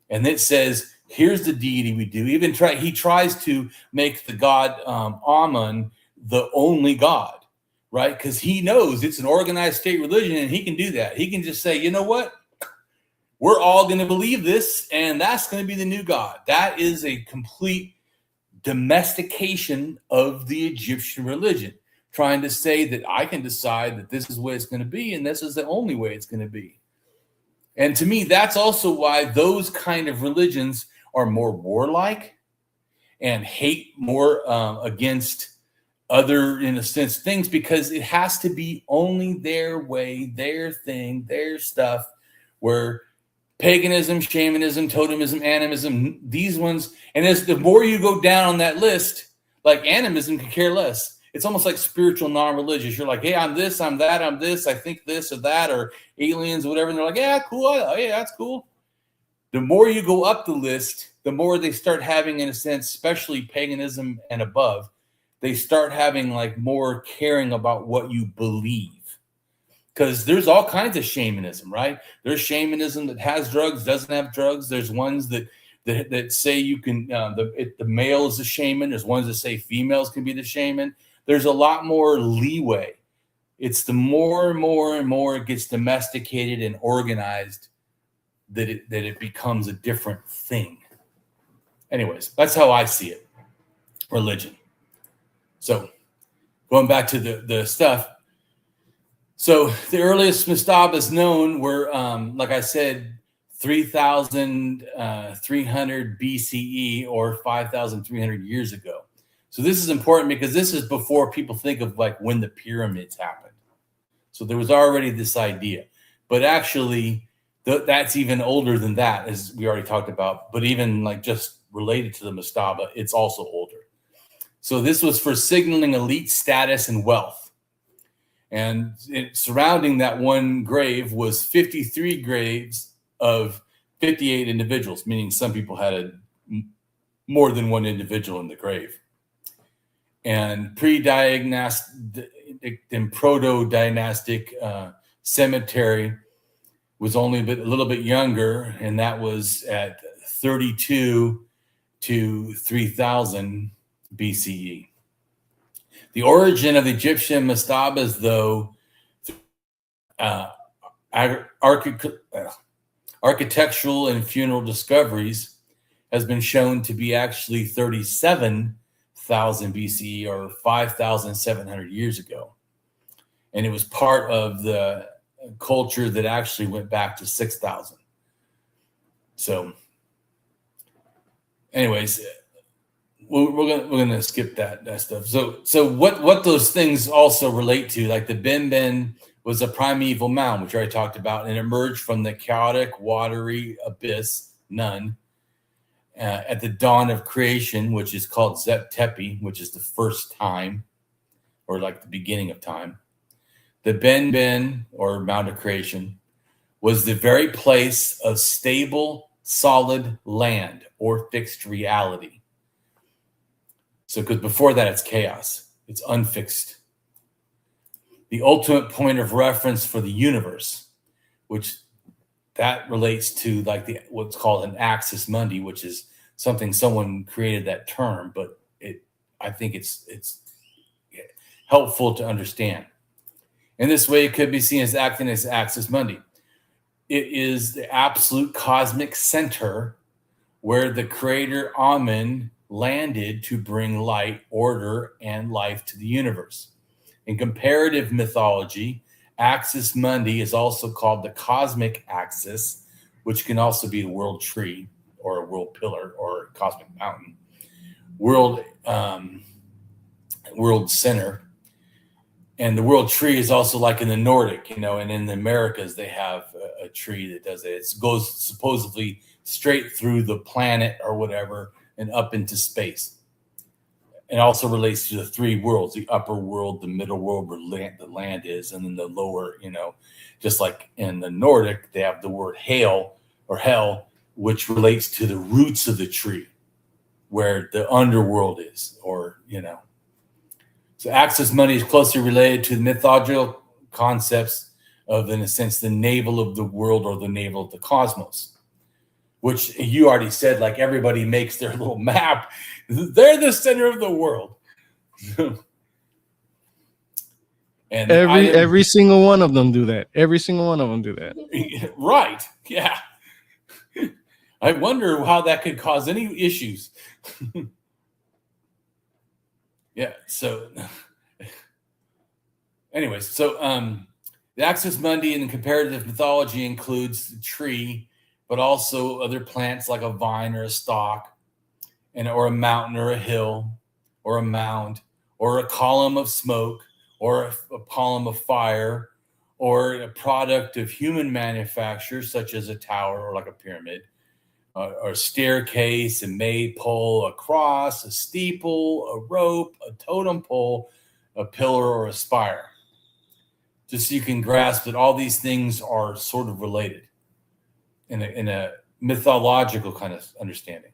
And it says, here's the deity we do. He tries to make the god Amun the only god, right? Because he knows it's an organized state religion and he can do that. He can just say, you know what? We're all going to believe this and that's going to be the new god. That is a complete domestication of the Egyptian religion, trying to say that I can decide that this is the way it's going to be and this is the only way it's going to be. And to me, that's also why those kind of religions are more warlike and hate more against other, in a sense, things, because it has to be only their way, their thing, their stuff, where paganism, shamanism, totemism, animism, these ones, and as the more you go down on that list, like animism could care less. It's almost like spiritual non-religious. You're like, hey, I'm this, I'm that, I'm this, I think this or that, or aliens or whatever. And they're like, yeah, cool. Oh, yeah, that's cool. The more you go up the list, the more they start having, in a sense, especially paganism and above, they start having like more caring about what you believe. Because there's all kinds of shamanism, right? There's shamanism that has drugs, doesn't have drugs. There's ones that say you can, the male is the shaman. There's ones that say females can be the shaman. There's a lot more leeway. It's the more and more and more it gets domesticated and organized that it becomes a different thing. Anyways, that's how I see it, religion. So going back to the stuff. So the earliest mastabas known were, like I said, 3,300 BCE or 5,300 years ago. So this is important because this is before people think of like when the pyramids happened. So there was already this idea, but actually that's even older than that, as we already talked about. But even like just related to the mastaba, it's also older. So this was for signaling elite status and wealth. And surrounding that one grave was 53 graves of 58 individuals, meaning some people had more than one individual in the grave. And pre-dynastic and proto-dynastic cemetery was only a little bit younger, and that was at 32 to 3000 BCE. The origin of Egyptian mastabas, though, architectural and funeral discoveries, has been shown to be actually 37,000 BCE or 5,700 years ago. And it was part of the culture that actually went back to 6,000. So anyways, we're gonna skip that stuff. So what those things also relate to, like the Ben was a primeval mound, which I already talked about, and emerged from the chaotic, watery abyss, Nun, at the dawn of creation, which is called Zep Tepi, which is the first time, or like the beginning of time. The Ben, or Mound of Creation, was the very place of stable, solid land or fixed reality. So, because before that, it's chaos. It's unfixed. The ultimate point of reference for the universe, which that relates to like what's called an axis mundi, which is something someone created that term, but I think it's helpful to understand. In this way, it could be seen as acting as axis mundi. It is the absolute cosmic center where the creator Amen landed to bring light, order, and life to the universe. In comparative mythology, axis mundi is also called the cosmic axis, which can also be the world tree or a world pillar or a cosmic mountain, world center. And the world tree is also like in the Nordic, and in the Americas, they have a tree that does it. It goes supposedly straight through the planet or whatever and up into space. It also relates to the three worlds, the upper world, the middle world where the land is, and then the lower, just like in the Nordic, they have the word hail or hell, which relates to the roots of the tree where the underworld is, or. So axis mundi is closely related to the mythological concepts of, in a sense, the navel of the world or the navel of the cosmos, which you already said, like everybody makes their little map. They're the center of the world. And every single one of them do that. Every single one of them do that. Right. Yeah. I wonder how that could cause any issues. Yeah. So anyways, so The Axis Mundi in comparative mythology includes the tree, but also other plants like a vine or a stalk, or a mountain or a hill or a mound or a column of smoke or a column of fire or a product of human manufacture, such as a tower or like a pyramid, or a staircase, a maypole, a cross, a steeple, a rope, a totem pole, a pillar, or a spire. Just so you can grasp that all these things are sort of related in a mythological kind of understanding.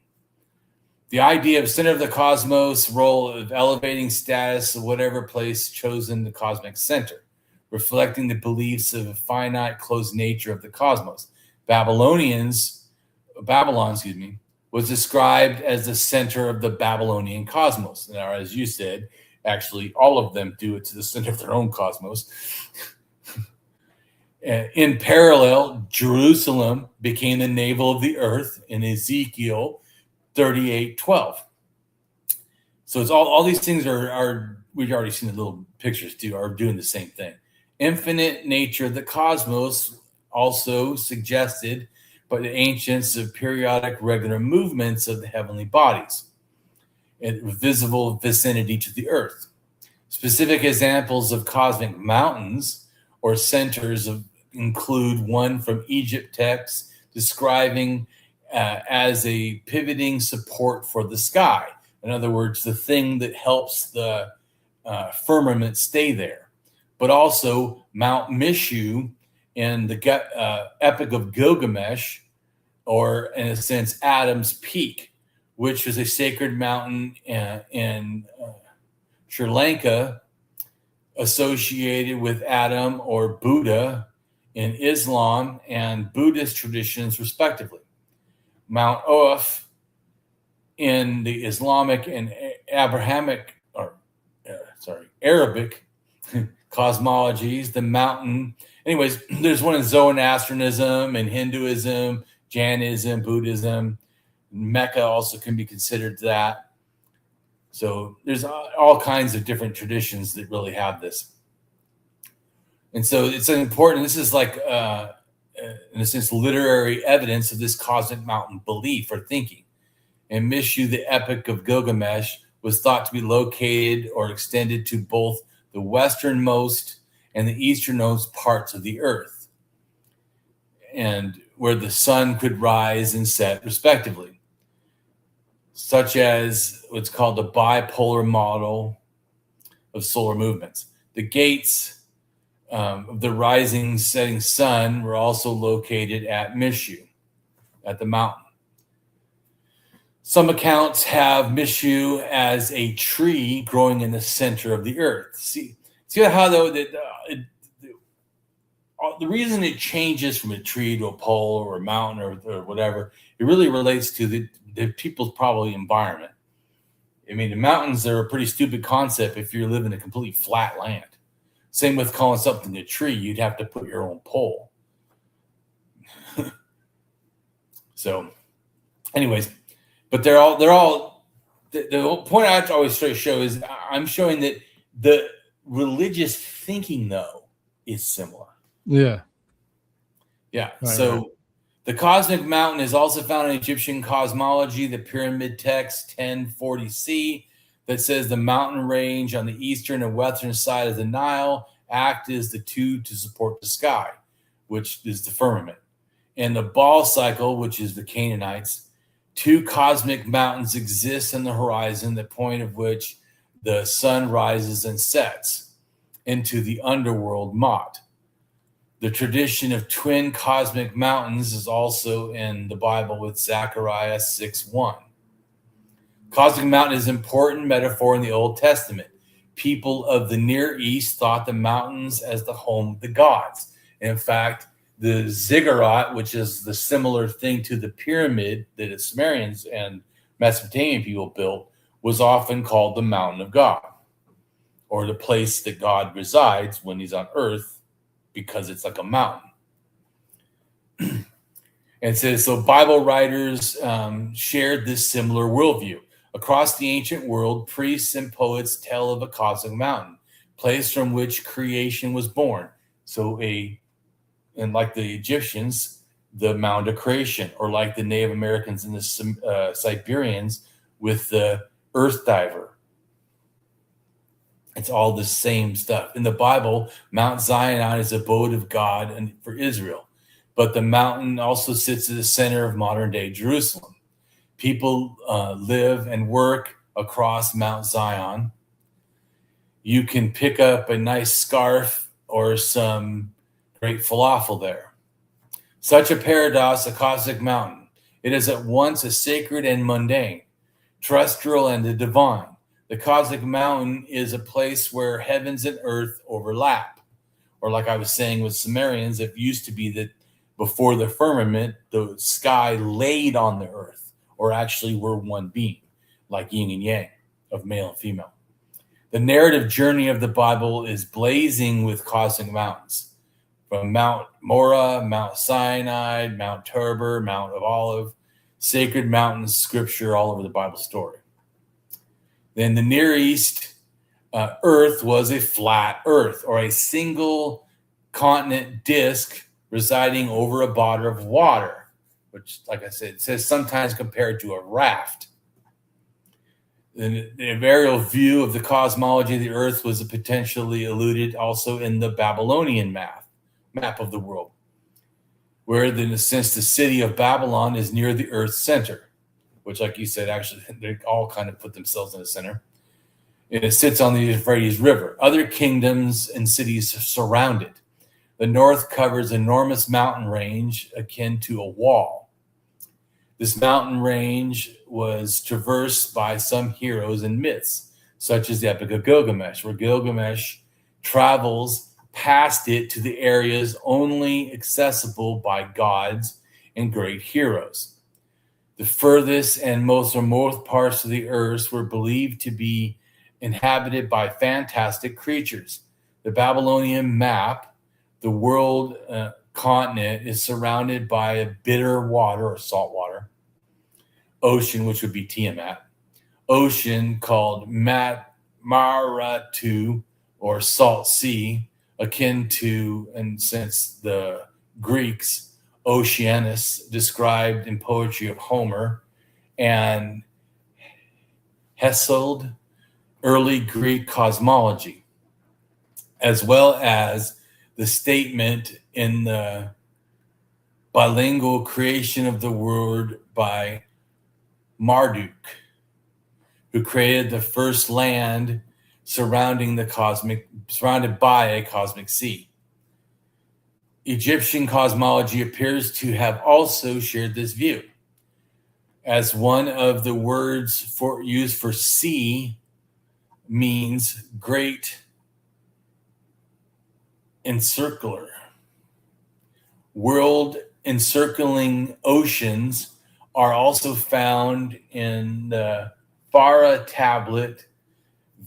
The idea of center of the cosmos, role of elevating status of whatever place chosen the cosmic center, reflecting the beliefs of a finite, closed nature of the cosmos. Babylon, was described as the center of the Babylonian cosmos. Now, as you said, actually, all of them do it to the center of their own cosmos. In parallel, Jerusalem became the navel of the earth in Ezekiel 38:12. So it's all these things are we've already seen the little pictures too, are doing the same thing. Infinite nature of the cosmos also suggested by the ancients of periodic regular movements of the heavenly bodies in visible vicinity to the earth. Specific examples of cosmic mountains or centers include one from Egypt texts describing as a pivoting support for the sky. In other words, the thing that helps the firmament stay there. But also Mount Mishu in the Epic of Gilgamesh, or in a sense, Adam's Peak, which is a sacred mountain in Sri Lanka associated with Adam or Buddha in Islam and Buddhist traditions, respectively. Mount Oaf in the Islamic and Arabic cosmologies, the mountain. Anyways, there's one in Zoroastrianism and Hinduism, Jainism, Buddhism. Mecca also can be considered that. So there's all kinds of different traditions that really have this. And so it's important. This is like, in a sense, literary evidence of this cosmic mountain belief or thinking. And Mishu, the Epic of Gilgamesh, was thought to be located or extended to both the westernmost and the easternmost parts of the earth, and where the sun could rise and set respectively, such as what's called the bipolar model of solar movements. The gates of the rising, setting sun were also located at Mishu, at the mountain. Some accounts have Mishu as a tree growing in the center of the earth. See how though that the reason it changes from a tree to a pole or a mountain or whatever, it really relates to the people's probably environment. I mean, the mountains are a pretty stupid concept if you're living in a completely flat land. Same with calling something a tree, you'd have to put your own pole. So, anyways, but they're all the whole point I always try to show is I'm showing that the religious thinking though is similar. Yeah. Yeah. Right, So right. the cosmic mountain is also found in Egyptian cosmology, the pyramid text 1040c, that says the mountain range on the eastern and western side of the Nile act as the two to support the sky, which is the firmament. And the ball cycle, which is the Canaanites, two cosmic mountains exist in the horizon, the point of which the sun rises and sets into the underworld Mot. The tradition of twin cosmic mountains is also in the Bible with Zechariah 6:1. Cosmic mountain is an important metaphor in the Old Testament. People of the Near East thought the mountains as the home of the gods. In fact, the ziggurat, which is the similar thing to the pyramid that the Sumerians and Mesopotamian people built, was often called the mountain of God, or the place that God resides when he's on earth, because it's like a mountain. And so Bible writers shared this similar worldview. Across the ancient world, priests and poets tell of a cosmic mountain, place from which creation was born, And like the Egyptians, the mound of creation, or like the Native Americans and the Siberians with the earth diver. It's all the same stuff. In the Bible, Mount Zion is the abode of God and for Israel. But the mountain also sits at the center of modern day Jerusalem. People live and work across Mount Zion. You can pick up a nice scarf or some great falafel there. Such a paradox, a cosmic mountain. It is at once a sacred and mundane, terrestrial and the divine. The cosmic mountain is a place where heavens and earth overlap. Or like I was saying with Sumerians, it used to be that before the firmament, the sky laid on the earth, or actually were one being, like yin and yang, of male and female. The narrative journey of the Bible is blazing with cosmic mountains, from Mount Moriah, Mount Sinai, Mount Tabor, Mount of Olive, sacred mountains, scripture all over the Bible story. Then the Near East earth was a flat earth, or a single continent disk residing over a body of water, which, like I said, it says sometimes compared to a raft. The aerial view of the cosmology of the earth was potentially alluded also in the Babylonian map of the world, where in a sense the city of Babylon is near the earth's center, which, like you said, actually they all kind of put themselves in the center. And it sits on the Euphrates River. Other kingdoms and cities surround it. The north covers an enormous mountain range akin to a wall. This mountain range was traversed by some heroes and myths, such as the Epic of Gilgamesh, where Gilgamesh travels past it to the areas only accessible by gods and great heroes. The furthest and most remote parts of the earth were believed to be inhabited by fantastic creatures. The Babylonian map, the world continent, is surrounded by a bitter water or salt water ocean, which would be Tiamat, ocean called Maratu, or Salt Sea, akin to, and since the Greeks, Oceanus, described in poetry of Homer, and Hesiod, early Greek cosmology, as well as the statement in the bilingual creation of the word by Marduk, who created the first land surrounded by a cosmic sea. Egyptian cosmology appears to have also shared this view, as one of the words used for sea means great encircler. World encircling oceans are also found in the Farah tablet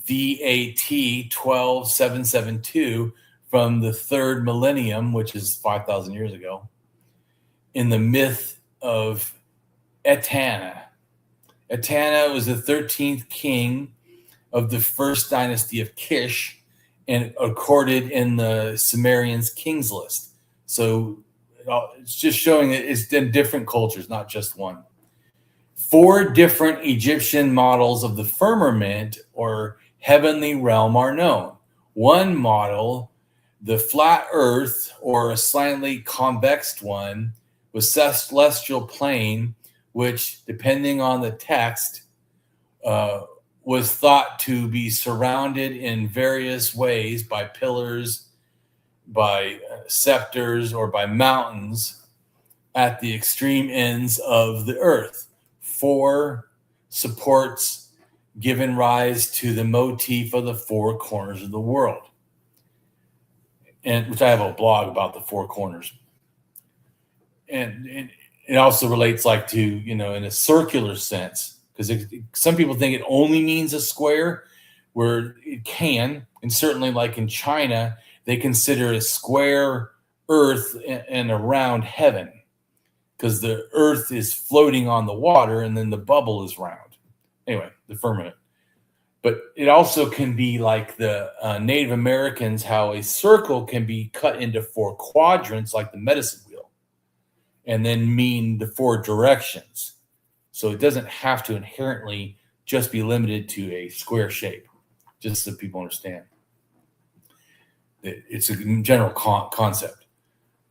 VAT 12772 from the 3rd millennium, which is 5,000 years ago, in the myth of Etana. Etana was the 13th king of the first dynasty of Kish, and accorded in the Sumerians' kings list. So it's just showing that it's in different cultures, not just one. 4 different Egyptian models of the firmament or heavenly realm are known. One model, the flat earth or a slightly convex one, with celestial plane, which, depending on the text, was thought to be surrounded in various ways by pillars, by scepters, or by mountains at the extreme ends of the earth. 4 supports given rise to the motif of the 4 corners of the world, and which I have a blog about the 4 corners. And it also relates like to, in a circular sense, because some people think it only means a square, where it can, and certainly like in China, they consider a square earth and around heaven, because the earth is floating on the water and then the bubble is round. Anyway, the firmament. But it also can be like the Native Americans, how a circle can be cut into 4 quadrants, like the medicine wheel, and then mean the 4 directions. So it doesn't have to inherently just be limited to a square shape, just so people understand. It's a general concept.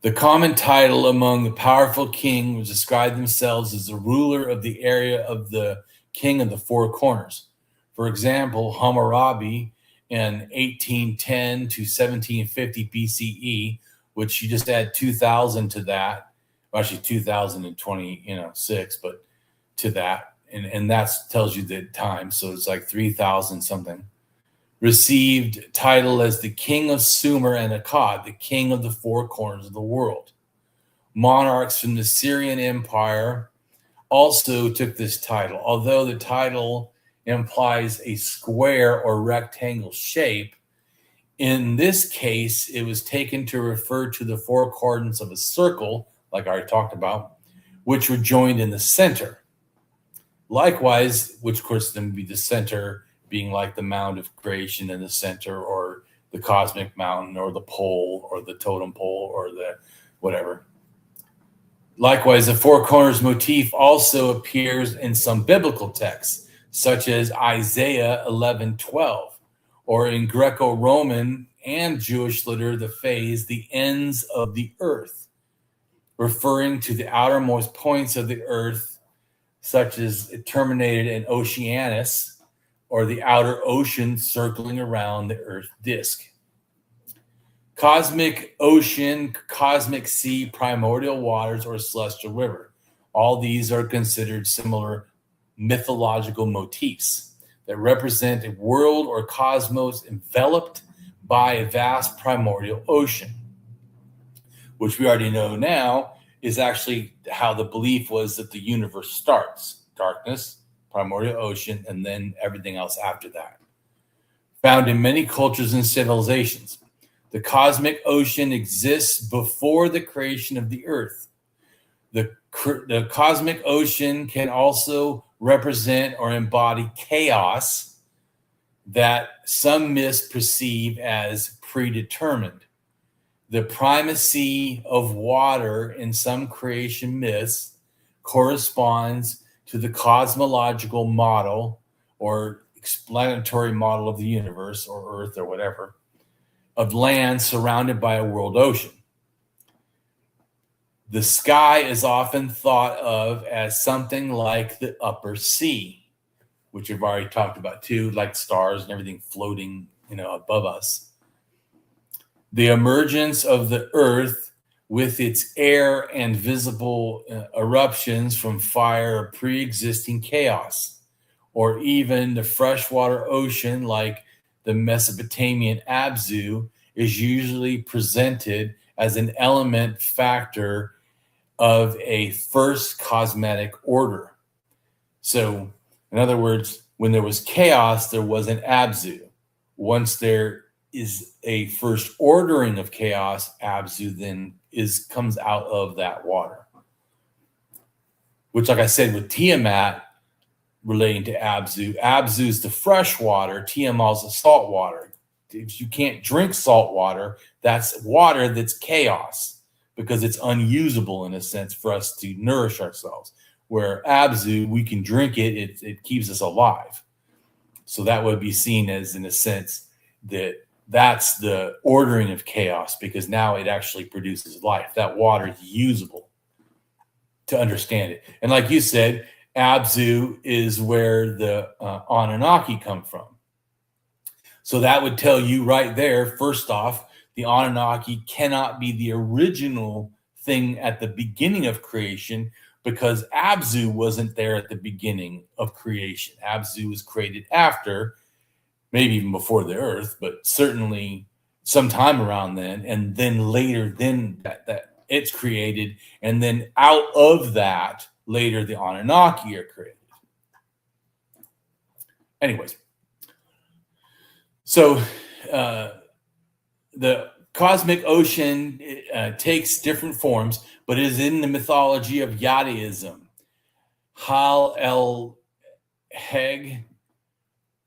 The common title among the powerful king was described themselves as the ruler of the area of the king of the 4 corners. For example, Hammurabi in 1810 to 1750 BCE, which you just add 2000 to that, well, actually 2026, but to that, and that tells you the time, so it's like 3000 something, received title as the king of Sumer and Akkad, the king of the 4 corners of the world. Monarchs from the Syrian Empire also took this title, although the title implies a square or rectangle shape. In this case, it was taken to refer to the 4 quadrants of a circle, like I already talked about, which were joined in the center. Likewise, which of course then would be the center being like the mound of creation in the center, or the cosmic mountain, or the pole, or the totem pole, or the whatever. Likewise, the 4 corners motif also appears in some biblical texts, such as Isaiah 11:12, or in Greco-Roman and Jewish literature, the phase, the ends of the earth, referring to the outermost points of the earth, such as it terminated in Oceanus, or the outer ocean circling around the earth disk. Cosmic ocean, cosmic sea, primordial waters, or celestial river. All these are considered similar mythological motifs that represent a world or cosmos enveloped by a vast primordial ocean, which we already know now is actually how the belief was that the universe starts. Darkness, primordial ocean, and then everything else after that. Found in many cultures and civilizations. The cosmic ocean exists before the creation of the earth. The cosmic ocean can also represent or embody chaos that some myths perceive as predetermined. The primacy of water in some creation myths corresponds to the cosmological model or explanatory model of the universe, or earth, or whatever, of land surrounded by a world ocean. The sky is often thought of as something like the upper sea, which we've already talked about too, like stars and everything floating, above us. The emergence of the earth with its air and visible eruptions from fire or pre-existing chaos, or even the freshwater ocean like the Mesopotamian Abzu is usually presented as an element factor of a first cosmetic order. So, in other words, when there was chaos, there was an Abzu. Once there is a first ordering of chaos, Abzu then comes out of that water. Which, like I said, with Tiamat relating to Abzu, Abzu is the fresh water, Tiamat is the salt water. If you can't drink salt water, that's water that's chaos, because it's unusable in a sense for us to nourish ourselves. Where Abzu, we can drink it, it keeps us alive. So that would be seen as, in a sense, that's the ordering of chaos, because now it actually produces life. That water is usable to understand it. And like you said, Abzu is where the Anunnaki come from. So that would tell you right there, first off, the Anunnaki cannot be the original thing at the beginning of creation, because Abzu wasn't there at the beginning of creation. Abzu was created after, maybe even before the earth, but certainly sometime around then. And then later, then that it's created. And then out of that, later the Anunnaki are created. Anyways, so the cosmic ocean takes different forms, but it is in the mythology of Yahdaism. Hal el Heg,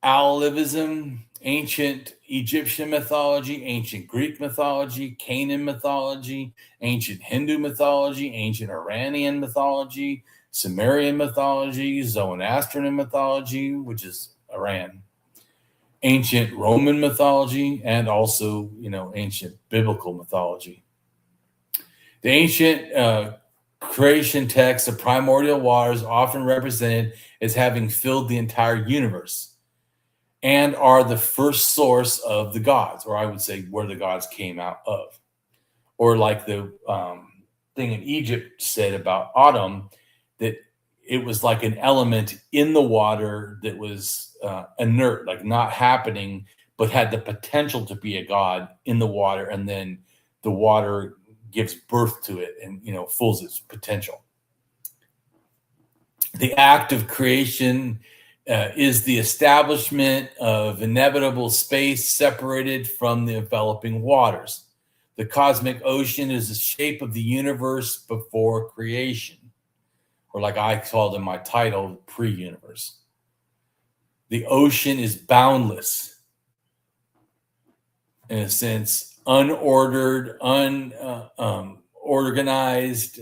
Allivism, ancient Egyptian mythology, ancient Greek mythology, Canaan mythology, ancient Hindu mythology, ancient Iranian mythology, Sumerian mythology, Zoroastrian mythology, which is Iran, ancient Roman mythology, and also, ancient biblical mythology. The ancient creation text of primordial waters often represented as having filled the entire universe and are the first source of the gods, or I would say where the gods came out of. Or like the thing in Egypt said about autumn, that it was like an element in the water that was inert, like not happening, but had the potential to be a god in the water, and then the water gives birth to it and fulfills its potential. The act of creation is the establishment of inevitable space separated from the enveloping waters. The cosmic ocean is the shape of the universe before creation, or like I called in my title, pre-universe. The ocean is boundless, in a sense, unordered, unorganized,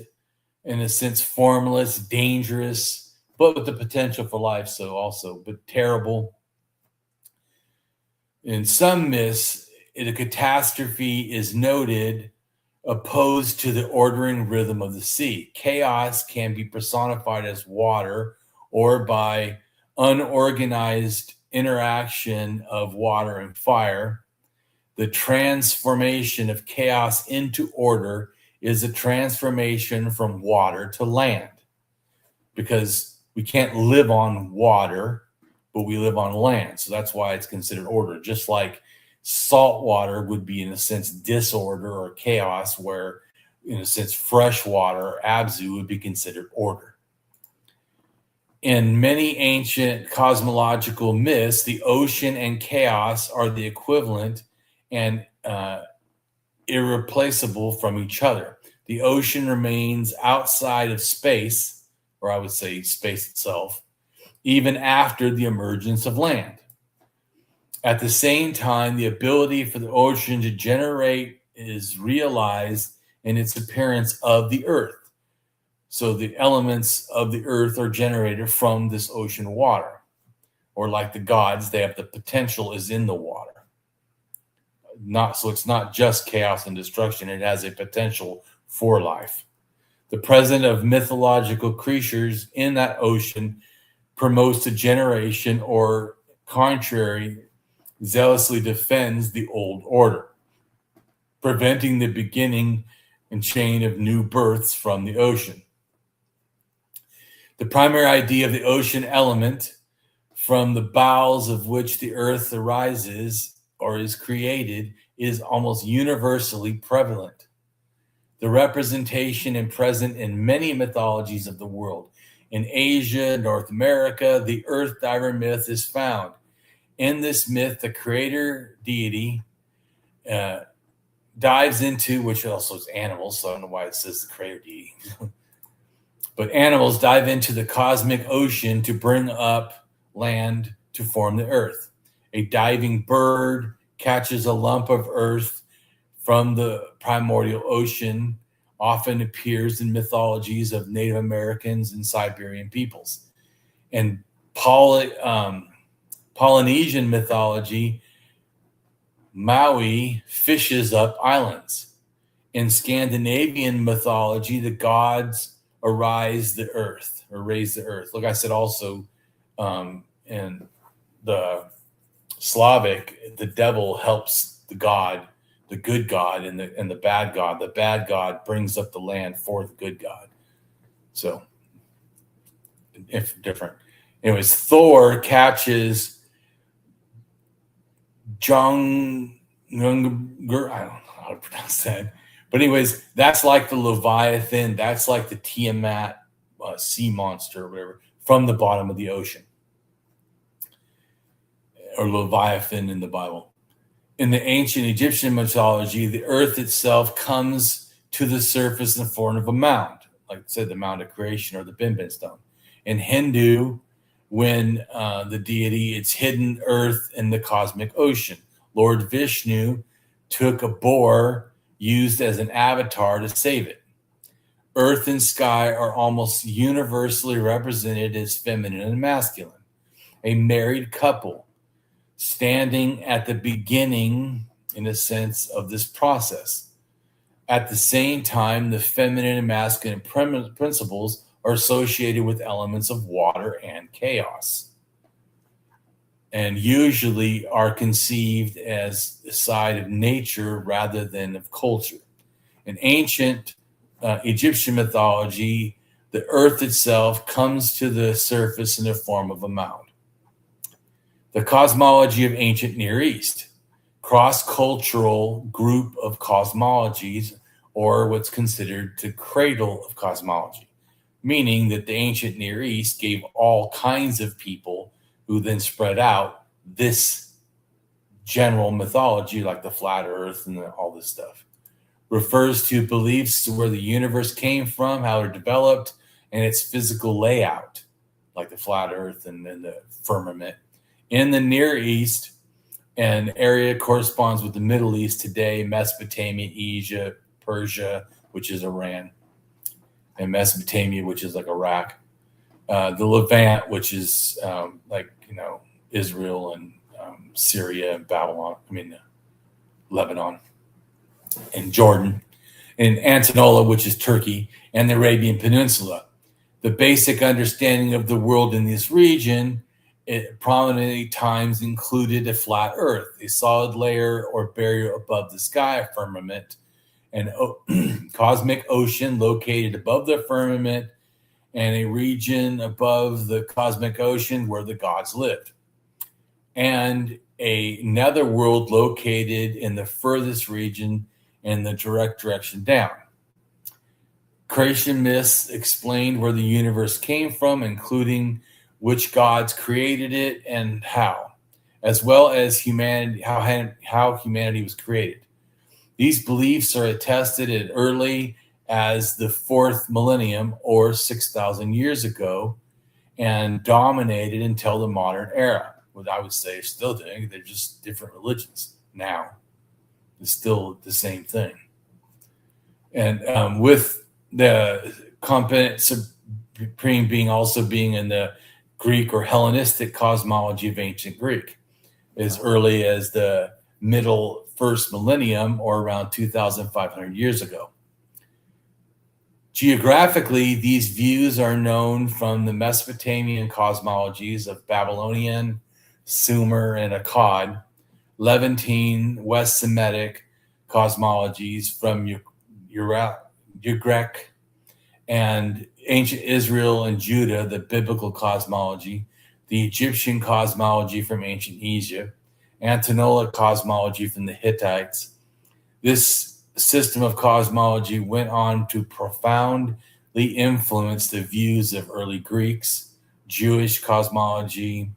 in a sense, formless, dangerous, but with the potential for life, but terrible. In some myths, the catastrophe is noted opposed to the ordering rhythm of the sea. Chaos can be personified as water or by unorganized interaction of water and fire. The transformation of chaos into order is a transformation from water to land, because we can't live on water, but we live on land. So that's why it's considered order. Just like salt water would be, in a sense, disorder or chaos, where, in a sense, fresh water, abzu, would be considered order. In many ancient cosmological myths, the ocean and chaos are the equivalent and irreplaceable from each other. The ocean remains outside of space, or I would say space itself, even after the emergence of land. At the same time, the ability for the ocean to generate is realized in its appearance of the earth. So the elements of the earth are generated from this ocean water. Or like the gods, they have the potential is in the water. So it's not just chaos and destruction, it has a potential for life. The presence of mythological creatures in that ocean promotes the generation, or contrary, zealously defends the old order, preventing the beginning and chain of new births from the ocean. The primary idea of the ocean element, from the bowels of which the earth arises or is created, is almost universally prevalent. The representation and present in many mythologies of the world. In Asia, North America, the earth diver myth is found. In this myth, the creator deity dives into, which also is animals, so I don't know why it says the creator deity. But animals dive into the cosmic ocean to bring up land to form the earth. A diving bird catches a lump of earth from the primordial ocean, often appears in mythologies of Native Americans and Siberian peoples. In Polynesian mythology, Maui fishes up islands. In Scandinavian mythology, the gods raise the earth. Like I said, also in the Slavic, the devil helps the god, the good god, and the bad god. The bad god brings up the land for the good god. So, if different. Anyways, Thor catches Jung, I don't know how to pronounce that. But anyways, that's like the Leviathan. That's like the Tiamat sea monster or whatever from the bottom of the ocean. Or Leviathan in the Bible. In the ancient Egyptian mythology, the earth itself comes to the surface in the form of a mound. Like I said, the mound of creation or the Binban stone. In Hindu, when the deity, it's hidden earth in the cosmic ocean. Lord Vishnu took a boar used as an avatar to save it. Earth and sky are almost universally represented as feminine and masculine. A married couple standing at the beginning, in a sense, of this process. At the same time, the feminine and masculine principles are associated with elements of water and chaos, and usually are conceived as a side of nature rather than of culture. In ancient Egyptian mythology, the earth itself comes to the surface in the form of a mound. The cosmology of ancient Near East, cross-cultural group of cosmologies, or what's considered the cradle of cosmology, meaning that the ancient Near East gave all kinds of people who then spread out this general mythology, like the flat earth and all this stuff. Refers to beliefs where the universe came from, how it developed, and its physical layout, like the flat earth and then the firmament. In the Near East, an area corresponds with the Middle East today, Mesopotamia, Egypt, Persia, which is Iran, and Mesopotamia, which is like Iraq. The Levant, which is Israel and Syria and Babylon, Lebanon and Jordan, and Anatolia, which is Turkey, and the Arabian Peninsula. The basic understanding of the world in this region, it prominently times included a flat earth, a solid layer or barrier above the sky, a firmament, an cosmic ocean located above the firmament, and a region above the cosmic ocean where the gods lived, and a netherworld located in the furthest region in the direct direction down. Creation myths explained where the universe came from, including which gods created it and how, as well as humanity, how humanity was created. These beliefs are attested as early as the 4th millennium, or 6,000 years ago, and dominated until the modern era. What I would say is still doing, they're just different religions now. It's still the same thing. And with the component supreme being also being in the Greek or Hellenistic cosmology of ancient Greek, as early as the middle 1st millennium, or around 2,500 years ago. Geographically, these views are known from the Mesopotamian cosmologies of Babylonian, Sumer, and Akkad, Levantine, West Semitic cosmologies from Ugric, and ancient Israel and Judah, the biblical cosmology, the Egyptian cosmology from ancient Egypt, Anatolia cosmology from the Hittites. This system of cosmology went on to profoundly influence the views of early Greeks, Jewish cosmology,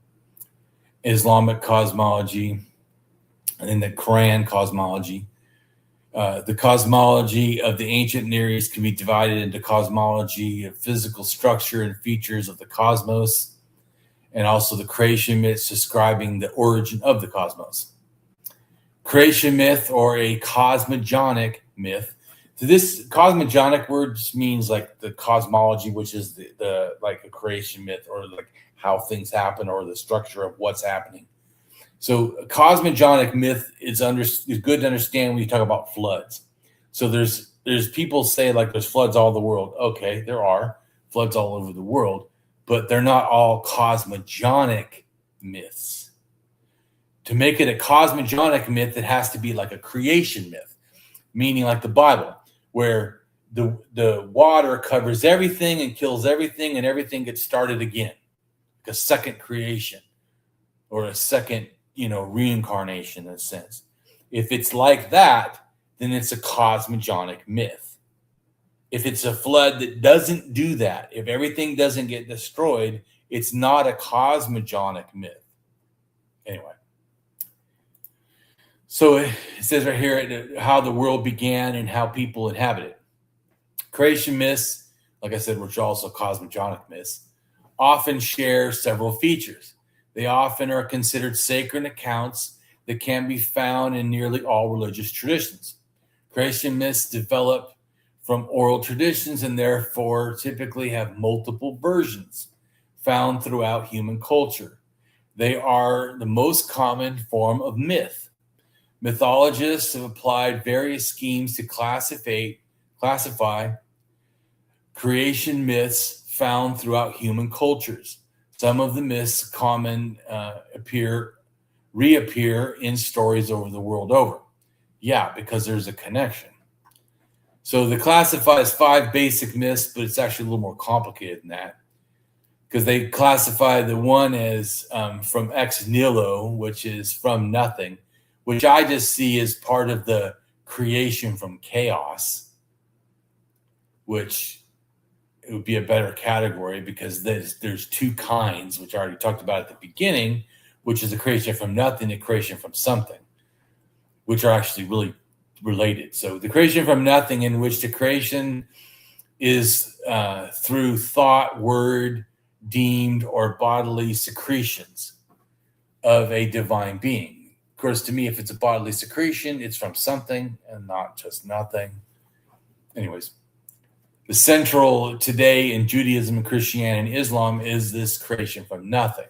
Islamic cosmology, and the Quran cosmology. The cosmology of the ancient Near East can be divided into cosmology of physical structure and features of the cosmos, and also the creation myths describing the origin of the cosmos. Creation myth, or a cosmogonic myth. So this cosmogonic word just means like the cosmology, which is the like a creation myth, or like how things happen, or the structure of what's happening. So a cosmogonic myth is good to understand when you talk about floods. So there's people say like there's floods all over the world. Okay, there are floods all over the world, but they're not all cosmogonic myths. To make it a cosmogonic myth, it has to be like a creation myth, meaning like the Bible, where the water covers everything and kills everything, and everything gets started again, like a second creation or a second, reincarnation in a sense. If it's like that, then it's a cosmogonic myth. If it's a flood that doesn't do that, if everything doesn't get destroyed, it's not a cosmogonic myth. Anyway. So it says right here how the world began and how people inhabit it. Creation myths, like I said, which are also cosmogonic myths, often share several features. They often are considered sacred accounts that can be found in nearly all religious traditions. Creation myths develop from oral traditions and therefore typically have multiple versions found throughout human culture. They are the most common form of myth. Mythologists have applied various schemes to classify creation myths found throughout human cultures. Some of the myths common reappear in stories over the world over. Yeah, because there's a connection. So they classifies 5 basic myths, but it's actually a little more complicated than that, because they classify the one as from ex nihilo, which is from nothing, which I just see as part of the creation from chaos, which it would be a better category because there's 2 kinds, which I already talked about at the beginning, which is the creation from nothing and creation from something, which are actually really related. So the creation from nothing, in which the creation is through thought, word, deemed, or bodily secretions of a divine being. Of course, to me, if it's a bodily secretion, it's from something and not just nothing. Anyways, the central today in Judaism and Christianity and Islam is this creation from nothing,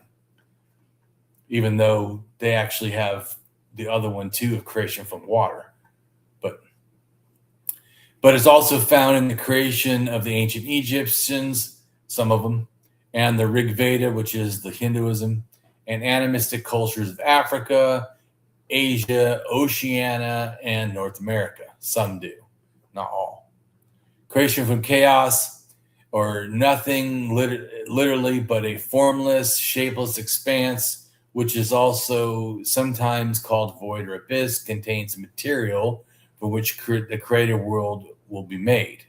even though they actually have the other one too, of creation from water. But it's also found in the creation of the ancient Egyptians, some of them, and the Rig Veda, which is the Hinduism, and animistic cultures of Africa, Asia, Oceania, and North America. Some do, not all. Creation from chaos, or nothing literally, but a formless, shapeless expanse, which is also sometimes called void or abyss, contains material for which the created world will be made.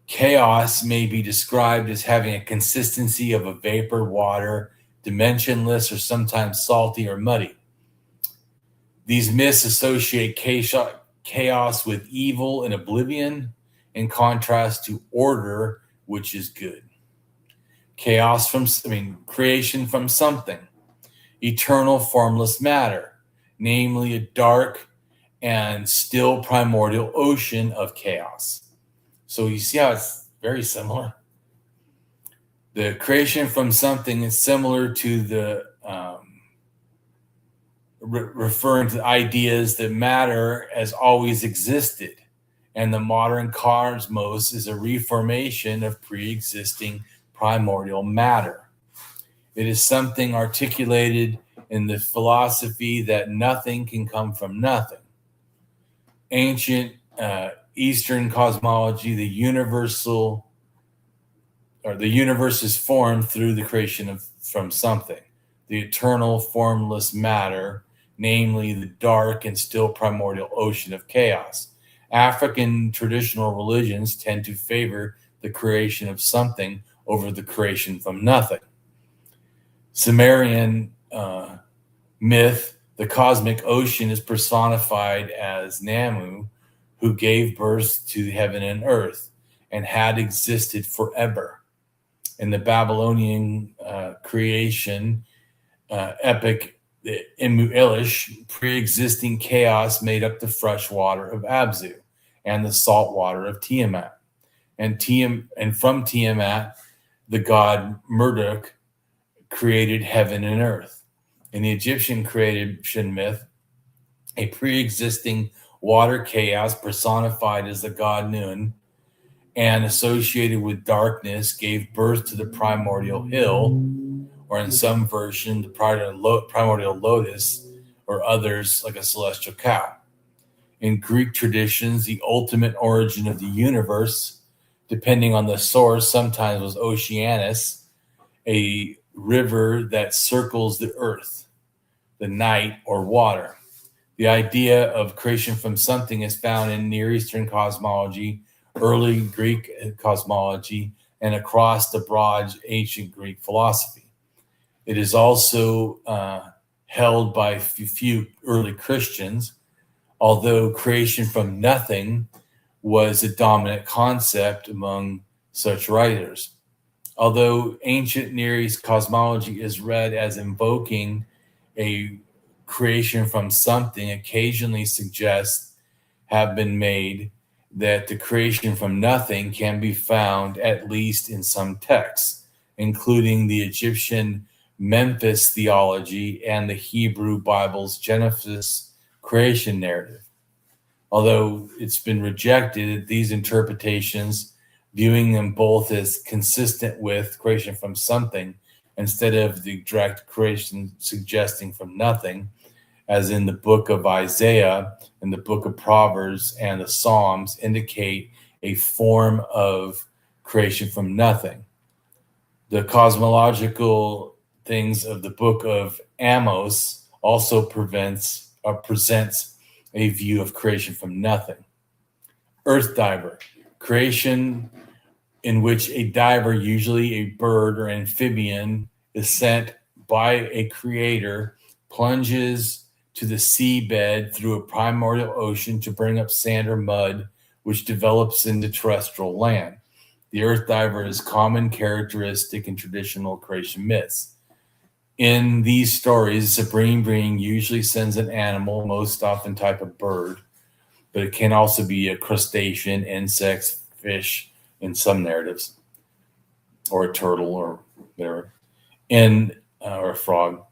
Chaos may be described as having a consistency of a vapor, water, dimensionless, or sometimes salty or muddy. These myths associate chaos with evil and oblivion, in contrast to order, which is good. Creation from something. Eternal formless matter, namely a dark and still primordial ocean of chaos. So you see how it's very similar. The creation from something is similar to the referring to ideas that matter has always existed, and the modern cosmos is a reformation of pre-existing primordial matter. It is something articulated in the philosophy that nothing can come from nothing. Ancient Eastern cosmology, the universe is formed through the creation from something, the eternal formless matter, namely the dark and still primordial ocean of chaos. African traditional religions tend to favor the creation of something over the creation from nothing. Sumerian myth, the cosmic ocean is personified as Namu, who gave birth to heaven and earth and had existed forever. In the Babylonian creation epic, the Enmu Elish, pre-existing chaos made up the fresh water of Abzu and the salt water of Tiamat. And from Tiamat, the god Marduk created heaven and earth. In the Egyptian creation myth, a pre-existing water chaos personified as the god Nun and associated with darkness gave birth to the primordial hill, or in some version, the primordial lotus, or others like a celestial cow. In Greek traditions, the ultimate origin of the universe, depending on the source, sometimes was Oceanus, a river that circles the earth, the night, or water. The idea of creation from something is found in Near Eastern cosmology, early Greek cosmology, and across the broad ancient Greek philosophy. It is also held by few early Christians, although creation from nothing was a dominant concept among such writers. Although ancient Near East cosmology is read as invoking a creation from something, occasionally suggests have been made that the creation from nothing can be found at least in some texts, including the Egyptian Memphis theology and the Hebrew Bible's Genesis creation narrative. Although it's been rejected, these interpretations, viewing them both as consistent with creation from something instead of the direct creation suggesting from nothing, as in the book of Isaiah and the book of Proverbs and the Psalms, indicate a form of creation from nothing. The cosmological things of the book of Amos also presents a view of creation from nothing. Earth diver, creation in which a diver, usually a bird or amphibian, is sent by a creator, plunges to the seabed through a primordial ocean to bring up sand or mud, which develops into terrestrial land. The earth diver is common characteristic in traditional creation myths. In these stories, a supreme being usually sends an animal, most often type of bird, but it can also be a crustacean, insects, fish in some narratives, or a turtle or whatever, or a frog,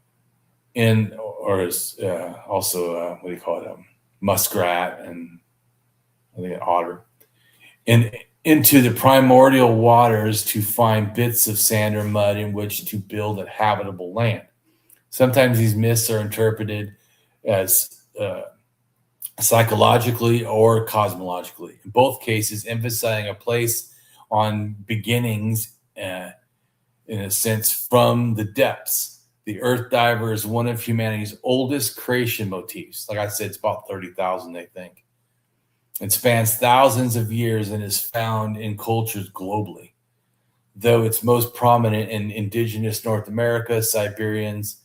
also what do you call it, muskrat and I think an otter, and into the primordial waters to find bits of sand or mud in which to build a habitable land. Sometimes these myths are interpreted as psychologically or cosmologically. In both cases, emphasizing a place on beginnings, in a sense, from the depths. The earth diver is one of humanity's oldest creation motifs. Like I said, it's about 30,000, they think. It spans thousands of years and is found in cultures globally, though it's most prominent in indigenous North America, Siberians,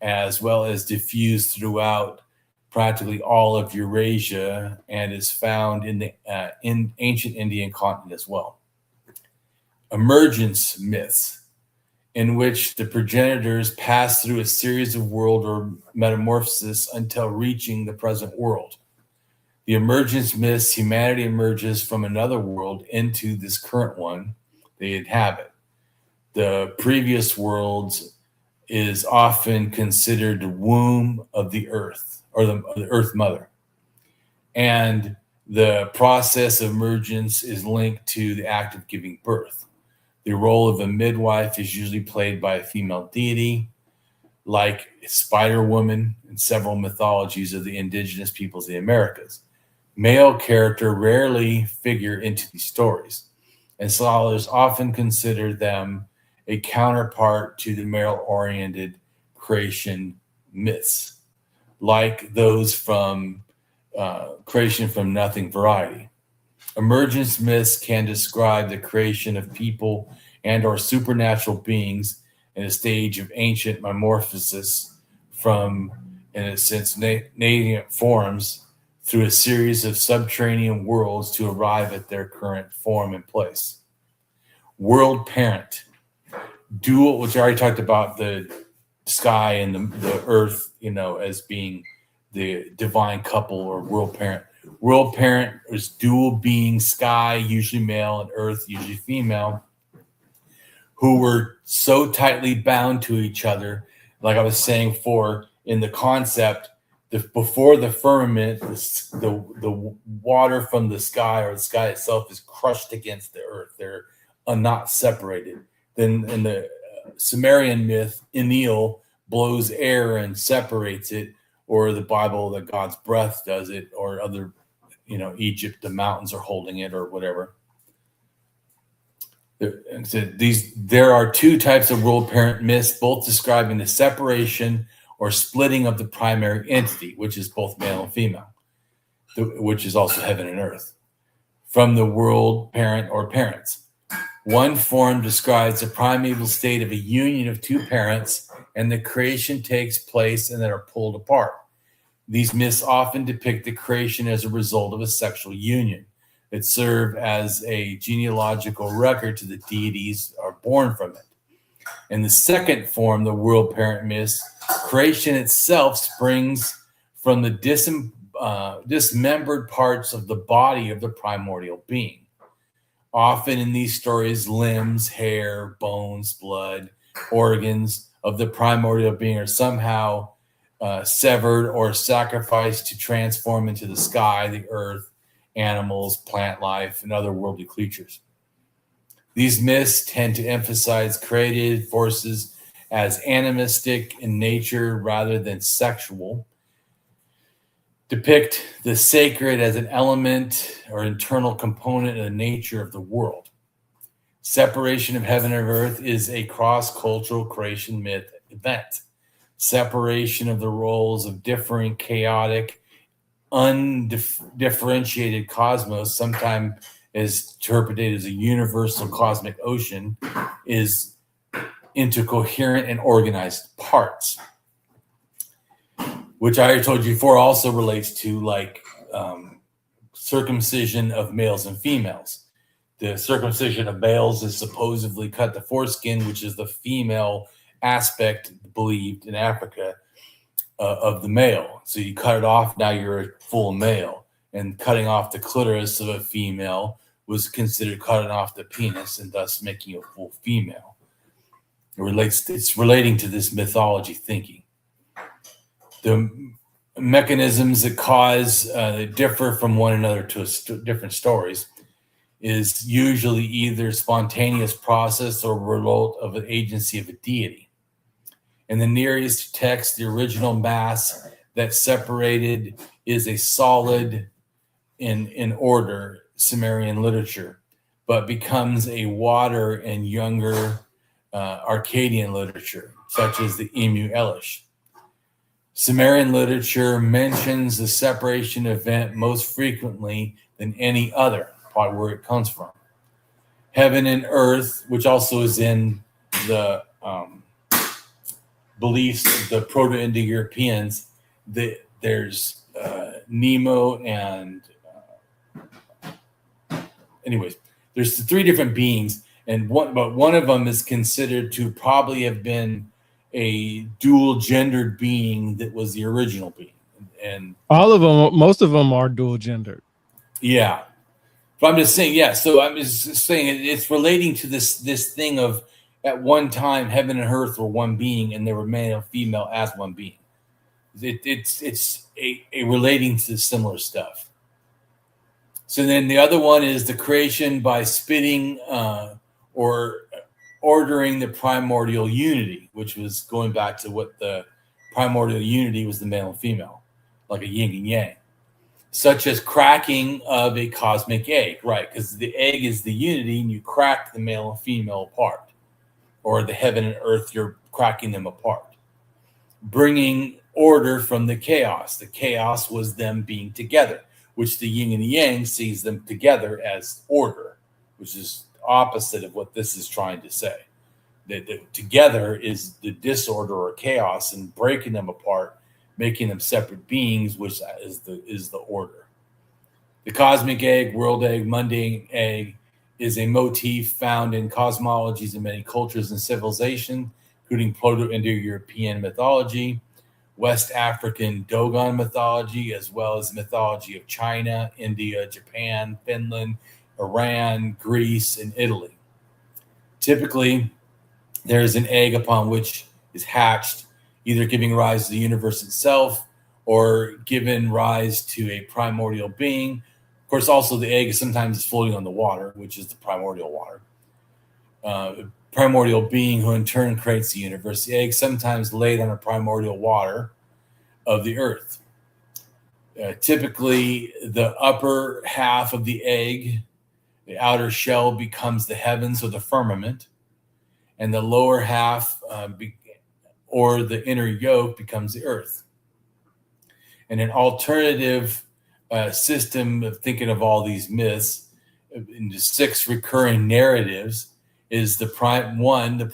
as well as diffused throughout practically all of Eurasia, and is found in the in ancient Indian continent as well. Emergence myths, in which the progenitors pass through a series of world or metamorphosis until reaching the present world. The emergence myths, humanity emerges from another world into this current one they inhabit. The previous worlds is often considered the womb of the earth, or the earth mother. And the process of emergence is linked to the act of giving birth. The role of a midwife is usually played by a female deity, like Spider Woman in several mythologies of the indigenous peoples of the Americas. Male character rarely figure into these stories, and scholars often consider them a counterpart to the male-oriented creation myths, like those from creation from nothing variety. Emergence myths can describe the creation of people and or supernatural beings in a stage of ancient metamorphosis from, in a sense, native forms through a series of subterranean worlds to arrive at their current form and place. World parent, dual, which I already talked about, the sky and the earth, as being the divine couple or world parent. World parent is dual being, sky, usually male, and earth, usually female, who were so tightly bound to each other. Like I was saying before, in the concept, before the firmament, the water from the sky or the sky itself is crushed against the earth. They're not separated. Then in the Sumerian myth, Enlil blows air and separates it, or the Bible, that God's breath does it, or other, Egypt, the mountains are holding it, or whatever. There are two types of world parent myths, both describing the separation or splitting of the primary entity, which is both male and female, which is also heaven and earth, from the world parent or parents. One form describes the primeval state of a union of two parents, and the creation takes place and that are pulled apart. These myths often depict the creation as a result of a sexual union that serve as a genealogical record to the deities are born born from it. In the second form, the world parent myth, creation itself springs from the dismembered parts of the body of the primordial being. Often in these stories, limbs, hair, bones, blood, organs of the primordial being are somehow severed or sacrificed to transform into the sky, the earth, animals, plant life, and other worldly creatures. These myths tend to emphasize creative forces as animistic in nature rather than sexual, depict the sacred as an element or internal component of the nature of the world. Separation of heaven and earth is a cross-cultural creation myth event. Separation of the roles of differing, chaotic, undifferentiated cosmos, sometimes is interpreted as a universal cosmic ocean, is into coherent and organized parts, which I already told you before also relates to like circumcision of males and females. The circumcision of males is supposedly cut the foreskin, which is the female aspect believed in Africa of the male. So you cut it off, now you're a full male. And cutting off the clitoris of a female was considered cutting off the penis and thus making a full female. It's relating to this mythology thinking. The mechanisms that cause that differ from one another to different stories is usually either spontaneous process or result of an agency of a deity. In the Near East text, the original mass that separated is a solid in order Sumerian literature, but becomes a water and younger Akkadian literature, such as the Emu Elish. Sumerian literature mentions the separation event most frequently than any other, probably where it comes from. Heaven and earth, which also is in the beliefs of the Proto-Indo-Europeans, that there's Nemo and anyways, there's three different beings, and one of them is considered to probably have been a dual-gendered being that was the original being, and all of them, most of them are dual gendered. Yeah, but I'm just saying, yeah. So I'm just saying it's relating to this thing of at one time heaven and earth were one being, and they were male and female as one being. It's a relating to similar stuff. So then the other one is the creation by spitting or ordering the primordial unity, which was going back to what the primordial unity was, the male and female, like a yin and yang, such as cracking of a cosmic egg, right? Because the egg is the unity and you crack the male and female apart, or the heaven and earth, you're cracking them apart, bringing order from the chaos. The chaos was them being together, which the yin and the yang sees them together as order, which is opposite of what this is trying to say. That together is the disorder or chaos, and breaking them apart, making them separate beings, which is the order. The cosmic egg, world egg, mundane egg is a motif found in cosmologies in many cultures and civilizations, including Proto-Indo-European mythology, West African Dogon mythology, as well as mythology of China, India, Japan, Finland, Iran, Greece, and Italy. Typically, there is an egg upon which is hatched, either giving rise to the universe itself or giving rise to a primordial being. Of course, also the egg is sometimes floating on the water, which is the primordial water. Primordial being who in turn creates the universe. The egg sometimes laid on a primordial water of the earth. Typically, the upper half of the egg, the outer shell, becomes the heavens or the firmament, and the lower half or the inner yolk becomes the earth. And an alternative system of thinking of all these myths into 6 recurring narratives is the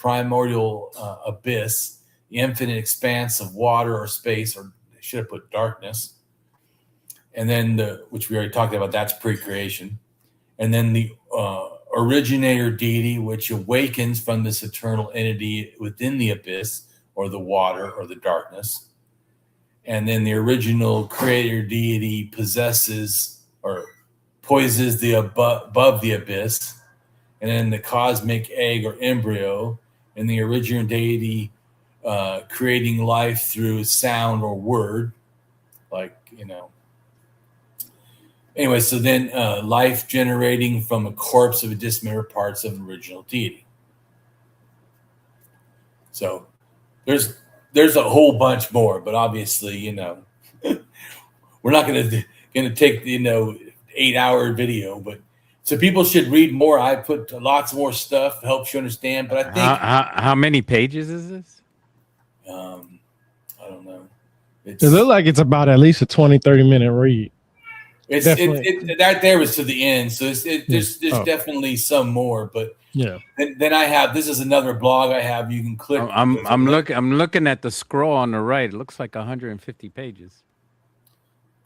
primordial abyss, the infinite expanse of water or space, or they should have put darkness. And then which we already talked about, that's pre-creation. And then the originator deity, which awakens from this eternal entity within the abyss or the water or the darkness. And then the original creator deity possesses or poises the above the abyss. And then the cosmic egg or embryo, and the original deity creating life through sound or word, like, Anyway, so then life generating from a corpse of dismembered parts of the original deity. So there's a whole bunch more, but obviously, we're not going to take 8-hour video, but so people should read more. I put lots more stuff, helps you understand. But I think how many pages is this? I don't know. It looks like it's about at least a 20-30 minute read. That there was to the end, so there's definitely some more, but yeah. Then I have, this is another blog I have. You can click. I'm looking at the scroll on the right. It looks like 150 pages.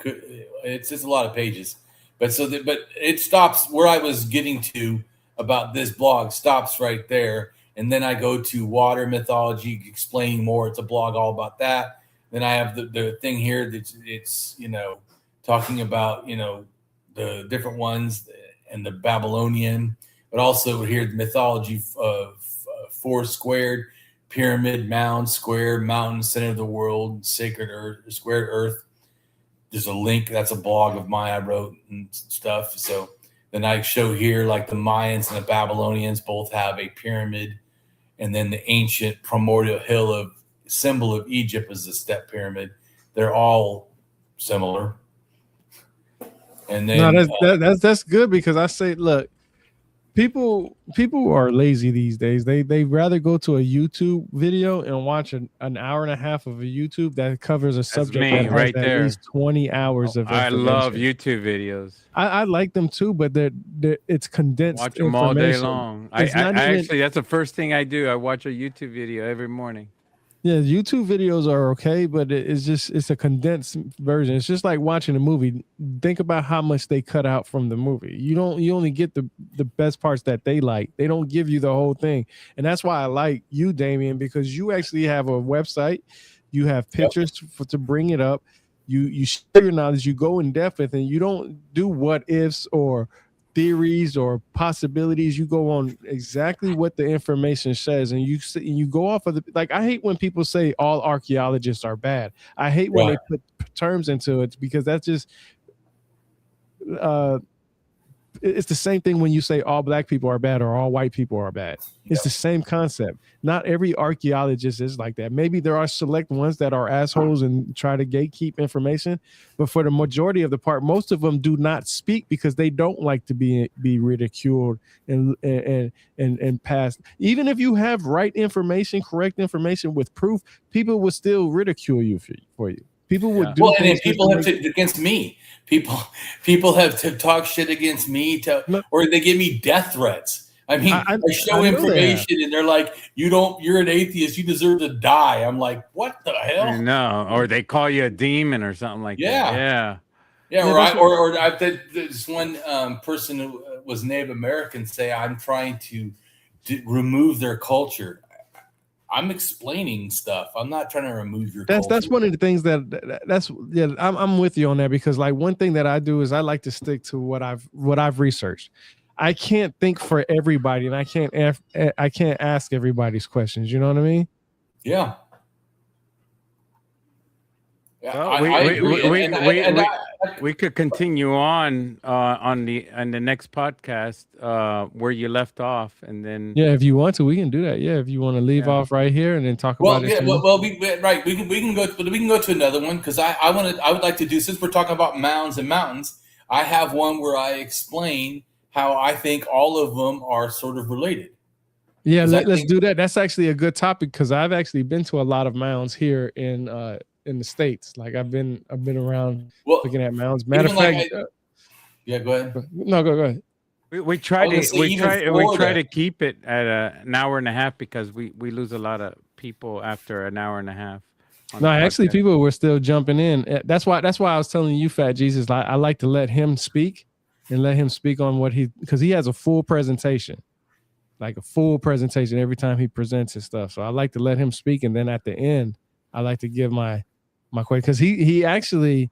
It's just a lot of pages, but it stops where I was getting to about this blog. Stops right there, and then I go to water mythology, explaining more. It's a blog all about that. Then I have the thing here that's it's talking about the different ones and the Babylonian, but also here the mythology of four squared, pyramid, mound, square, mountain, center of the world, sacred earth, squared earth. There's a link. That's a blog of mine I wrote and stuff. So then I show here like the Mayans and the Babylonians both have a pyramid, and then the ancient primordial hill of symbol of Egypt is the step pyramid. They're all similar. And then that's good, because I say, look, people are lazy these days. They rather go to a YouTube video and watch an hour and a half of a YouTube that covers a subject that has right at there. least 20 hours of information. I love YouTube videos. I like them too, but it's condensed. Watch them all day long. I actually, that's the first thing I do. I watch a YouTube video every morning. Yeah, YouTube videos are okay, but it's a condensed version. It's just like watching a movie. Think about how much they cut out from the movie. You only get the best parts that they like. They don't give you the whole thing. And that's why I like you, Damien, because you actually have a website. You have pictures to bring it up. You share your knowledge. You go in depth with it. And you don't do what ifs or theories or possibilities. You go on exactly what the information says, and you go off of like, I hate when people say all archaeologists are bad. I hate when they put terms into it, because that's just it's the same thing when you say all black people are bad or all white people are bad. It's the same concept. Not every archaeologist is like that. Maybe there are select ones that are assholes and try to gatekeep information, but for the majority of the part, most of them do not speak because they don't like to be ridiculed and passed. Even if you have right information, correct information with proof, people will still ridicule you for you. People would do. Well, and then people have to against me. People have to talk shit against me, or they give me death threats. I mean, I show information and they're like, you're an atheist, you deserve to die. I'm like, what the hell? No, or they call you a demon or something like that. Yeah. Or I've had this one person who was Native American say, I'm trying to remove their culture. I'm explaining stuff. I'm not trying to remove your culture. That's one of the things I'm with you on that, because like one thing that I do is I like to stick to what I've researched. I can't think for everybody, and I can't ask everybody's questions. You know what I mean? Yeah. We could continue on the next podcast where you left off, and then if you want to, we can do that. Yeah, if you want to leave off right here and then talk about it. We can go to another one, because I would like to do, since we're talking about mounds and mountains, I have one where I explain how I think all of them are sort of related. Yeah, let's do that. That's actually a good topic, because I've actually been to a lot of mounds here in the States. Like I've been around looking at mounds. Matter of fact, go ahead. No, go ahead. We try to keep it at an hour and a half, because we lose a lot of people after an hour and a half. No, actually, people were still jumping in. That's why I was telling you, Fat Jesus, I like to let him speak, and let him speak on what because he has a full presentation, like a full presentation every time he presents his stuff. So I like to let him speak, and then at the end, I like to give my question, because he actually,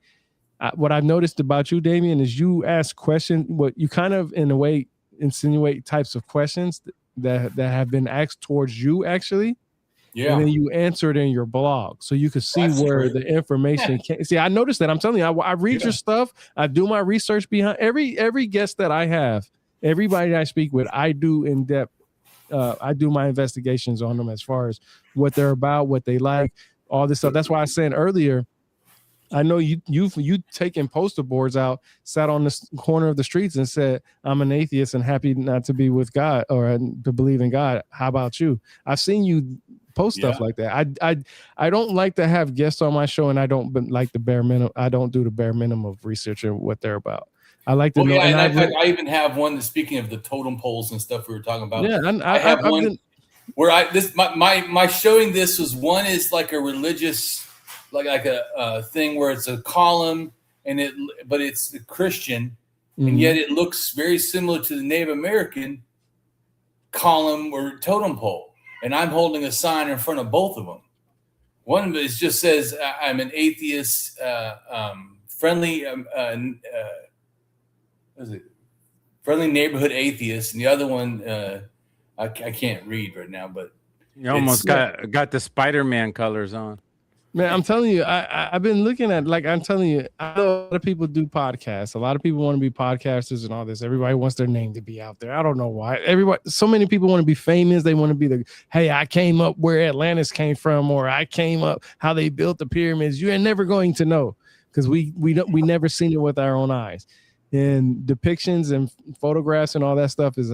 what I've noticed about you, Damien, is you ask questions, what you kind of in a way insinuate types of questions that have been asked towards you actually. Yeah. And then you answer it in your blog, so you can see where the information came. See, I noticed that. I'm telling you, I read your stuff. I do my research behind every guest that I have, everybody I speak with. I do in depth. I do my investigations on them as far as what they're about, what they like, all this stuff. That's why I said earlier, I know you've taken poster boards out, sat on the corner of the streets and said, I'm an atheist and happy not to be with God or to believe in God. How about you? I've seen you post stuff like that. I don't like to have guests on my show, and I don't like the bare minimum. I don't do the bare minimum of research and what they're about. I like to know. Yeah, and I even have one that's, speaking of the totem poles and stuff we were talking about. Yeah, I have one where my showing this was, one is like a religious, like a thing where it's a column but it's a Christian, and yet it looks very similar to the Native American column or totem pole. And I'm holding a sign in front of both of them. One of it just says, I'm an atheist, friendly, friendly neighborhood atheist. And the other one, I can't read right now, but you almost got the Spider-Man colors on. Man, I'm telling you, I've been looking at, like, I'm telling you, I know a lot of people do podcasts. A lot of people want to be podcasters and all this. Everybody wants their name to be out there. I don't know why. So many people want to be famous. They want to be hey, I came up where Atlantis came from, or I came up how they built the pyramids. You're never going to know, because we never seen it with our own eyes. And depictions and photographs and all that stuff is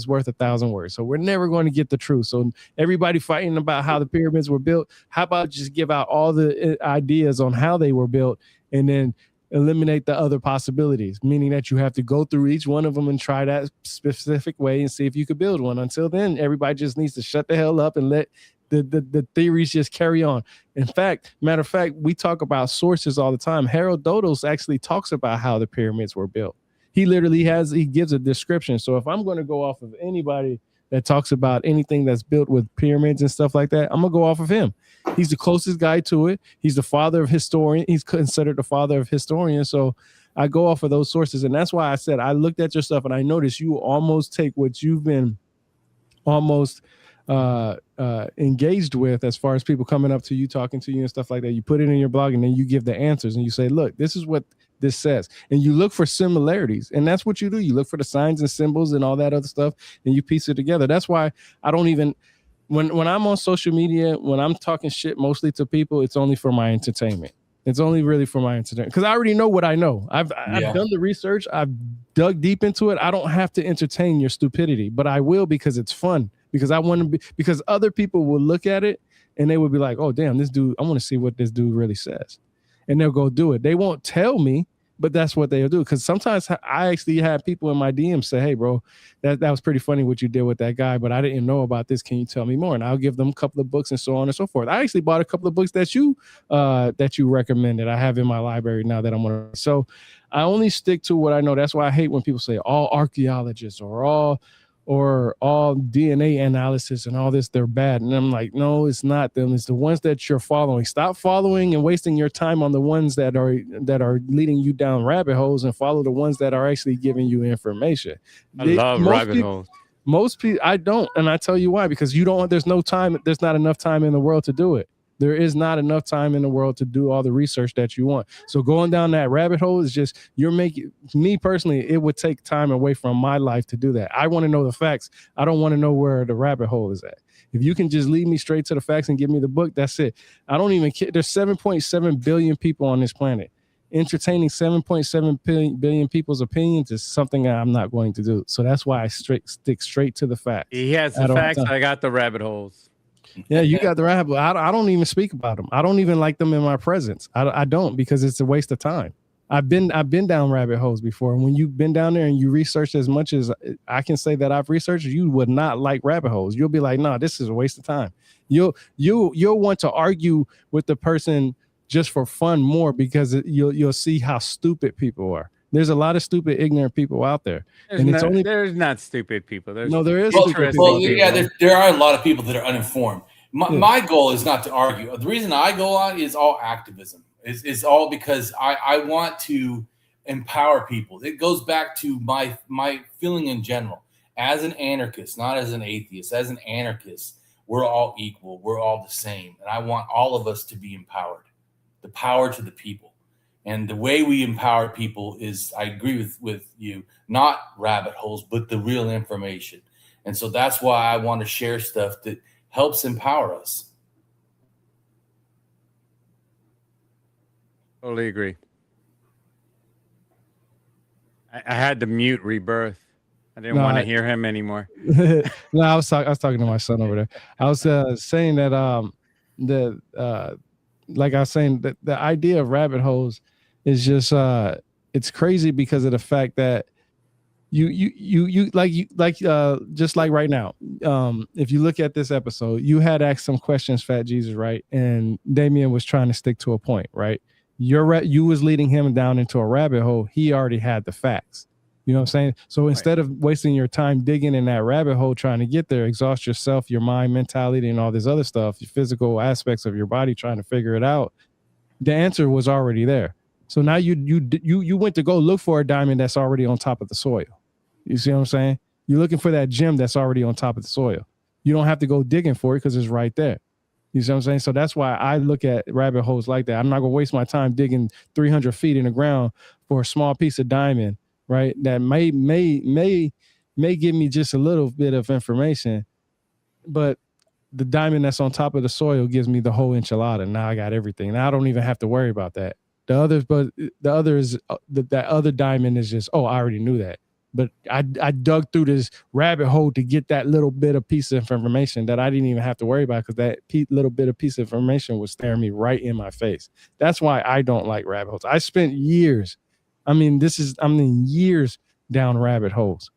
worth 1,000 words. So we're never going to get the truth. So everybody fighting about how the pyramids were built, how about just give out all the ideas on how they were built, and then eliminate the other possibilities, meaning that you have to go through each one of them and try that specific way and see if you could build one. Until then, everybody just needs to shut the hell up and let the theories just carry on. In fact, matter of fact, we talk about sources all the time. Herodotus actually talks about how the pyramids were built. He gives a description. So if I'm going to go off of anybody that talks about anything that's built with pyramids and stuff like that, I'm going to go off of him. He's the closest guy to it. He's the father of historian. He's considered the father of historians. So I go off of those sources. And that's why I said, I looked at your stuff and I noticed you almost take what you've been almost engaged with, as far as people coming up to you, talking to you and stuff like that. You put it in your blog and then you give the answers and you say, look, this is what this says. And you look for similarities. And that's what you do. You look for the signs and symbols and all that other stuff, and you piece it together. That's why I don't even, when I'm on social media, when I'm talking shit mostly to people, it's only for my entertainment. It's only really for my entertainment, because I already know what I know. I've done the research. I've dug deep into it. I don't have to entertain your stupidity, but I will, because it's fun. Because I want to be, because other people will look at it and they will be like, oh, damn, this dude, I want to see what this dude really says. And they'll go do it. They won't tell me, but that's what they'll do. Because sometimes I actually have people in my DM say, hey, bro, that was pretty funny what you did with that guy, but I didn't know about this. Can you tell me more? And I'll give them a couple of books and so on and so forth. I actually bought a couple of books that you recommended. I have in my library now that I'm going to. So I only stick to what I know. That's why I hate when people say all archaeologists or all DNA analysis and all this, they're bad. And I'm like, no, it's not them. It's the ones that you're following. Stop following and wasting your time on the ones that are leading you down rabbit holes, and follow the ones that are actually giving you information. I love rabbit holes. Most people, I don't. And I tell you why, because there's no time. There's not enough time in the world to do it. There is not enough time in the world to do all the research that you want. So going down that rabbit hole is just, you're making me personally, it would take time away from my life to do that. I want to know the facts. I don't want to know where the rabbit hole is at. If you can just lead me straight to the facts and give me the book, that's it. I don't even care. There's 7.7 billion people on this planet. Entertaining 7.7 billion people's opinions is something that I'm not going to do. So that's why I stick straight to the facts. He has the facts. I got the rabbit holes. Yeah, you got the rabbit. I don't even speak about them. I don't even like them in my presence. I don't, because it's a waste of time. I've been down rabbit holes before. And when you've been down there and you research as much as I can say that I've researched, you would not like rabbit holes. You'll be like, no, this is a waste of time. You'll want to argue with the person just for fun more, because you'll see how stupid people are. There's a lot of stupid, ignorant people out there, and it's only there's not stupid people. There's no, there is Well, stupid well, people. yeah, there are a lot of people that are uninformed. Yeah. My goal is not to argue. The reason I go on is all activism. Is all because I want to empower people. It goes back to my feeling in general. As an anarchist, not as an atheist, as an anarchist, we're all equal. We're all the same. And I want all of us to be empowered. The power to the people. And the way we empower people is, I agree with you, not rabbit holes, but the real information. And so that's why I want to share stuff that helps empower us. Totally agree. I had to mute Rebirth. I didn't want to hear him anymore. No, I was talking to my son over there. I was saying that like I was saying that the idea of rabbit holes is just it's crazy because of the fact that you just like right now, if you look at this episode, you had asked some questions, Fat Jesus, right? And Damien was trying to stick to a point, right? You was leading him down into a rabbit hole. He already had the facts. You know what I'm saying? So instead of wasting your time digging in that rabbit hole trying to get there, exhaust yourself, your mind, mentality, and all this other stuff, your physical aspects of your body trying to figure it out, the answer was already there. So now you went to go look for a diamond that's already on top of the soil. You see what I'm saying? You're looking for that gem that's already on top of the soil. You don't have to go digging for it because it's right there. You see what I'm saying? So that's why I look at rabbit holes like that. I'm not gonna waste my time digging 300 feet in the ground for a small piece of diamond, right? That may give me just a little bit of information, but the diamond that's on top of the soil gives me the whole enchilada. Now I got everything. Now I don't even have to worry about that. The other diamond is just, I already knew that. But I dug through this rabbit hole to get that little bit of piece of information that I didn't even have to worry about because that little bit of piece of information was staring me right in my face. That's why I don't like rabbit holes. I spent years, years down rabbit holes.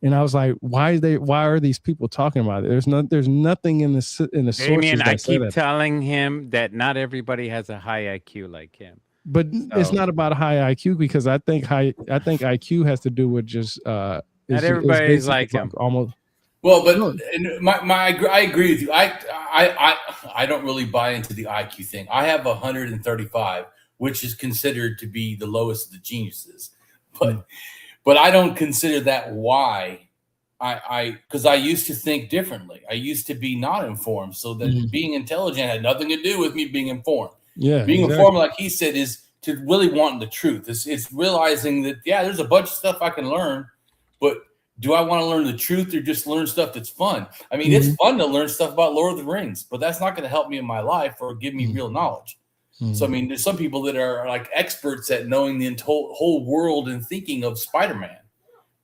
And I was like, why are these people talking about it? There's nothing in the sources. Damien, I keep telling him that not everybody has a high IQ like him. But it's not about a high IQ because I think IQ has to do with just not everybody's like him. Almost. Well, but I agree with you. I don't really buy into the IQ thing. I have 135, which is considered to be the lowest of the geniuses. But I don't consider that why because I used to think differently. I used to be not informed. So that being intelligent had nothing to do with me being informed. Yeah, being informed, like he said, is to really want the truth. It's realizing that, there's a bunch of stuff I can learn, but do I want to learn the truth or just learn stuff that's fun? I mean, it's fun to learn stuff about Lord of the Rings, but that's not going to help me in my life or give me real knowledge. So, I mean, there's some people that are like experts at knowing the whole world and thinking of Spider-Man,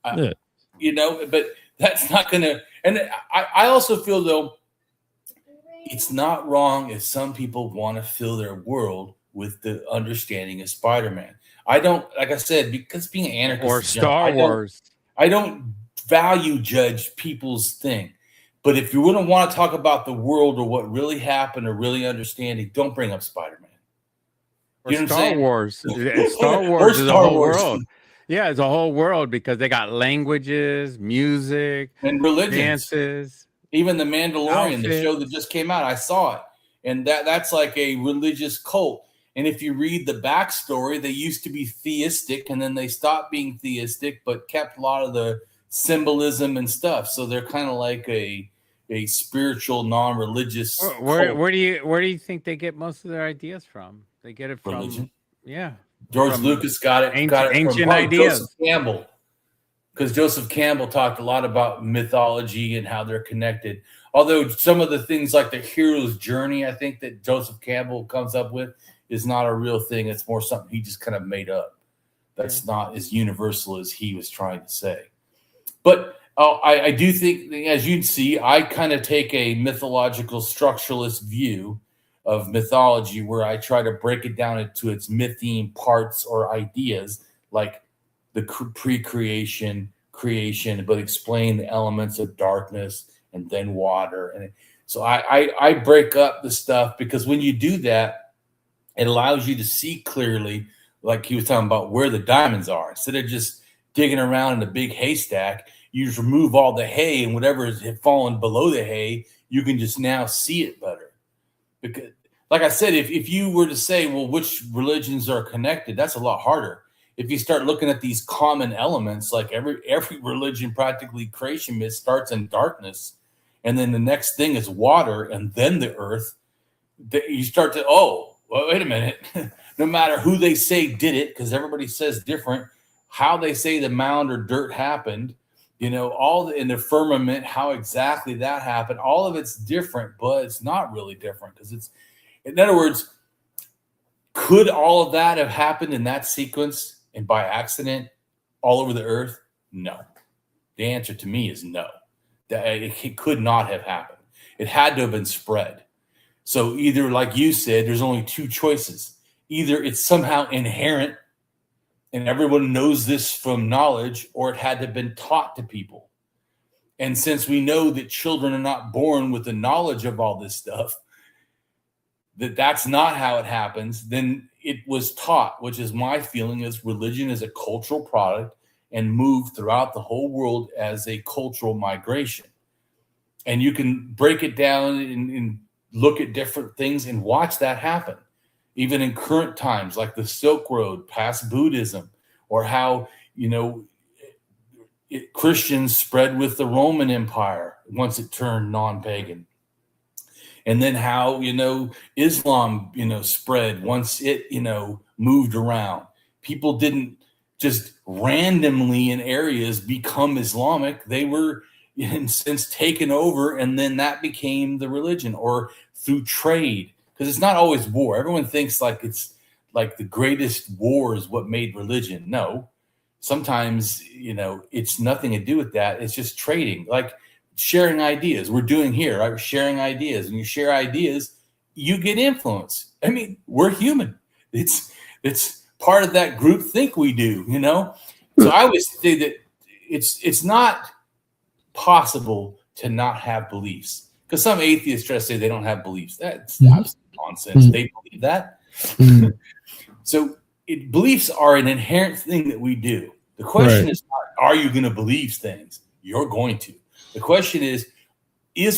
but that's not going to, and I also feel though, it's not wrong if some people want to fill their world with the understanding of Spider-Man. I don't, like I said, because being an anarchist or Star Wars, I don't value judge people's thing. But if you wouldn't want to talk about the world or what really happened or really understanding, don't bring up Spider-Man. You know Star Wars. Star Wars is a whole world. Yeah, it's a whole world because they got languages, music, and religions. Dances. Even The Mandalorian, the show that just came out, I saw it. And that's like a religious cult. And if you read the backstory, they used to be theistic and then they stopped being theistic, but kept a lot of the symbolism and stuff. So they're kind of like a spiritual, non-religious cult. Where do you think they get most of their ideas from? They get it from religion. George Lucas got it ancient from ideas. Joseph Campbell. Because Joseph Campbell talked a lot about mythology and how they're connected. Although some of the things like the hero's journey, I think that Joseph Campbell comes up with is not a real thing. It's more something he just kind of made up. That's not as universal as he was trying to say. But I do think, as you'd see, I kind of take a mythological structuralist view of mythology where I try to break it down into its mythine parts or ideas, like the pre-creation, creation, but explain the elements of darkness and then water. And so I break up the stuff because when you do that, it allows you to see clearly like he was talking about where the diamonds are. Instead of just digging around in a big haystack, you just remove all the hay, and whatever has fallen below the hay, you can just now see it better. Because, like I said, if you were to say, well, which religions are connected, that's a lot harder. If you start looking at these common elements, like every religion, practically creation myth starts in darkness, and then the next thing is water, and then the earth. You start to, oh, well, wait a minute. No matter who they say did it, because everybody says different, how they say the mound or dirt happened, all in the firmament, how exactly that happened, all of it's different, but it's not really different because it's, in other words, could all of that have happened in that sequence and by accident all over the earth? No. The answer to me is no. That it could not have happened. It had to have been spread. So either, like you said, there's only two choices. Either it's somehow inherent and everyone knows this from knowledge, or it had to have been taught to people. And since we know that children are not born with the knowledge of all this stuff, that's not how it happens, then it was taught, which is my feeling is religion is a cultural product and moved throughout the whole world as a cultural migration. And you can break it down and look at different things and watch that happen. Even in current times, like the Silk Road, past Buddhism, or how, Christians spread with the Roman Empire once it turned non-pagan. And then how, Islam, spread once it, moved around. People didn't just randomly in areas become Islamic. They were, in a sense, taken over, and then that became the religion, or through trade. Because it's not always war. Everyone thinks like it's like the greatest war is what made religion. No, sometimes, it's nothing to do with that. It's just trading, like sharing ideas. We're doing here, right? We're sharing ideas. When you share ideas, you get influence. I mean, we're human. It's part of that group think we do, So I always say that it's not possible to not have beliefs. Because some atheists try to say they don't have beliefs. That's absolute nonsense. They believe that. So beliefs are an inherent thing that we do. The question is not, are you going to believe things? You're going to. The question is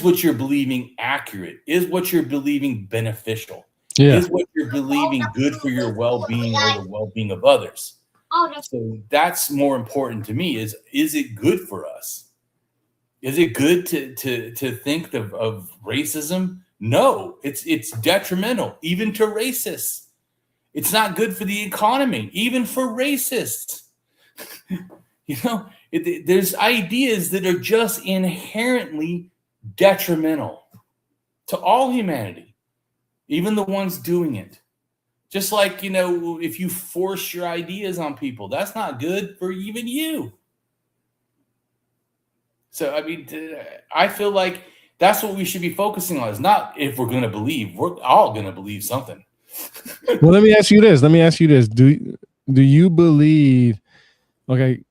what you're believing accurate? Is what you're believing beneficial? Yeah. Is what you're believing good for your well-being or the well-being of others? So that's more important to me is it good for us? Is it good to think of racism? No, it's detrimental, even to racists. It's not good for the economy, even for racists. There's ideas that are just inherently detrimental to all humanity, even the ones doing it. Just like, if you force your ideas on people, that's not good for even you. So, I mean, I feel like that's what we should be focusing on. Is not if we're going to believe. We're all going to believe something. Well, let me ask you this. Do you believe? Okay,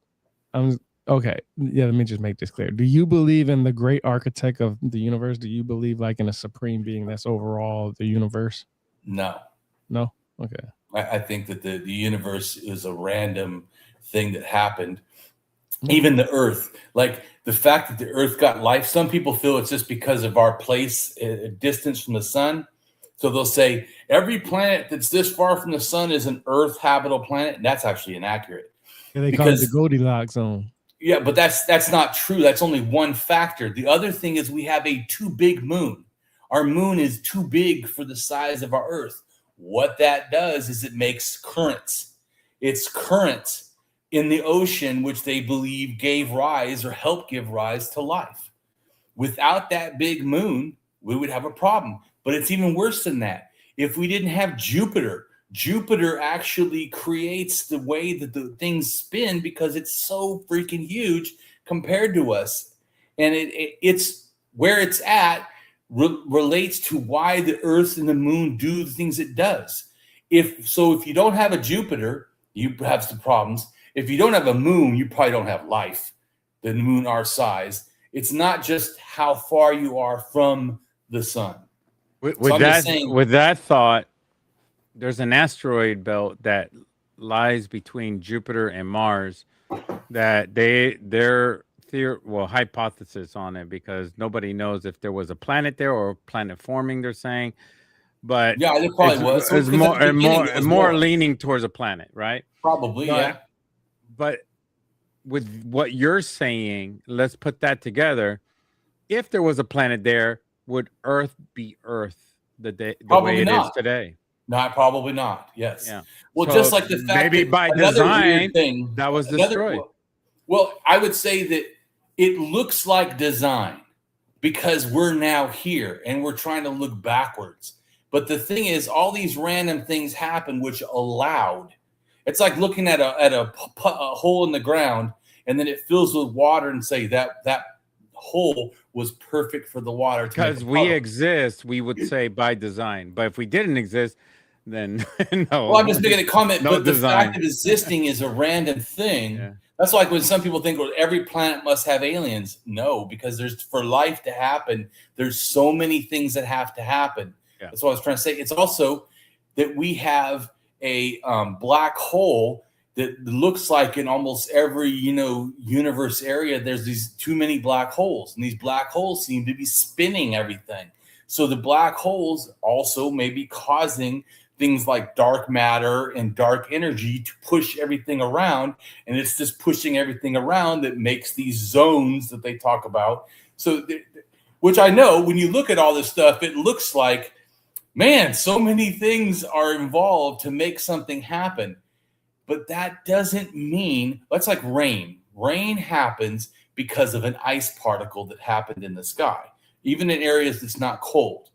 okay. Yeah, let me just make this clear. Do you believe in the great architect of the universe? Do you believe like in a supreme being that's overall the universe? No. Okay. I think that the universe is a random thing that happened. Even the earth, like the fact that the earth got life, some people feel it's just because of our place, distance from the sun. So they'll say every planet that's this far from the sun is an earth habitable planet. And that's actually inaccurate. Yeah, they call it the Goldilocks zone. Yeah, but that's not true. That's only one factor. The other thing is we have a too big moon. Our moon is too big for the size of our earth. What that does is it makes currents. It's currents in the ocean, which they believe gave rise or helped give rise to life. Without that big moon, we would have a problem. But it's even worse than that. If we didn't have Jupiter actually creates the way that the things spin because it's so freaking huge compared to us. And it's where it's at relates to why the Earth and the moon do the things it does. If you don't have a Jupiter, you have some problems. If you don't have a moon, you probably don't have life. The moon our size. It's not just how far you are from the sun. With that thought, there's an asteroid belt that lies between Jupiter and Mars that hypothesis on it, because nobody knows if there was a planet there or a planet forming, they're saying, but Yeah, there probably was. So, it's 'cause at more the and beginning more it was and more warm. leaning towards a planet, right? Probably, yeah. But with what you're saying, let's put that together. If there was a planet there, would Earth be Earth the Probably way it is not. today? Probably not. Yes. Yeah. Well, So just like the fact maybe that by another design weird thing that was destroyed. Well, I would say that it looks like design because we're now here and we're trying to look backwards. But the thing is, all these random things happen which allowed. It's like looking at a hole in the ground and then it fills with water and say that hole was perfect for the water. Because we exist, we would say by design. But if we didn't exist, then no. Well, I'm just making a comment, No but design. the fact of existing is a random thing. Yeah. That's like when some people think, well, every planet must have aliens. No, because for life to happen, there's so many things that have to happen. Yeah. That's what I was trying to say. It's also that we have a black hole that looks like in almost every universe area. There's these too many black holes, and these black holes seem to be spinning everything. So the black holes also may be causing things like dark matter and dark energy to push everything around. And it's just pushing everything around that makes these zones that they talk about. So, which I know when you look at all this stuff, it looks like, man, so many things are involved to make something happen. But that doesn't mean, that's like rain. Rain happens because of an ice particle that happened in the sky, even in areas that's not cold.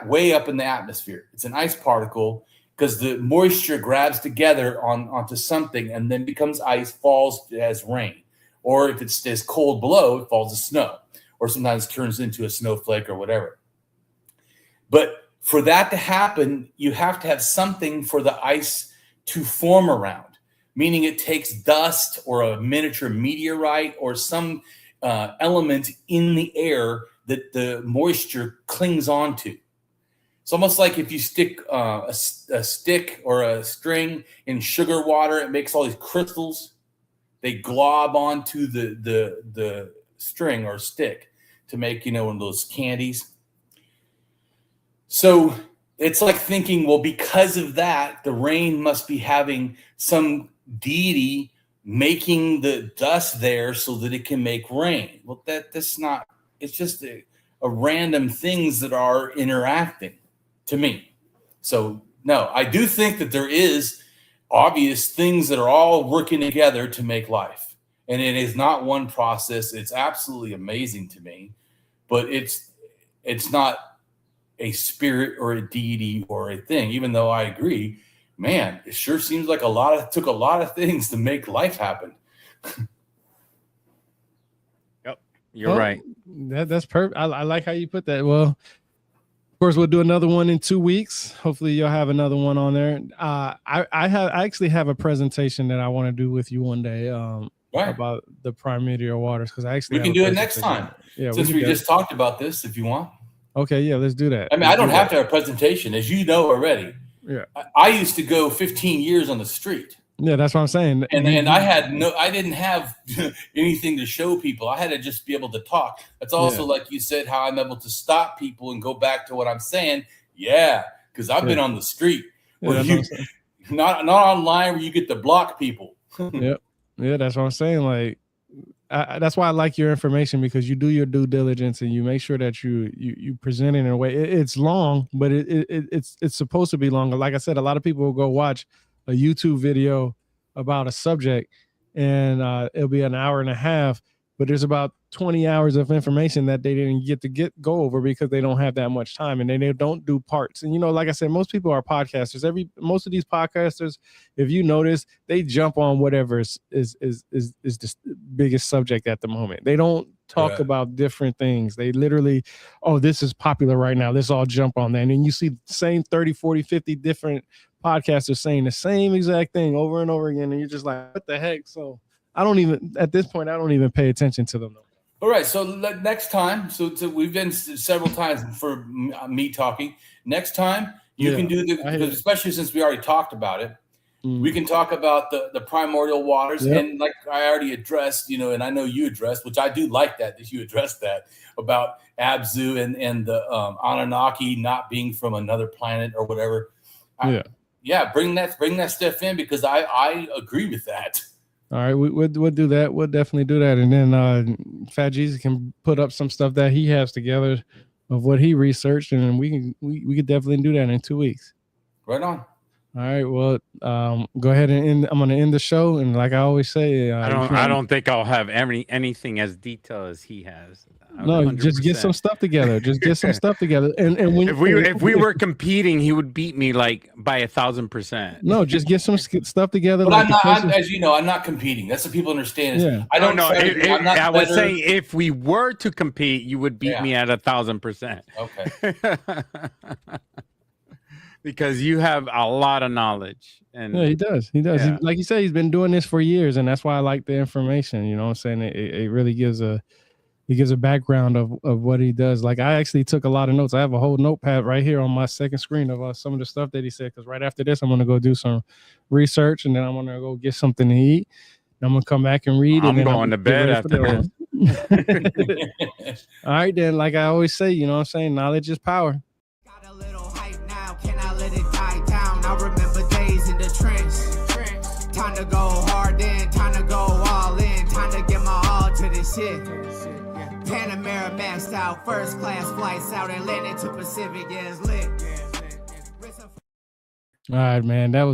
Way up in the atmosphere. It's an ice particle because the moisture grabs together onto something and then becomes ice, falls as rain. Or if it stays cold below, it falls as snow. Or sometimes turns into a snowflake or whatever. But for that to happen, you have to have something for the ice to form around, meaning it takes dust or a miniature meteorite or some element in the air that the moisture clings onto. It's almost like if you stick a stick or a string in sugar water, it makes all these crystals. They glob onto the string or stick to make, one of those candies. So it's like thinking, well, because of that, the rain must be having some deity making the dust there so that it can make rain. Well, that's not, it's just a random things that are interacting to me. So no, I do think that there is obvious things that are all working together to make life. And it is not one process. It's absolutely amazing to me, but it's not a spirit or a deity or a thing, even though I agree, man, it sure seems like took a lot of things to make life happen. Yep. You're right. That's perfect. I like how you put that. Well, of course, we'll do another one in 2 weeks. Hopefully you'll have another one on there. I actually have a presentation that I want to do with you one day about the primordial waters, because I actually we can do it next time. Yeah, since we just talked about this, if you want. Okay, yeah, let's do that. I mean, I don't have to have a presentation, as you know already. Yeah, I used to go 15 years on the street. Yeah, that's what I'm saying. And I didn't have anything to show people. I had to just be able to talk. That's also like you said, how I'm able to stop people and go back to what I'm saying. Yeah, because I've been on the street where not online where you get to block people. Yeah, that's what I'm saying. Like, that's why I like your information, because you do your due diligence and you make sure that you present it in a way. It's long, but it's supposed to be longer. Like I said, a lot of people will go watch a YouTube video about a subject and it'll be an hour and a half, but there's about 20 hours of information that they didn't get to go over because they don't have that much time, and they don't do parts. And like I said, most people are podcasters. Most of these podcasters, if you notice, they jump on whatever is the biggest subject at the moment. They don't talk about different things. They literally, this is popular right now, let's all jump on that. And then you see the same 30, 40, 50 different podcasters saying the same exact thing over and over again, and you're just like, what the heck? So at this point, I don't even pay attention to them. All right, so next time, so we've been several times for me talking. Next time, you can do especially since we already talked about it. We can talk about the primordial waters, Yep. and like I already addressed, and I know you addressed, which I do like that you addressed that about Abzu and the Anunnaki not being from another planet or whatever. Bring that stuff in, because I agree with that. All right, we'll do that. We'll definitely do that, and then Fat Jesus can put up some stuff that he has together of what he researched, and then we could definitely do that in 2 weeks. Right on. All right. Well, go ahead and end. I'm going to end the show, and like I always say, I don't think I'll have anything as detailed as he has. No, 100%. just get some stuff together. Just get some stuff together. And when if we were competing, he would beat me like by 1,000%. No, just get some stuff together. But like as you know, I'm not competing. That's what people understand. Yeah. I don't know. I was better. saying if we were to compete, you would beat me at 1,000%. Okay. Because you have a lot of knowledge. And yeah, he does. He does. Yeah. Like you said, he's been doing this for years, and that's why I like the information. You know what I'm saying? It really gives a background of what he does. Like, I actually took a lot of notes. I have a whole notepad right here on my second screen of some of the stuff that he said, because right after this, I'm going to go do some research, and then I'm going to go get something to eat. And I'm going to come back and read. I'm and going to bed after this. All right, then, like I always say, you know what I'm saying? Knowledge is power. Got a little hype now, can I let it die down? I remember days in the trench. Time to go hard in, time to go all in, time to get my all to this shit. Panamera maxed out, first class flights out Atlantic to Pacific, yeah, it's lit. All right, man. That was